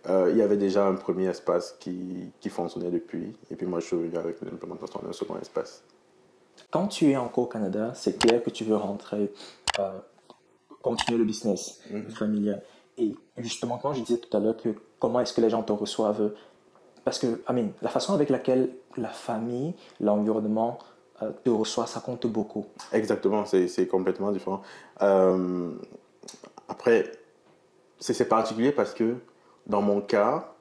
Speaker 1: Il y avait déjà un premier espace qui fonctionnait depuis, et puis moi je suis venu avec l'implémentation d'un second espace.
Speaker 2: Quand tu es encore au Canada, c'est clair que tu veux rentrer, continuer le business familial. Et justement, quand je disais tout à l'heure que comment est-ce que les gens te reçoivent, parce que, la façon avec laquelle la famille, l'environnement te reçoit, ça compte beaucoup.
Speaker 1: Exactement, c'est complètement différent. Après, c'est particulier parce que dans mon cas,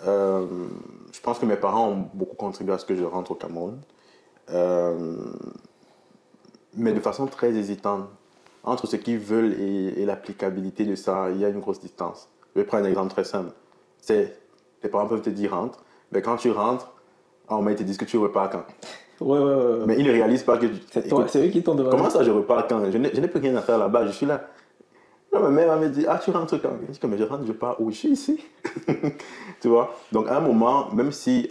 Speaker 1: je pense que mes parents ont beaucoup contribué à ce que je rentre au Cameroun, mais de façon très hésitante. Entre ce qu'ils veulent et l'applicabilité de ça, il y a une grosse distance. Je vais prendre un exemple très simple. Tes parents peuvent te dire rentre, mais quand tu rentres, on ils te disent que tu repars quand.
Speaker 2: Ouais.
Speaker 1: Mais ils ne réalisent pas que
Speaker 2: c'est eux qui t'ont demandé.
Speaker 1: Comment ça, je repars quand? Je n'ai plus rien à faire là-bas, je suis là. Non, ma mère me dit, ah, tu rentres quand? Je dis, mais je rentre, je pars où? Je suis ici. Tu vois? Donc, à un moment, même si,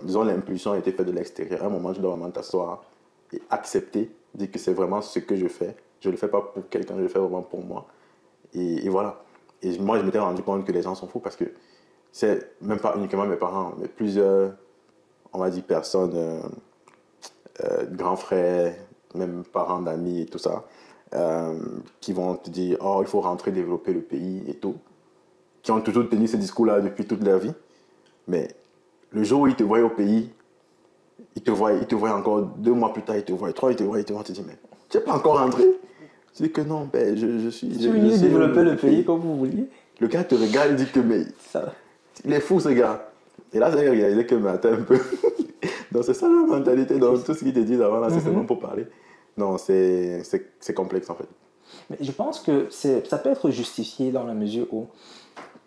Speaker 1: disons, l'impulsion a été faite de l'extérieur, à un moment, je dois vraiment t'asseoir et accepter, dire que c'est vraiment ce que je fais. Je ne le fais pas pour quelqu'un, je le fais vraiment pour moi. Et voilà. Et moi, je m'étais rendu compte que les gens sont fous parce que c'est même pas uniquement mes parents, mais plusieurs, on va dire, personnes, grands frères, même parents d'amis et tout ça, qui vont te dire « Oh, il faut rentrer développer le pays et tout », qui ont toujours tenu ce discours-là depuis toute leur vie. Mais le jour où ils te voient au pays, ils te voient encore 2 mois plus tard, ils te voient 3, ils te voient, tu te dis « Mais tu n'es pas encore rentré ?» Tu dis que non, ben, je suis...
Speaker 2: Tu veux développer le pays comme vous vouliez.
Speaker 1: Le gars te regarde, il dit que mais
Speaker 2: ça.
Speaker 1: Il est fou ce gars. Et là, j'ai réalisé que mais attends un peu. Donc c'est ça la mentalité, dans tout ce qu'ils te disent avant là, c'est seulement pour parler. Non, c'est complexe en fait.
Speaker 2: Mais je pense que ça peut être justifié dans la mesure où,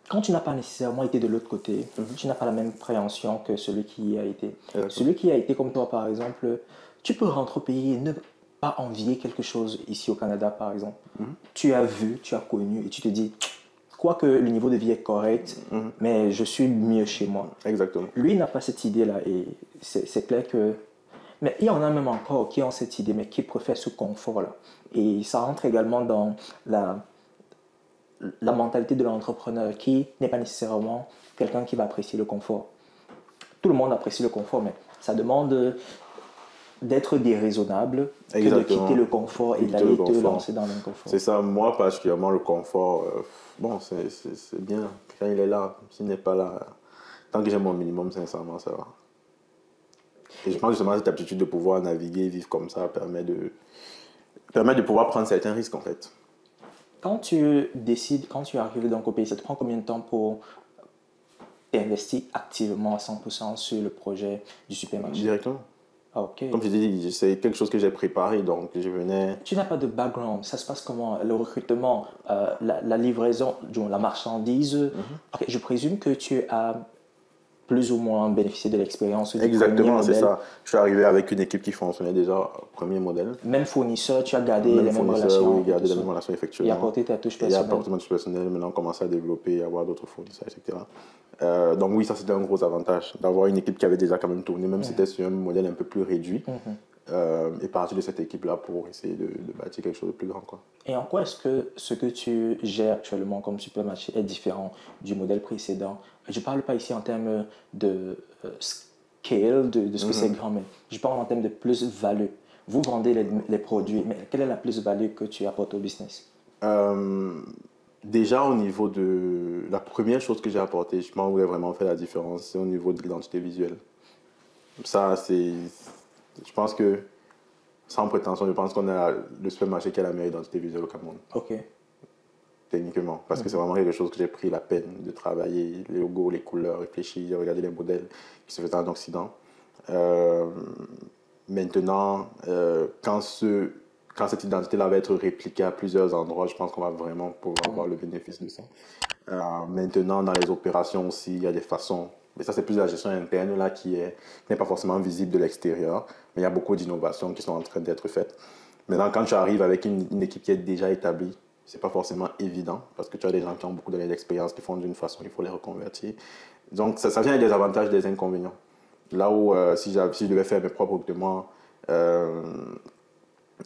Speaker 2: quand tu n'as pas nécessairement été de l'autre côté, tu n'as pas la même préhension que celui qui y a été. Celui qui a été comme toi, par exemple, tu peux rentrer au pays et ne pas envier quelque chose ici au Canada, par exemple. Tu as vu, tu as connu et tu te dis, quoique le niveau de vie est correct, mais je suis mieux chez moi.
Speaker 1: Exactement.
Speaker 2: Lui n'a pas cette idée-là et c'est clair que... Mais il y en a même encore qui ont cette idée, mais qui préfèrent ce confort-là. Et ça rentre également dans la mentalité de l'entrepreneur qui n'est pas nécessairement quelqu'un qui va apprécier le confort. Tout le monde apprécie le confort, mais ça demande d'être déraisonnable que de quitter le confort et d'aller te lancer dans l'inconfort.
Speaker 1: C'est ça, moi particulièrement le confort, bon c'est bien quand il est là, s'il n'est pas là, tant que j'ai mon minimum sincèrement ça va. Et je pense justement cette aptitude de pouvoir naviguer, vivre comme ça permet de pouvoir prendre certains risques en fait.
Speaker 2: Quand tu décides, quand tu arrives donc au pays, ça te prend combien de temps pour t'investir activement à 100% sur le projet du supermarché?
Speaker 1: Directement.
Speaker 2: Ah, ok.
Speaker 1: Comme je dis, c'est quelque chose que j'ai préparé, donc je venais...
Speaker 2: Tu n'as pas de background, ça se passe comment? Le recrutement, la livraison, la marchandise. Okay, je présume que tu as plus ou moins bénéficié de l'expérience du
Speaker 1: Exactement, c'est ça. Je suis arrivé avec une équipe qui fonctionnait déjà, premier modèle.
Speaker 2: Même fournisseur, tu as gardé les mêmes relations?
Speaker 1: Oui, gardé les mêmes relations, effectivement.
Speaker 2: Et apporté ta touche personnelle?
Speaker 1: Et apporté ma touche personnelle, maintenant on commence à développer, à avoir d'autres fournisseurs, etc. Donc oui, ça c'était un gros avantage, d'avoir une équipe qui avait déjà quand même tourné, même si c'était sur un modèle un peu plus réduit, et partir de cette équipe-là pour essayer de bâtir quelque chose de plus grand, quoi.
Speaker 2: Et en quoi est-ce que ce que tu gères actuellement comme supermarché est différent du modèle précédent? Je ne parle pas ici en termes de scale, de ce que c'est grand, mais je parle en termes de plus-value. Vous vendez les produits, mais quelle est la plus-value que tu apportes au business?
Speaker 1: Déjà, au niveau de la première chose que j'ai apportée, je pense, où vraiment fait la différence, c'est au niveau de l'identité visuelle. Ça, c'est... Je pense que, sans prétention, je pense qu'on a le supermarché qui a la meilleure identité visuelle au Cameroun.
Speaker 2: Ok.
Speaker 1: Techniquement. Parce que c'est vraiment quelque chose que j'ai pris la peine de travailler, les logos, les couleurs, réfléchir, regarder les modèles qui se faisaient en Occident. Maintenant, quand cette identité-là va être répliquée à plusieurs endroits, je pense qu'on va vraiment pouvoir avoir le bénéfice de ça. Maintenant, dans les opérations aussi, il y a des façons, mais ça c'est plus la gestion interne là qui n'est pas forcément visible de l'extérieur, mais il y a beaucoup d'innovations qui sont en train d'être faites. Maintenant, quand tu arrives avec une équipe qui est déjà établie, c'est pas forcément évident parce que tu as des gens qui ont beaucoup d'années d'expérience, qui font d'une façon, il faut les reconvertir. Donc, ça vient avec des avantages et des inconvénients. Là où, si je devais faire mes propres recrutements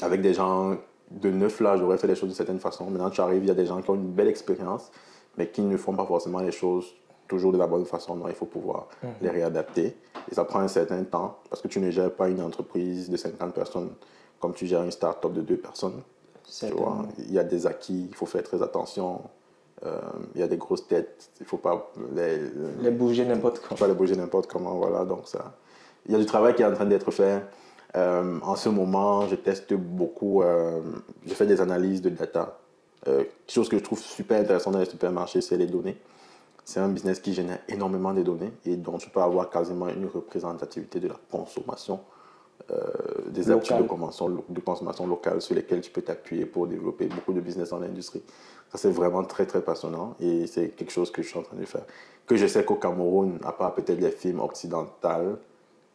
Speaker 1: avec des gens de neuf, là, j'aurais fait les choses de certaine façon. Maintenant, tu arrives, il y a des gens qui ont une belle expérience, mais qui ne font pas forcément les choses toujours de la bonne façon. Donc, il faut pouvoir les réadapter. Et ça prend un certain temps parce que tu ne gères pas une entreprise de 50 personnes comme tu gères une start-up de 2 personnes. Tu vois, il y a des acquis, il faut faire très attention. Il y a des grosses têtes, il ne faut pas
Speaker 2: les bouger n'importe comment.
Speaker 1: Pas les bouger n'importe comment, voilà. Donc ça, il y a du travail qui est en train d'être fait. En ce moment, je teste beaucoup, je fais des analyses de data. Quelque chose que je trouve super intéressant dans les supermarchés, c'est les données. C'est un business qui génère énormément de données et dont tu peux avoir quasiment une représentativité de la consommation, des habitudes de consommation locale sur lesquelles tu peux t'appuyer pour développer beaucoup de business dans l'industrie. Ça, c'est vraiment très, très passionnant et c'est quelque chose que je suis en train de faire. Que je sais qu'au Cameroun, à part peut-être les films occidentaux,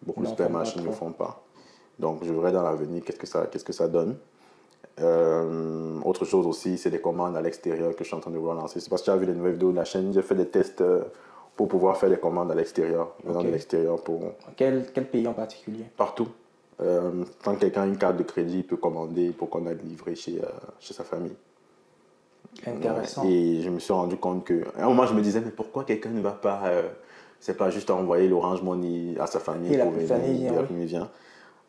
Speaker 1: beaucoup de supermarchés ne le font pas. Donc, je verrai dans l'avenir qu'est-ce que ça donne. Autre chose aussi, c'est des commandes à l'extérieur que je suis en train de relancer. C'est parce que tu as vu les nouvelles vidéos de la chaîne, j'ai fait des tests pour pouvoir faire des commandes à l'extérieur, venant de l'extérieur.
Speaker 2: Quel pays en particulier?
Speaker 1: Partout. Quand quelqu'un a une carte de crédit, il peut commander pour qu'on aille livrer chez sa famille.
Speaker 2: Intéressant.
Speaker 1: Et je me suis rendu compte qu'à un moment, je me disais, mais pourquoi quelqu'un ne va pas, c'est pas juste envoyer l'Orange Money à sa famille pour venir.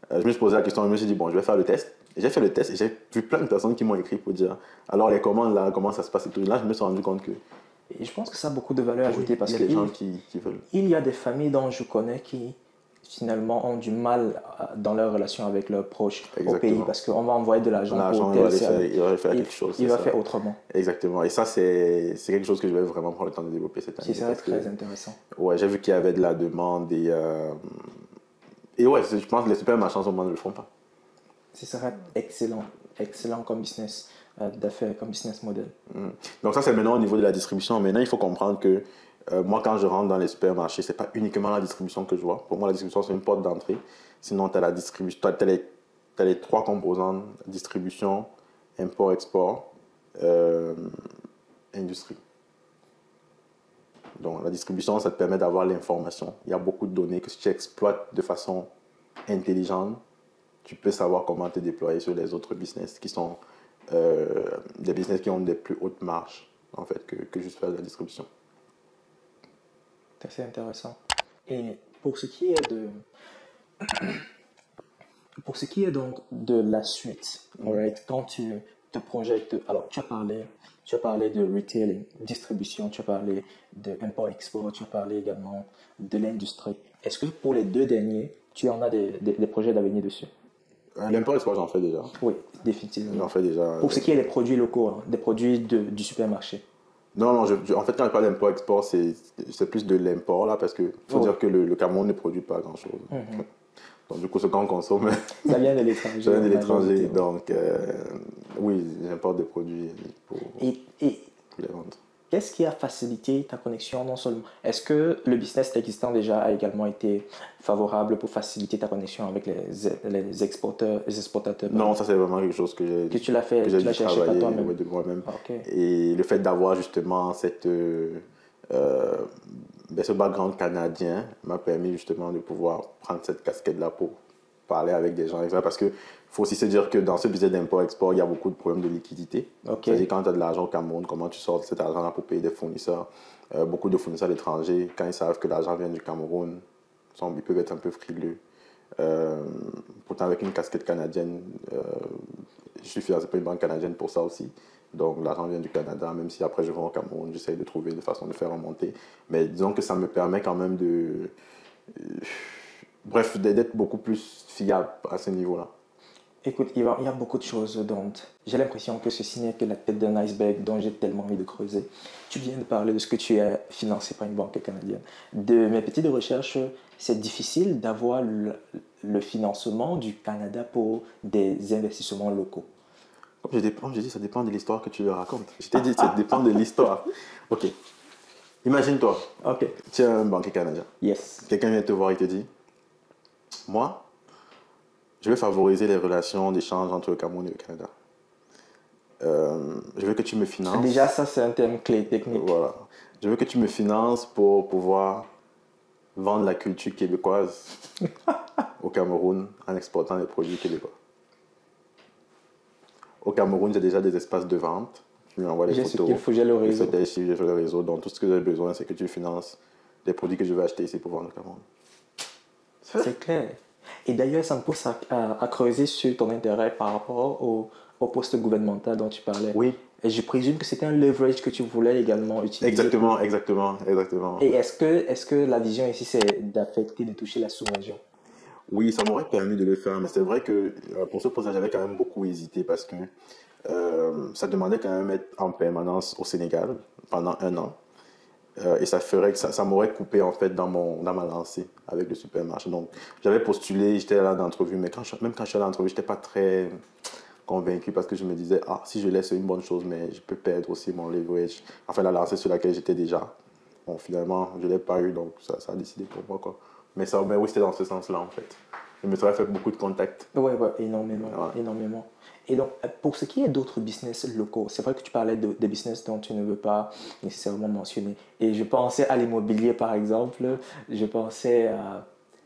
Speaker 1: Je me suis posé la question, je me suis dit, bon, je vais faire le test. Et j'ai fait le test et j'ai vu plein de personnes qui m'ont écrit pour dire, alors les commandes là, comment ça se passe et tout. Là, je me suis rendu compte que...
Speaker 2: Et je pense que ça a beaucoup de valeur ajoutée parce
Speaker 1: qu'il y a des gens qui veulent.
Speaker 2: Il y a des familles dont je connais qui finalement ont du mal dans leur relation avec leurs proches. Exactement. Au pays parce qu'on va envoyer de l'argent pour tel
Speaker 1: il va faire quelque chose.
Speaker 2: Il va faire autrement.
Speaker 1: Exactement. Et ça, c'est quelque chose que je vais vraiment prendre le temps de développer cette année.
Speaker 2: C'est très intéressant.
Speaker 1: Ouais, j'ai vu qu'il y avait de la demande et ouais, je pense que les supermarchés en ce moment ne le font pas.
Speaker 2: Ce serait excellent comme business d'affaires, comme business model.
Speaker 1: Donc ça, c'est maintenant au niveau de la distribution. Maintenant, il faut comprendre que moi, quand je rentre dans les supermarchés, c'est pas uniquement la distribution que je vois. Pour moi, la distribution, c'est une porte d'entrée. Sinon, tu as la distribution, tu as les 3 composants: distribution, import, export, industrie. Donc, la distribution, ça te permet d'avoir l'information. Il y a beaucoup de données que si tu exploites de façon intelligente, tu peux savoir comment te déployer sur les autres business qui sont des business qui ont des plus hautes marges en fait, que juste faire de la distribution.
Speaker 2: C'est intéressant. Et pour ce qui est donc de la suite, right, quand tu te projettes, alors tu as parlé de retailing, distribution, tu as parlé de import-export, tu as parlé également de l'industrie. Est-ce que pour les 2 derniers, tu en as des projets d'avenir dessus?
Speaker 1: L'import-export, j'en fais déjà.
Speaker 2: Oui, définitivement.
Speaker 1: J'en fais déjà.
Speaker 2: Pour ce qui est des produits locaux, hein, des produits du supermarché.
Speaker 1: Non, en fait, quand je parle d'import-export, c'est plus de l'import, là, parce qu'il faut dire que le Cameroun ne produit pas grand-chose. Donc, du coup, ce qu'on consomme...
Speaker 2: Ça vient de l'étranger.
Speaker 1: Ça vient de l'étranger, donc oui, j'importe des produits pour les vendre.
Speaker 2: Qu'est-ce qui a facilité ta connexion non seulement? Est-ce que le business existant déjà a également été favorable pour faciliter ta connexion avec les exportateurs?
Speaker 1: Non, ça c'est vraiment quelque chose que
Speaker 2: tu l'as fait, tu l'as cherché par toi-même.
Speaker 1: De moi-même.
Speaker 2: Okay.
Speaker 1: Et le fait d'avoir justement ce background canadien m'a permis justement de pouvoir prendre cette casquette-là pour parler avec des gens, parce que faut aussi se dire que dans ce business d'import-export, il y a beaucoup de problèmes de liquidité. C'est-à-dire quand tu as de l'argent au Cameroun, comment tu sors cet argent-là pour payer des fournisseurs? Beaucoup de fournisseurs étrangers, quand ils savent que l'argent vient du Cameroun, ils peuvent être un peu frileux. Pourtant, avec une casquette canadienne, je suis financé par une banque canadienne pour ça aussi. Donc, l'argent vient du Canada, même si après je vais au Cameroun, j'essaie de trouver des façons de faire remonter. Mais disons que ça me permet quand même bref, d'être beaucoup plus fiable à ce niveau-là.
Speaker 2: Écoute, il y a beaucoup de choses dont j'ai l'impression que ceci n'est que la tête d'un iceberg dont j'ai tellement envie de creuser. Tu viens de parler de ce que tu as financé par une banque canadienne. De mes petites recherches, c'est difficile d'avoir le financement du Canada pour des investissements locaux.
Speaker 1: Comme j'ai dit, ça dépend de l'histoire que tu leur racontes. Je t'ai dit, ça dépend de l'histoire. Ok. Imagine-toi, tu es un banquier canadien.
Speaker 2: Yes.
Speaker 1: Quelqu'un vient te voir et te dit, moi, je vais favoriser les relations d'échange entre le Cameroun et le Canada. Je veux que tu me finances.
Speaker 2: Déjà, ça, c'est un terme clé technique.
Speaker 1: Voilà. Je veux que tu me finances pour pouvoir vendre la culture québécoise au Cameroun en exportant les produits québécois. Au Cameroun, j'ai déjà des espaces de vente. Je lui envoie les
Speaker 2: J'ai
Speaker 1: photos.
Speaker 2: ce qu'il faut, j'ai le réseau.
Speaker 1: J'ai le réseau. Donc, tout ce que j'ai besoin, c'est que tu finances des produits que je vais acheter ici pour vendre au Cameroun.
Speaker 2: C'est clair. Et d'ailleurs, ça me pousse à creuser sur ton intérêt par rapport au poste gouvernemental dont tu parlais.
Speaker 1: Oui.
Speaker 2: Et je présume que c'était un leverage que tu voulais également utiliser.
Speaker 1: Exactement.
Speaker 2: Et est-ce que la vision ici, c'est d'affecter, de toucher la sous-région?
Speaker 1: Oui, ça m'aurait permis de le faire, mais c'est vrai que pour ce poste, j'avais quand même beaucoup hésité parce que ça demandait quand même être en permanence au Sénégal pendant 1 an. Et ça ferait que ça m'aurait coupé en fait dans ma lancée avec le supermarché. Donc j'avais postulé, j'étais là dans l'entrevue, mais même quand je suis allé dans l'entrevue, je n'étais pas très convaincu parce que je me disais, ah, si je laisse, c'est une bonne chose, mais je peux perdre aussi mon leverage. Enfin, la lancée sur laquelle j'étais déjà. Bon, finalement, je ne l'ai pas eu, donc ça a décidé pour moi, quoi. Mais oui, c'était dans ce sens-là, en fait. Je me serais fait beaucoup de contacts.
Speaker 2: Ouais, énormément, énormément. Et donc, pour ce qui est d'autres business locaux, c'est vrai que tu parlais des business dont tu ne veux pas nécessairement mentionner. Et je pensais à l'immobilier, par exemple. Je pensais à...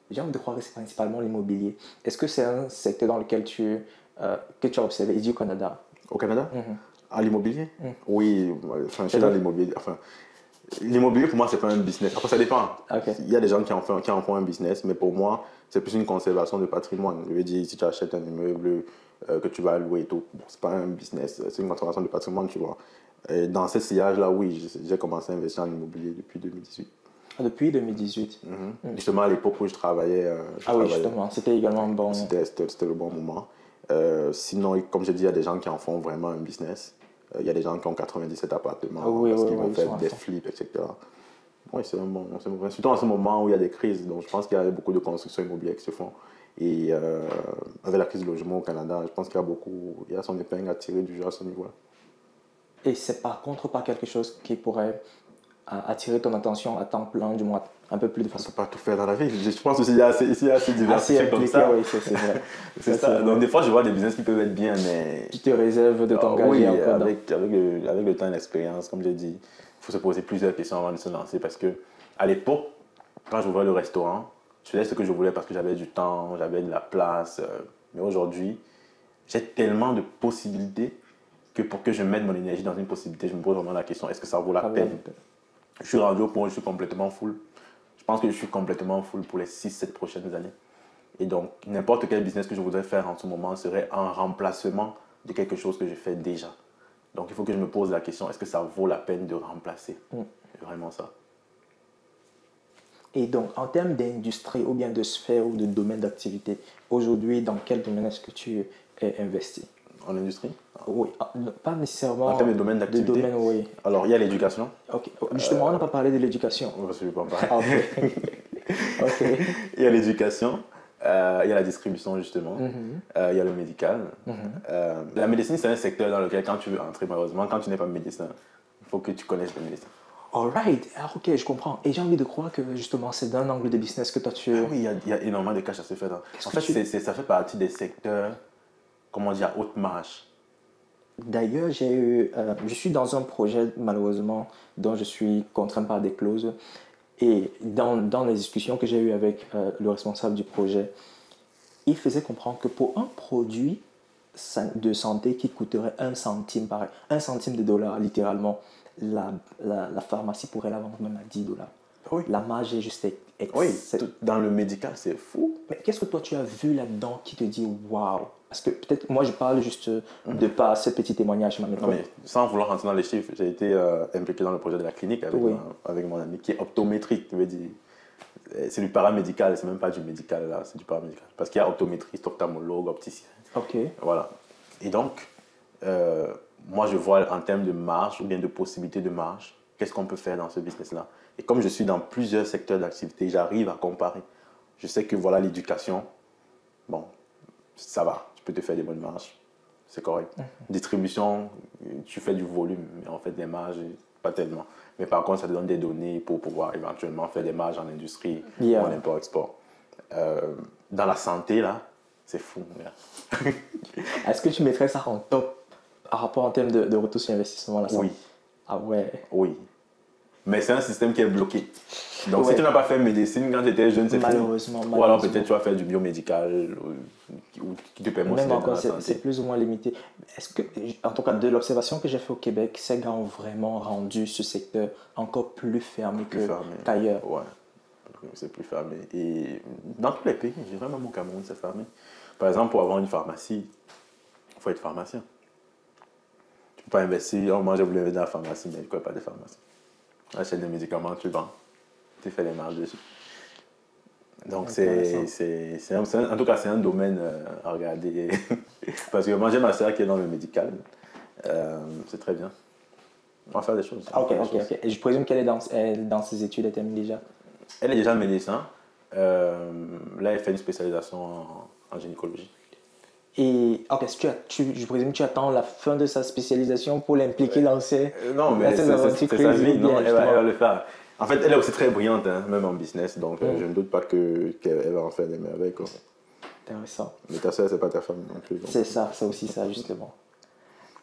Speaker 2: J'ai envie de croire que c'est principalement l'immobilier. Est-ce que c'est un secteur dans lequel que tu as observé, ici au Canada?
Speaker 1: Au Canada? À l'immobilier? Oui, enfin, je
Speaker 2: C'est
Speaker 1: suis dans
Speaker 2: vrai?
Speaker 1: l'immobilier. Enfin, l'immobilier, pour moi, c'est pas un business. Après, ça dépend.
Speaker 2: Ok.
Speaker 1: Il y a des gens qui en font un business, mais pour moi, c'est plus une conservation de patrimoine. Je veux dire, si tu achètes un immeuble que tu vas louer et tout, bon, c'est pas un business, c'est une conservation de patrimoine, tu vois. Et dans ce sillage-là, oui, j'ai commencé à investir en immobilier depuis 2018.
Speaker 2: Depuis 2018.
Speaker 1: Justement, à l'époque où je travaillais.
Speaker 2: Oui, justement, c'était également bon.
Speaker 1: C'était le bon moment. Sinon, comme je dis, il y a des gens qui en font vraiment un business. Il y a des gens qui ont 97 appartements parce qu'ils vont faire des flips, etc. Oui, c'est un bon. Surtout en ce moment où il y a des crises. Donc, je pense qu'il y a beaucoup de constructions immobilières qui se font. Et avec la crise du logement au Canada, je pense qu'il y a son épingle à tirer du jeu à ce niveau-là.
Speaker 2: Et c'est par contre pas quelque chose qui pourrait attirer ton attention à temps plein, du moins un peu plus de
Speaker 1: On ne
Speaker 2: façon.
Speaker 1: peut pas tout faire dans la vie. Je pense qu'il y a assez diversifié comme ça.
Speaker 2: Oui, c'est vrai.
Speaker 1: C'est ça. Donc, des fois, je vois des business qui peuvent être bien, mais.
Speaker 2: Tu te réserves de t'engager
Speaker 1: oui,
Speaker 2: un peu
Speaker 1: avec le temps et l'expérience, comme j'ai dit, il faut se poser plusieurs questions avant de se lancer. Parce que à l'époque, quand j'ouvrais le restaurant, je faisais ce que je voulais parce que j'avais du temps, j'avais de la place. Mais aujourd'hui, j'ai tellement de possibilités que pour que je mette mon énergie dans une possibilité, je me pose vraiment la question, est-ce que ça vaut la peine? Je suis rendu au point où je suis complètement full. Je pense que je suis complètement full pour les 6-7 prochaines années. Et donc, n'importe quel business que je voudrais faire en ce moment serait un remplacement de quelque chose que je fais déjà. Donc, il faut que je me pose la question, est-ce que ça vaut la peine de remplacer? C'est vraiment ça.
Speaker 2: Et donc, en termes d'industrie ou bien de sphère ou de domaine d'activité, aujourd'hui, dans quel domaine est-ce que tu es investi?
Speaker 1: En industrie?
Speaker 2: Oui, pas nécessairement.
Speaker 1: En termes de domaine d'activité?
Speaker 2: Oui.
Speaker 1: Alors, il y a l'éducation.
Speaker 2: Ok. Justement, on n'a pas parlé de l'éducation.
Speaker 1: Je ne vais pas en parler.
Speaker 2: Ok.
Speaker 1: Il y a l'éducation. Il y a la distribution, justement. Il y a le médical. La médecine, c'est un secteur dans lequel, quand tu veux entrer, malheureusement, quand tu n'es pas médecin, il faut que tu connaisses le médecin.
Speaker 2: Alright, ok, je comprends. Et j'ai envie de croire que justement, c'est d'un angle de business que toi tu...
Speaker 1: Oui, il y a énormément de cash à se faire. En fait, ça fait partie des secteurs, comment dire, à haute marge.
Speaker 2: D'ailleurs, je suis dans un projet, malheureusement, dont je suis contraint par des clauses. Et dans les discussions que j'ai eues avec le responsable du projet, il faisait comprendre que pour un produit de santé qui coûterait 1 centime, pareil, 1 centime de dollar, littéralement, la pharmacie pourrait la vendre même à 10 $.
Speaker 1: Oui.
Speaker 2: La marge est juste
Speaker 1: Oui, dans le médical, c'est fou.
Speaker 2: Mais qu'est-ce que toi tu as vu là-dedans qui te dit waouh? Parce que peut-être, moi je parle juste de par ce petit témoignage.
Speaker 1: Non, mais sans vouloir rentrer dans les chiffres, j'ai été impliqué dans le projet de la clinique avec mon ami qui est optométrique. Je veux dire, c'est du paramédical, c'est même pas du médical là, c'est du paramédical. Parce qu'il y a optométriste, ophtalmologue, opticien.
Speaker 2: Ok.
Speaker 1: Voilà. Et donc, moi je vois en termes de marge ou bien de possibilités de marge, qu'est-ce qu'on peut faire dans ce business-là. Et comme je suis dans plusieurs secteurs d'activité, j'arrive à comparer. Je sais que voilà, l'éducation, bon, ça va, tu peux te faire des bonnes marges, c'est correct. Distribution, tu fais du volume, mais en fait des marges, pas tellement. Mais par contre, ça te donne des données pour pouvoir éventuellement faire des marges en industrie ou en import-export. Dans la santé, là, c'est fou.
Speaker 2: Est-ce que tu mettrais ça en top Par rapport en termes de retour sur investissement, là, ça...
Speaker 1: Oui,
Speaker 2: Ah ouais.
Speaker 1: oui. Mais c'est un système qui est bloqué. Donc,
Speaker 2: Ouais.
Speaker 1: si tu n'as pas fait médecine quand tu étais jeune, c'est fini.
Speaker 2: Malheureusement.
Speaker 1: Ou alors peut-être tu vas faire du biomédical ou qui te permet aussi
Speaker 2: Même
Speaker 1: d'être dans
Speaker 2: encore,
Speaker 1: la santé.
Speaker 2: c'est plus ou moins limité. Est-ce que, en tout cas, de l'observation que j'ai fait au Québec, ces gars ont vraiment rendu ce secteur encore plus fermé qu'ailleurs.
Speaker 1: Ouais, c'est plus fermé. Et dans tous les pays, j'ai vraiment au Cameroun, c'est fermé. Par exemple, pour avoir une pharmacie, il faut être pharmacien. Tu ne peux pas investir. Oh, moi, j'ai voulu investir dans la pharmacie, mais je ne connais pas de pharmacie. Achète des médicaments, tu vends. Tu fais les marges dessus. Donc, en tout cas, c'est un domaine à regarder. Parce que moi, j'ai ma sœur qui est dans le médical. C'est très bien. On va faire des choses.
Speaker 2: Ok. Et je présume qu'elle est dans ses études, elle termine déjà.
Speaker 1: Elle est déjà médecin. Là, elle fait une spécialisation en gynécologie.
Speaker 2: Et ok, je présume que tu attends la fin de sa spécialisation pour l'impliquer dans ses...
Speaker 1: Non, mais c'est sa vie, non? Elle va le faire. En fait, elle est aussi très brillante, hein, même en business. Donc, je ne doute pas qu'elle va en faire des merveilles. Quoi.
Speaker 2: Intéressant.
Speaker 1: Mais ta soeur, c'est pas ta femme non plus.
Speaker 2: C'est ça, c'est aussi ça, justement.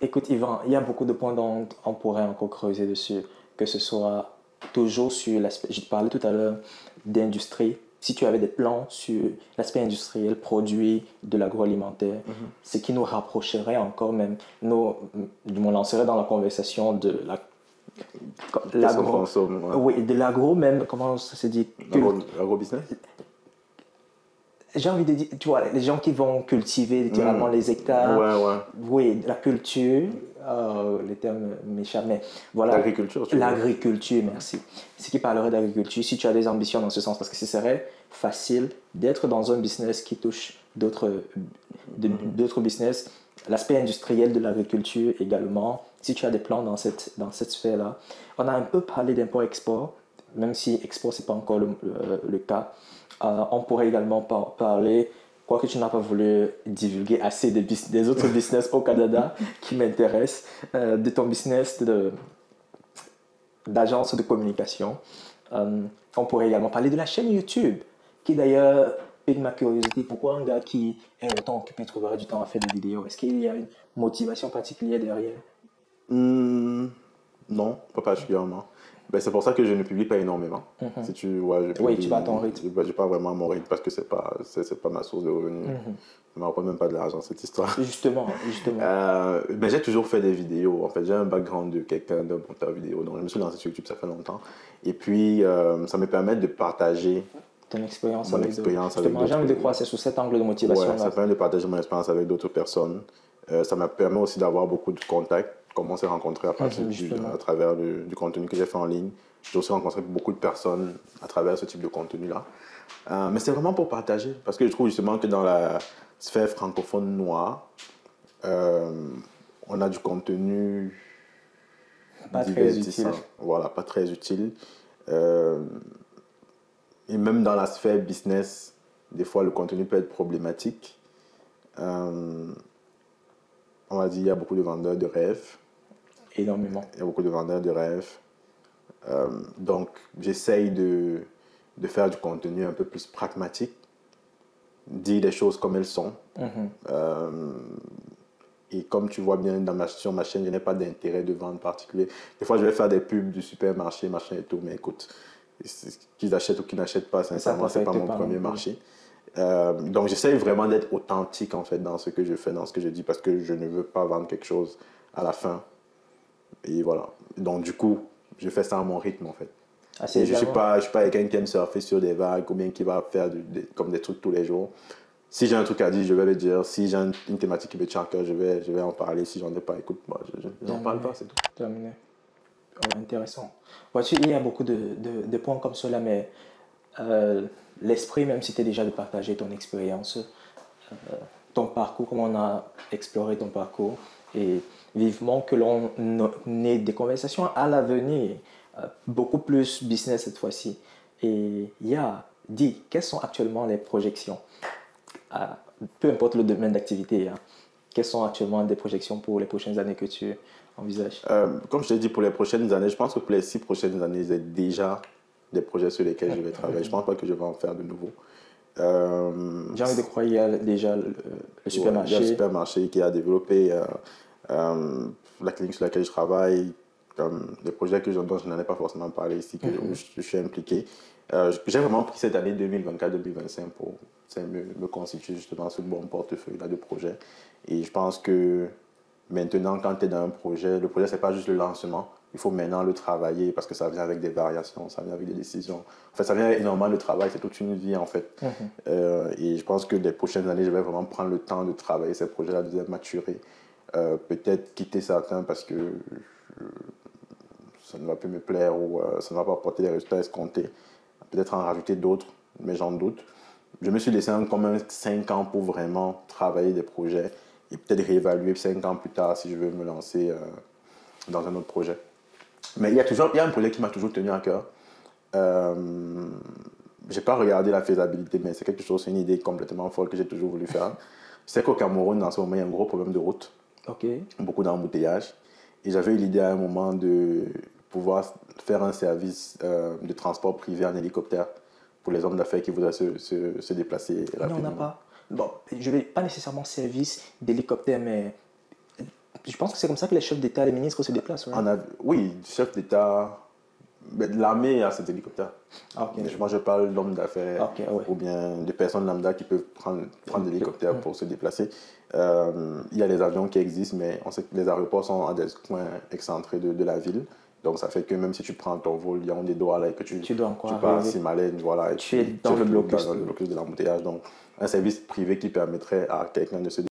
Speaker 2: Écoute, Yvan, il y a beaucoup de points dont on pourrait encore creuser dessus, que ce soit toujours sur l'aspect, je te parlais tout à l'heure d'industrie, si tu avais des plans sur l'aspect industriel, produit de l'agroalimentaire, ce qui nous rapprocherait encore même, du moins lancerait dans la conversation de l'agro. Oui, de l'agro même, comment ça se dit?
Speaker 1: Agro-business?
Speaker 2: J'ai envie de dire, tu vois, les gens qui vont cultiver littéralement les hectares.
Speaker 1: Ouais.
Speaker 2: Oui, la culture, les termes m'échappent, mais voilà.
Speaker 1: L'agriculture, tu
Speaker 2: L'agriculture, merci. Ce qui parlerait d'agriculture, si tu as des ambitions dans ce sens, parce que ce serait facile d'être dans un business qui touche d'autres business, l'aspect industriel de l'agriculture également, si tu as des plans dans cette sphère-là. On a un peu parlé d'import-export, même si export, ce n'est pas encore le cas. On pourrait également parler, quoique tu n'as pas voulu divulguer assez des autres business au Canada qui m'intéressent, de ton business d'agence de communication. On pourrait également parler de la chaîne YouTube, qui d'ailleurs pique ma curiosité. Pourquoi un gars qui est autant occupé trouverait du temps à faire des vidéos? Est-ce qu'il y a une motivation particulière derrière?
Speaker 1: Non, pas particulièrement. Ben, c'est pour ça que je ne publie pas énormément. Si tu vois,
Speaker 2: tu vas à ton rythme.
Speaker 1: Je n'ai pas vraiment à mon rythme parce que c'est pas ma source de revenus. Ça ne me rapporte même pas de l'argent, cette histoire.
Speaker 2: Justement.
Speaker 1: Mais j'ai toujours fait des vidéos. En fait, j'ai un background de quelqu'un, d'un monteur vidéo. Donc, je me suis lancé sur YouTube, ça fait longtemps. Et puis, ça me permet de partager
Speaker 2: ton expérience
Speaker 1: mon
Speaker 2: avec
Speaker 1: expérience
Speaker 2: d'autres. Justement, j'ai envie de croire c'est sous cet angle de motivation.
Speaker 1: Ouais, ça permet de partager mon expérience avec d'autres personnes. Ça me permet aussi d'avoir beaucoup de contacts. Comment on s'est rencontrés à travers du contenu que j'ai fait en ligne. J'ai aussi rencontré beaucoup de personnes à travers ce type de contenu-là. Mais c'est vraiment pour partager. Parce que je trouve justement que dans la sphère francophone noire, on a du contenu
Speaker 2: pas très utile.
Speaker 1: Voilà, pas très utile. Et même dans la sphère business, des fois le contenu peut être problématique. On va dire, il y a beaucoup de vendeurs de rêves.
Speaker 2: Énormément.
Speaker 1: Il y a beaucoup de vendeurs de rêves. Donc, j'essaye de faire du contenu un peu plus pragmatique, dire des choses comme elles sont. Et comme tu vois bien sur ma chaîne, je n'ai pas d'intérêt de vente particulier. Des fois, je vais faire des pubs du supermarché, machin et tout, mais écoute, qu'ils achètent ou qu'ils n'achètent pas, sincèrement, ce n'est pas mon premier marché. Donc, j'essaye vraiment d'être authentique en fait dans ce que je fais, dans ce que je dis, parce que je ne veux pas vendre quelque chose à la fin. Et voilà. Donc, du coup, je fais ça à mon rythme en fait. Je ne suis pas quelqu'un qui aime surfer sur des vagues ou bien qui va faire comme des trucs tous les jours. Si j'ai un truc à dire, je vais le dire. Si j'ai une thématique qui me tient à cœur, je vais en parler. Si j'en ai pas, écoute, moi, je n'en parle pas, c'est tout.
Speaker 2: Terminé. Oh, intéressant. Vois-tu, il y a beaucoup de points comme cela, mais l'esprit, même si tu es déjà de partager ton expérience, ton parcours, comment on a exploré ton parcours, et vivement que l'on ait des conversations à l'avenir, beaucoup plus business cette fois-ci. Et dis, quelles sont actuellement les projections? Peu importe le domaine d'activité, quelles sont actuellement des projections pour les prochaines années que tu envisages?
Speaker 1: Comme je t'ai dit, pour les prochaines années, je pense que pour les 6 prochaines années, j'ai déjà des projets sur lesquels je vais travailler. Je ne pense pas que je vais en faire de nouveau.
Speaker 2: J'ai envie de croire qu'il y a déjà le supermarché.
Speaker 1: Il y a le supermarché qui a développé La clinique sur laquelle je travaille, comme des projets dont je n'en ai pas forcément parlé ici, où je suis impliqué. J'ai vraiment pris cette année 2024-2025 pour me constituer justement ce bon portefeuille là de projets. Et je pense que maintenant, quand tu es dans un projet, le projet, ce n'est pas juste le lancement. Il faut maintenant le travailler parce que ça vient avec des variations, ça vient avec des décisions. En fait, ça vient avec énormément de travail, c'est toute une vie en fait. Et je pense que les prochaines années, je vais vraiment prendre le temps de travailler ces projets-là, de les maturer. Peut-être quitter certains parce que ça ne va plus me plaire ou ça ne va pas apporter les résultats escomptés. Peut-être en rajouter d'autres, mais j'en doute. Je me suis laissé comme 5 ans pour vraiment travailler des projets et peut-être réévaluer 5 ans plus tard si je veux me lancer dans un autre projet. Mais il y a un projet qui m'a toujours tenu à cœur. Je n'ai pas regardé la faisabilité, mais c'est quelque chose, c'est une idée complètement folle que j'ai toujours voulu faire. C'est qu'au Cameroun, en ce moment, il y a un gros problème de route. Beaucoup d'embouteillages. Et j'avais eu l'idée à un moment de pouvoir faire un service de transport privé en hélicoptère pour les hommes d'affaires qui voudraient se déplacer rapidement.
Speaker 2: Non, on n'a pas. Bon, je vais pas nécessairement service d'hélicoptère, mais je pense que c'est comme ça que les chefs d'État, les ministres se déplacent.
Speaker 1: Oui, chef d'État, l'armée a cet hélicoptère. Moi, je parle d'hommes d'affaires ou bien de personnes lambda qui peuvent prendre l'hélicoptère pour se déplacer. Il y a les avions qui existent, mais on sait que les aéroports sont à des coins excentrés de la ville. Donc, ça fait que même si tu prends ton vol, il y a des Douala et que tu pars à Simalène, voilà, et
Speaker 2: tu es dans le blocus
Speaker 1: de l'embouteillage. Donc, un service privé qui permettrait à quelqu'un de se